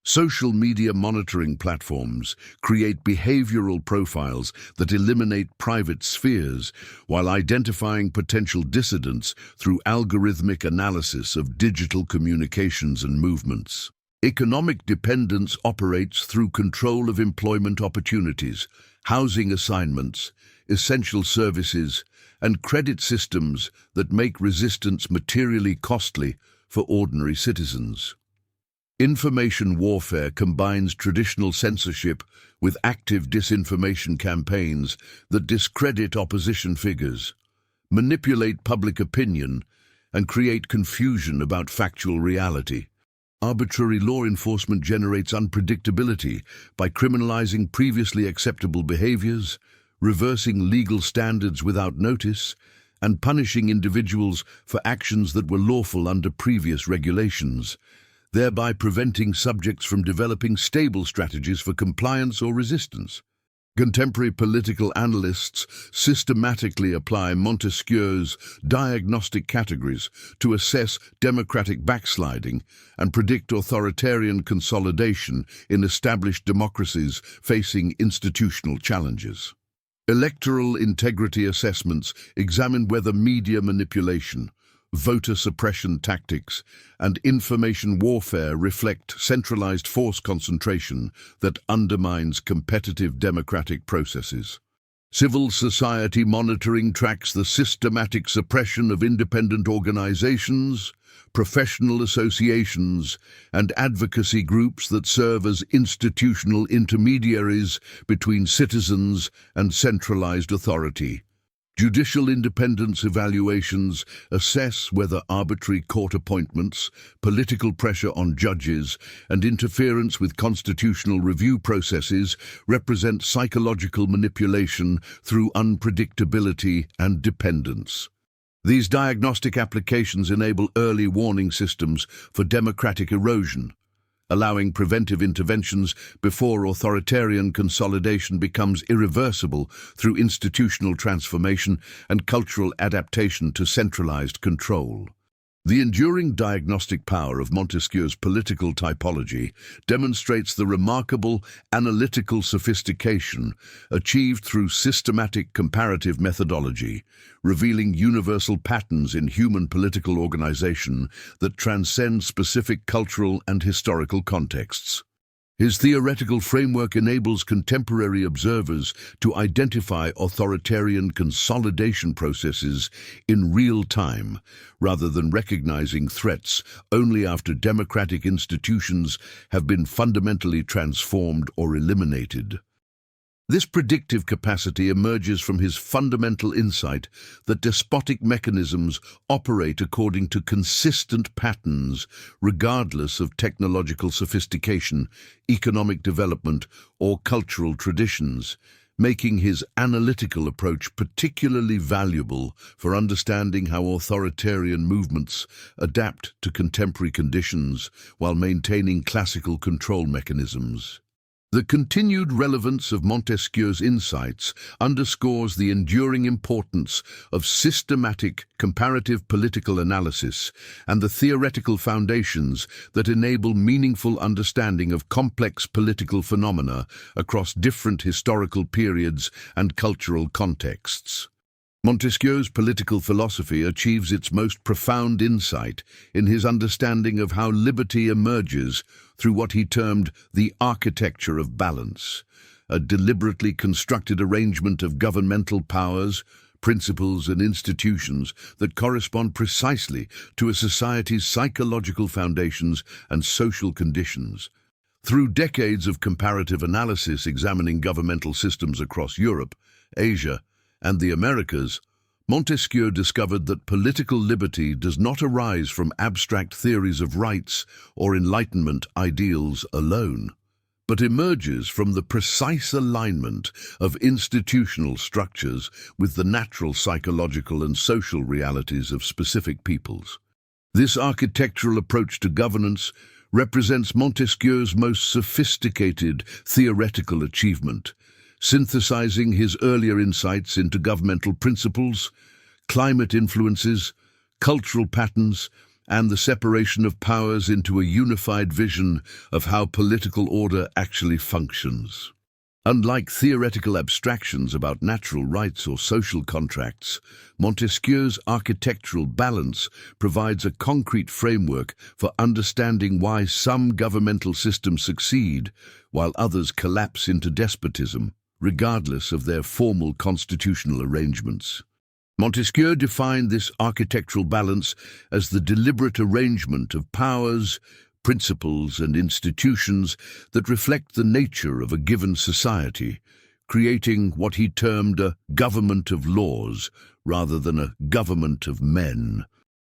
Social media monitoring platforms create behavioral profiles that eliminate private spheres while identifying potential dissidents through algorithmic analysis of digital communications and movements. Economic dependence operates through control of employment opportunities, housing assignments, essential services, and credit systems that make resistance materially costly for ordinary citizens. Information warfare combines traditional censorship with active disinformation campaigns that discredit opposition figures, manipulate public opinion, and create confusion about factual reality. Arbitrary law enforcement generates unpredictability by criminalizing previously acceptable behaviors, reversing legal standards without notice, and punishing individuals for actions that were lawful under previous regulations, thereby preventing subjects from developing stable strategies for compliance or resistance. Contemporary political analysts systematically apply Montesquieu's diagnostic categories to assess democratic backsliding and predict authoritarian consolidation in established democracies facing institutional challenges. Electoral integrity assessments examine whether media manipulation, voter suppression tactics, and information warfare reflect centralized force concentration that undermines competitive democratic processes. Civil society monitoring tracks the systematic suppression of independent organizations, professional associations, and advocacy groups that serve as institutional intermediaries between citizens and centralized authority. Judicial independence evaluations assess whether arbitrary court appointments, political pressure on judges, and interference with constitutional review processes represent psychological manipulation through unpredictability and dependence. These diagnostic applications enable early warning systems for democratic erosion, allowing preventive interventions before authoritarian consolidation becomes irreversible through institutional transformation and cultural adaptation to centralized control. The enduring diagnostic power of Montesquieu's political typology demonstrates the remarkable analytical sophistication achieved through systematic comparative methodology, revealing universal patterns in human political organization that transcend specific cultural and historical contexts. His theoretical framework enables contemporary observers to identify authoritarian consolidation processes in real time, rather than recognizing threats only after democratic institutions have been fundamentally transformed or eliminated. This predictive capacity emerges from his fundamental insight that despotic mechanisms operate according to consistent patterns, regardless of technological sophistication, economic development, or cultural traditions, making his analytical approach particularly valuable for understanding how authoritarian movements adapt to contemporary conditions while maintaining classical control mechanisms. The continued relevance of Montesquieu's insights underscores the enduring importance of systematic comparative political analysis and the theoretical foundations that enable meaningful understanding of complex political phenomena across different historical periods and cultural contexts. Montesquieu's political philosophy achieves its most profound insight in his understanding of how liberty emerges through what he termed the architecture of balance, a deliberately constructed arrangement of governmental powers, principles, and institutions that correspond precisely to a society's psychological foundations and social conditions. Through decades of comparative analysis examining governmental systems across Europe, Asia, and the Americas, Montesquieu discovered that political liberty does not arise from abstract theories of rights or Enlightenment ideals alone, but emerges from the precise alignment of institutional structures with the natural psychological and social realities of specific peoples. This architectural approach to governance represents Montesquieu's most sophisticated theoretical achievement, synthesizing his earlier insights into governmental principles, climate influences, cultural patterns, and the separation of powers into a unified vision of how political order actually functions. Unlike theoretical abstractions about natural rights or social contracts, Montesquieu's architectural balance provides a concrete framework for understanding why some governmental systems succeed while others collapse into despotism, regardless of their formal constitutional arrangements. Montesquieu defined this architectural balance as the deliberate arrangement of powers, principles, and institutions that reflect the nature of a given society, creating what he termed a government of laws rather than a government of men.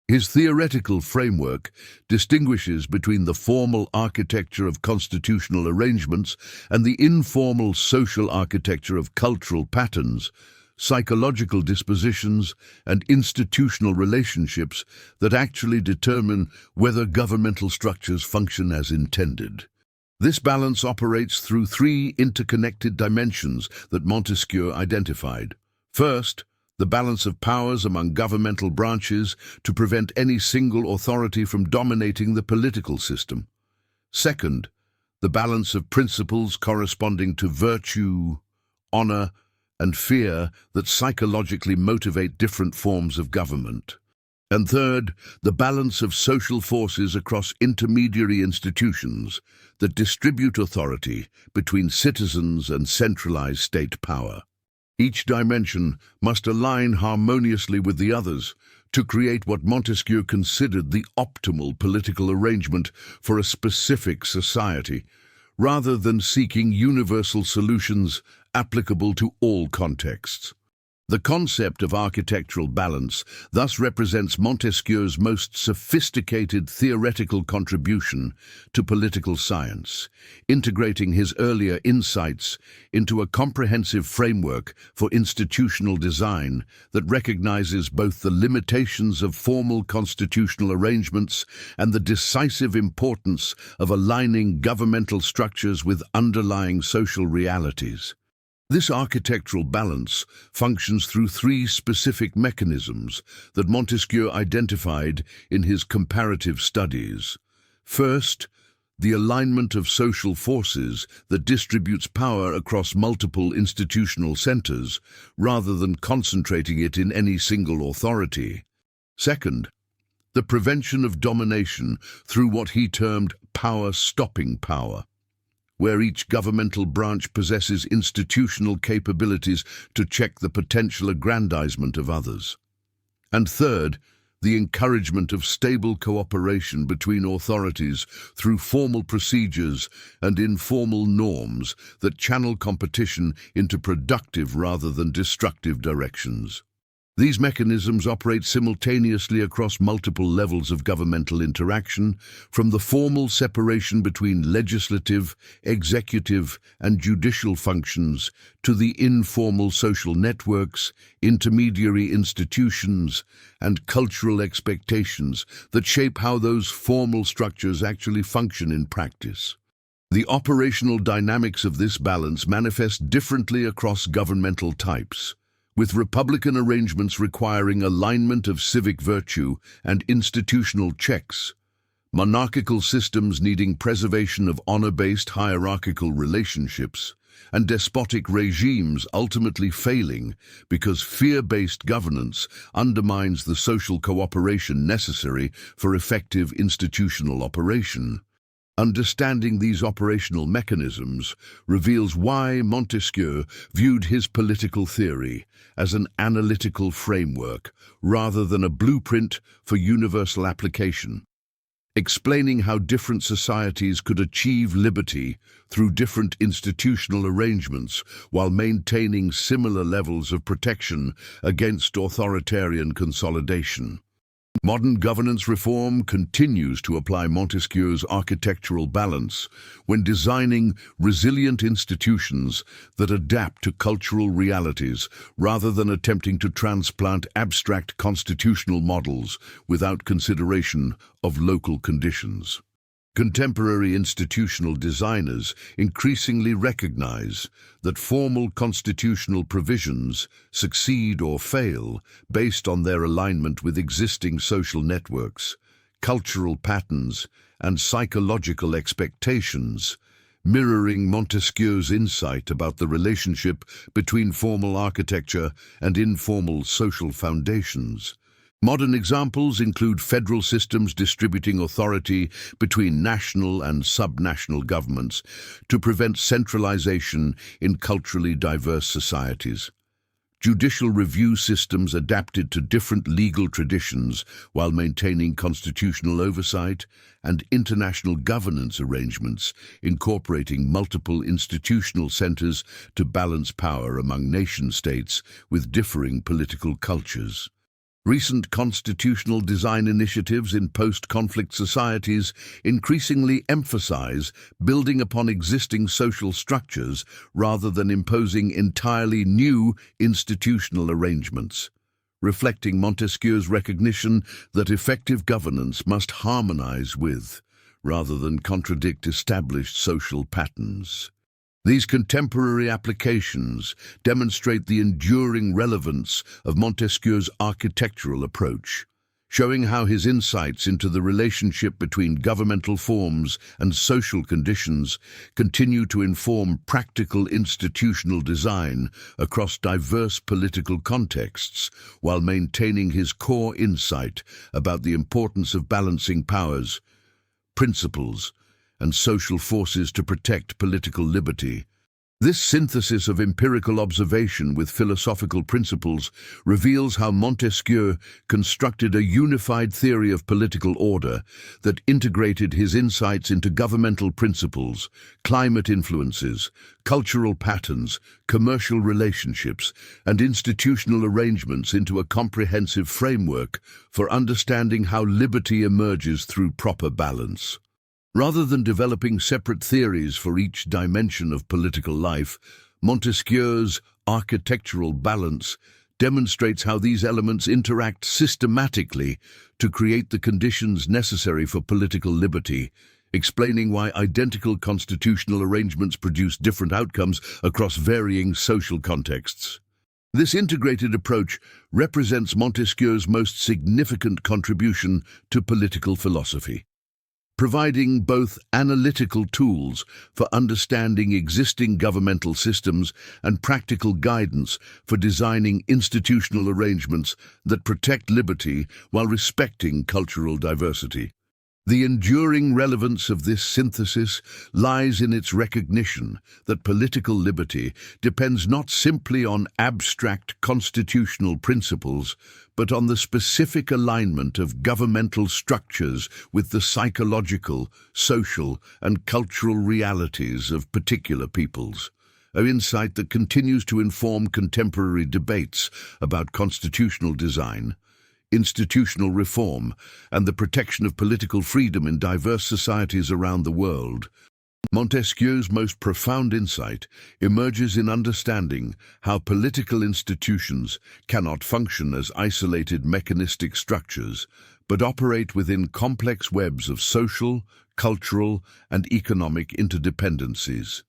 His theoretical framework distinguishes between the formal architecture of constitutional arrangements and the informal social architecture of cultural patterns, psychological dispositions, and institutional relationships that actually determine whether governmental structures function as intended. This balance operates through three interconnected dimensions that Montesquieu identified. First, the balance of powers among governmental branches to prevent any single authority from dominating the political system. Second, the balance of principles corresponding to virtue, honor, and fear that psychologically motivate different forms of government. And third, the balance of social forces across intermediary institutions that distribute authority between citizens and centralized state power. Each dimension must align harmoniously with the others to create what Montesquieu considered the optimal political arrangement for a specific society, rather than seeking universal solutions applicable to all contexts. The concept of architectural balance thus represents Montesquieu's most sophisticated theoretical contribution to political science, integrating his earlier insights into a comprehensive framework for institutional design that recognizes both the limitations of formal constitutional arrangements and the decisive importance of aligning governmental structures with underlying social realities. This architectural balance functions through three specific mechanisms that Montesquieu identified in his comparative studies. First, the alignment of social forces that distributes power across multiple institutional centers, rather than concentrating it in any single authority. Second, the prevention of domination through what he termed power-stopping power, where each governmental branch possesses institutional capabilities to check the potential aggrandizement of others. And third, the encouragement of stable cooperation between authorities through formal procedures and informal norms that channel competition into productive rather than destructive directions. These mechanisms operate simultaneously across multiple levels of governmental interaction, from the formal separation between legislative, executive, and judicial functions to the informal social networks, intermediary institutions, and cultural expectations that shape how those formal structures actually function in practice. The operational dynamics of this balance manifest differently across governmental types, with republican arrangements requiring alignment of civic virtue and institutional checks, monarchical systems needing preservation of honor-based hierarchical relationships, and despotic regimes ultimately failing because fear-based governance undermines the social cooperation necessary for effective institutional operation. Understanding these operational mechanisms reveals why Montesquieu viewed his political theory as an analytical framework rather than a blueprint for universal application, explaining how different societies could achieve liberty through different institutional arrangements while maintaining similar levels of protection against authoritarian consolidation. Modern governance reform continues to apply Montesquieu's architectural balance when designing resilient institutions that adapt to cultural realities rather than attempting to transplant abstract constitutional models without consideration of local conditions. Contemporary institutional designers increasingly recognize that formal constitutional provisions succeed or fail based on their alignment with existing social networks, cultural patterns, and psychological expectations, mirroring Montesquieu's insight about the relationship between formal architecture and informal social foundations. Modern examples include federal systems distributing authority between national and subnational governments to prevent centralization in culturally diverse societies, judicial review systems adapted to different legal traditions while maintaining constitutional oversight, and international governance arrangements incorporating multiple institutional centers to balance power among nation-states with differing political cultures. Recent constitutional design initiatives in post-conflict societies increasingly emphasize building upon existing social structures rather than imposing entirely new institutional arrangements, reflecting Montesquieu's recognition that effective governance must harmonize with, rather than contradict established social patterns. These contemporary applications demonstrate the enduring relevance of Montesquieu's architectural approach, showing how his insights into the relationship between governmental forms and social conditions continue to inform practical institutional design across diverse political contexts, while maintaining his core insight about the importance of balancing powers, principles, and social forces to protect political liberty. This synthesis of empirical observation with philosophical principles reveals how Montesquieu constructed a unified theory of political order that integrated his insights into governmental principles, climate influences, cultural patterns, commercial relationships, and institutional arrangements into a comprehensive framework for understanding how liberty emerges through proper balance. Rather than developing separate theories for each dimension of political life, Montesquieu's architectural balance demonstrates how these elements interact systematically to create the conditions necessary for political liberty, explaining why identical constitutional arrangements produce different outcomes across varying social contexts. This integrated approach represents Montesquieu's most significant contribution to political philosophy, providing both analytical tools for understanding existing governmental systems and practical guidance for designing institutional arrangements that protect liberty while respecting cultural diversity. The enduring relevance of this synthesis lies in its recognition that political liberty depends not simply on abstract constitutional principles, but on the specific alignment of governmental structures with the psychological, social, and cultural realities of particular peoples. An insight that continues to inform contemporary debates about constitutional design, institutional reform, and the protection of political freedom in diverse societies around the world. Montesquieu's most profound insight emerges in understanding how political institutions cannot function as isolated mechanistic structures, but operate within complex webs of social, cultural, and economic interdependencies.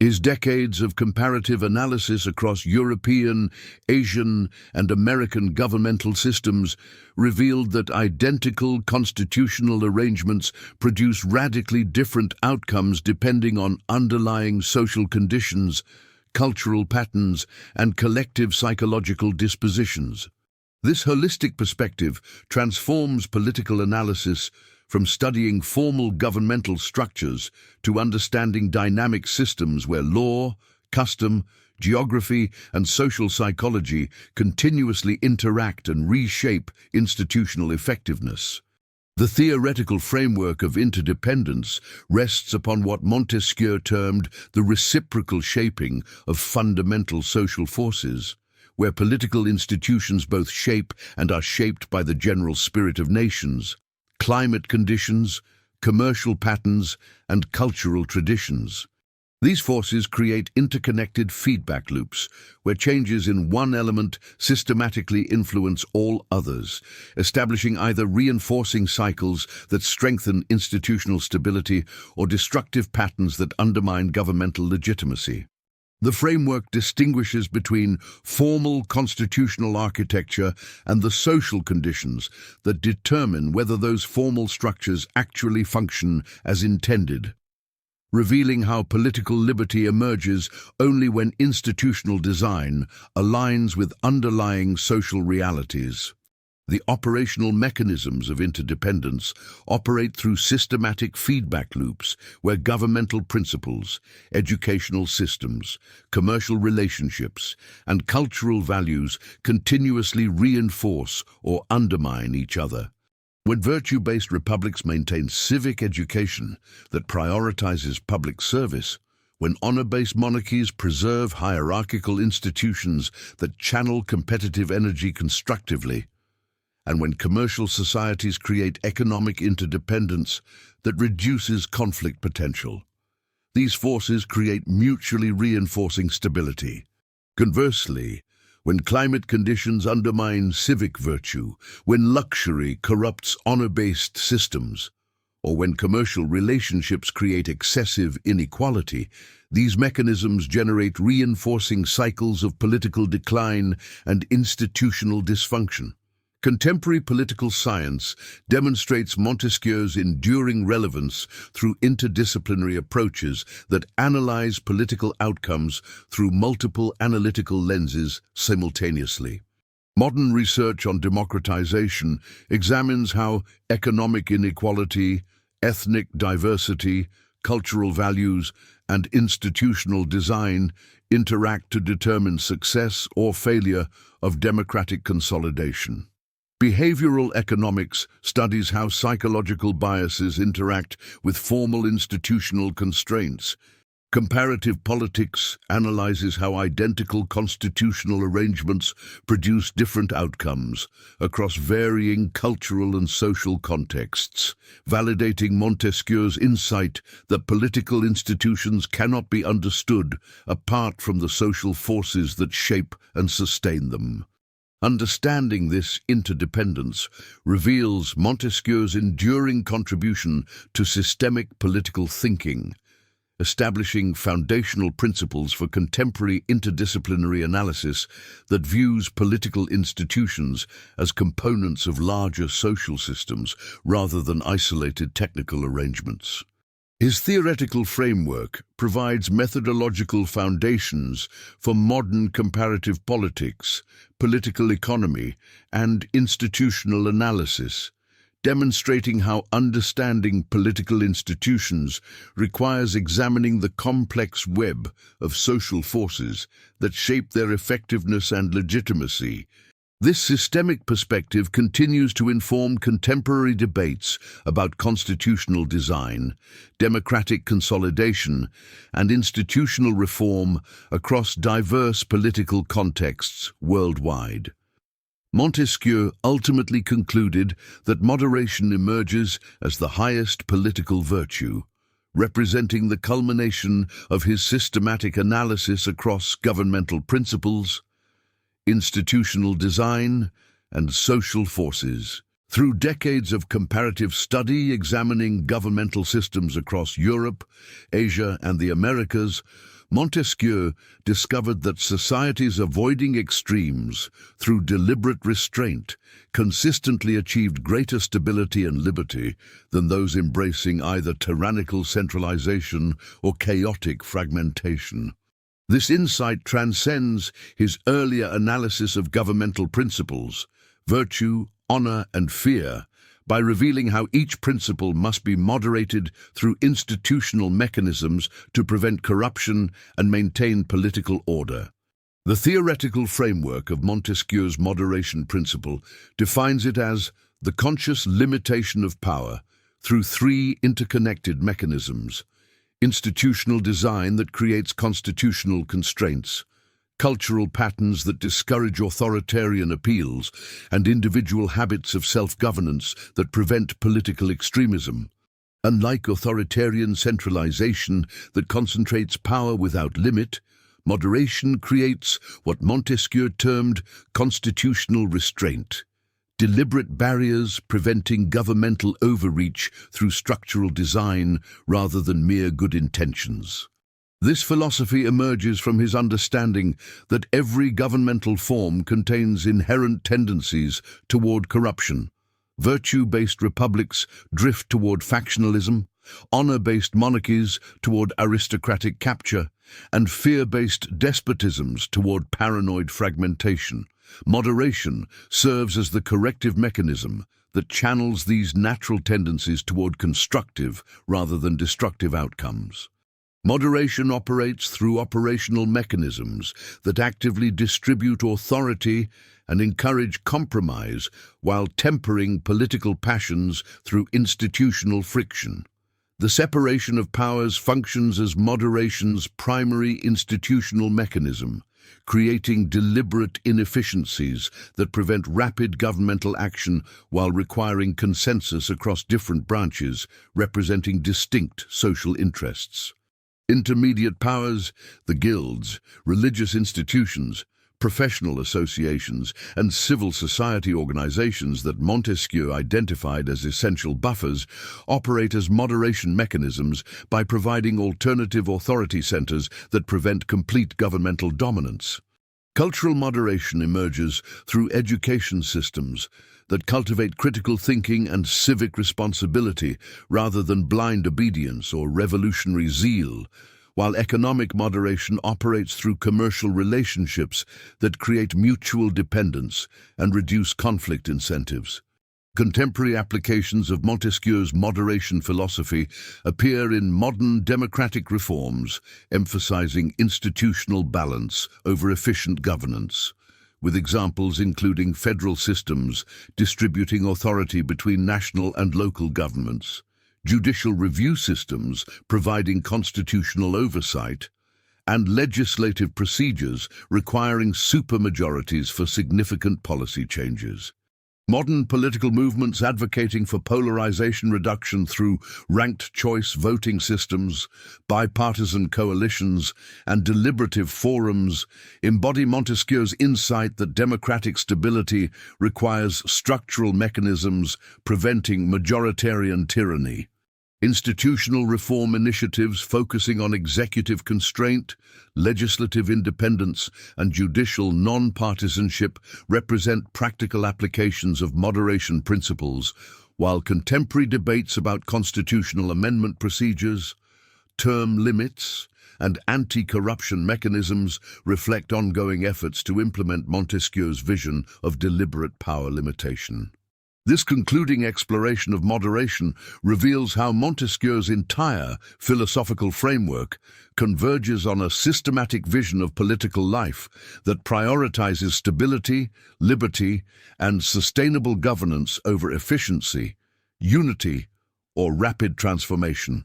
His decades of comparative analysis across European, Asian, and American governmental systems revealed that identical constitutional arrangements produce radically different outcomes depending on underlying social conditions, cultural patterns, and collective psychological dispositions. This holistic perspective transforms political analysis from studying formal governmental structures to understanding dynamic systems where law, custom, geography, and social psychology continuously interact and reshape institutional effectiveness. The theoretical framework of interdependence rests upon what Montesquieu termed the reciprocal shaping of fundamental social forces, where political institutions both shape and are shaped by the general spirit of nations, climate conditions, commercial patterns, and cultural traditions. These forces create interconnected feedback loops, where changes in one element systematically influence all others, establishing either reinforcing cycles that strengthen institutional stability or destructive patterns that undermine governmental legitimacy. The framework distinguishes between formal constitutional architecture and the social conditions that determine whether those formal structures actually function as intended, revealing how political liberty emerges only when institutional design aligns with underlying social realities. The operational mechanisms of interdependence operate through systematic feedback loops where governmental principles, educational systems, commercial relationships, and cultural values continuously reinforce or undermine each other. When virtue-based republics maintain civic education that prioritizes public service, when honor-based monarchies preserve hierarchical institutions that channel competitive energy constructively, and when commercial societies create economic interdependence that reduces conflict potential. These forces create mutually reinforcing stability. Conversely, when climate conditions undermine civic virtue, when luxury corrupts honor-based systems, or when commercial relationships create excessive inequality, these mechanisms generate reinforcing cycles of political decline and institutional dysfunction. Contemporary political science demonstrates Montesquieu's enduring relevance through interdisciplinary approaches that analyze political outcomes through multiple analytical lenses simultaneously. Modern research on democratization examines how economic inequality, ethnic diversity, cultural values, and institutional design interact to determine success or failure of democratic consolidation. Behavioral economics studies how psychological biases interact with formal institutional constraints. Comparative politics analyzes how identical constitutional arrangements produce different outcomes across varying cultural and social contexts, validating Montesquieu's insight that political institutions cannot be understood apart from the social forces that shape and sustain them. Understanding this interdependence reveals Montesquieu's enduring contribution to systemic political thinking, establishing foundational principles for contemporary interdisciplinary analysis that views political institutions as components of larger social systems rather than isolated technical arrangements. His theoretical framework provides methodological foundations for modern comparative politics, political economy, and institutional analysis, demonstrating how understanding political institutions requires examining the complex web of social forces that shape their effectiveness and legitimacy. This systemic perspective continues to inform contemporary debates about constitutional design, democratic consolidation, and institutional reform across diverse political contexts worldwide. Montesquieu ultimately concluded that moderation emerges as the highest political virtue, representing the culmination of his systematic analysis across governmental principles, institutional design, and social forces. Through decades of comparative study examining governmental systems across Europe, Asia, and the Americas, Montesquieu discovered that societies avoiding extremes through deliberate restraint consistently achieved greater stability and liberty than those embracing either tyrannical centralization or chaotic fragmentation. This insight transcends his earlier analysis of governmental principles, virtue, honor, and fear, by revealing how each principle must be moderated through institutional mechanisms to prevent corruption and maintain political order. The theoretical framework of Montesquieu's moderation principle defines it as the conscious limitation of power through three interconnected mechanisms: institutional design that creates constitutional constraints, cultural patterns that discourage authoritarian appeals, and individual habits of self-governance that prevent political extremism. Unlike authoritarian centralization that concentrates power without limit, moderation creates what Montesquieu termed constitutional restraint, deliberate barriers preventing governmental overreach through structural design rather than mere good intentions. This philosophy emerges from his understanding that every governmental form contains inherent tendencies toward corruption. Virtue-based republics drift toward factionalism, honor-based monarchies toward aristocratic capture, and fear-based despotisms toward paranoid fragmentation. Moderation serves as the corrective mechanism that channels these natural tendencies toward constructive rather than destructive outcomes. Moderation operates through operational mechanisms that actively distribute authority and encourage compromise while tempering political passions through institutional friction. The separation of powers functions as moderation's primary institutional mechanism, creating deliberate inefficiencies that prevent rapid governmental action while requiring consensus across different branches representing distinct social interests. Intermediate powers, the guilds, religious institutions, professional associations, and civil society organizations that Montesquieu identified as essential buffers operate as moderation mechanisms by providing alternative authority centers that prevent complete governmental dominance. Cultural moderation emerges through education systems that cultivate critical thinking and civic responsibility rather than blind obedience or revolutionary zeal, while economic moderation operates through commercial relationships that create mutual dependence and reduce conflict incentives. Contemporary applications of Montesquieu's moderation philosophy appear in modern democratic reforms, emphasizing institutional balance over efficient governance, with examples including federal systems distributing authority between national and local governments, judicial review systems providing constitutional oversight, and legislative procedures requiring supermajorities for significant policy changes. Modern political movements advocating for polarization reduction through ranked choice voting systems, bipartisan coalitions, and deliberative forums embody Montesquieu's insight that democratic stability requires structural mechanisms preventing majoritarian tyranny. Institutional reform initiatives focusing on executive constraint, legislative independence, and judicial non-partisanship represent practical applications of moderation principles, while contemporary debates about constitutional amendment procedures, term limits, and anti-corruption mechanisms reflect ongoing efforts to implement Montesquieu's vision of deliberate power limitation. This concluding exploration of moderation reveals how Montesquieu's entire philosophical framework converges on a systematic vision of political life that prioritizes stability, liberty, and sustainable governance over efficiency, unity, or rapid transformation.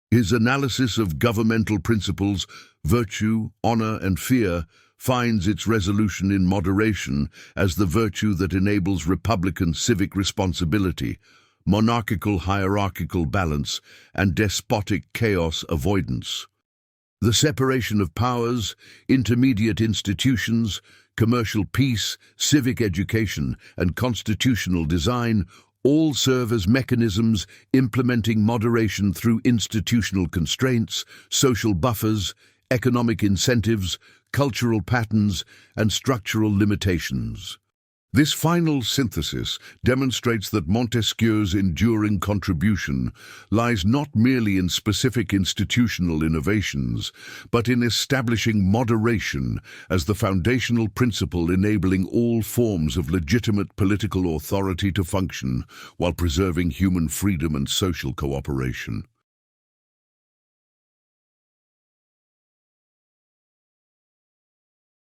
His analysis of governmental principles, virtue, honor, and fear finds its resolution in moderation as the virtue that enables republican civic responsibility, monarchical hierarchical balance, and despotic chaos avoidance. The separation of powers, intermediate institutions, commercial peace, civic education, and constitutional design all serve as mechanisms implementing moderation through institutional constraints, social buffers, economic incentives, cultural patterns, and structural limitations. This final synthesis demonstrates that Montesquieu's enduring contribution lies not merely in specific institutional innovations, but in establishing moderation as the foundational principle enabling all forms of legitimate political authority to function while preserving human freedom and social cooperation.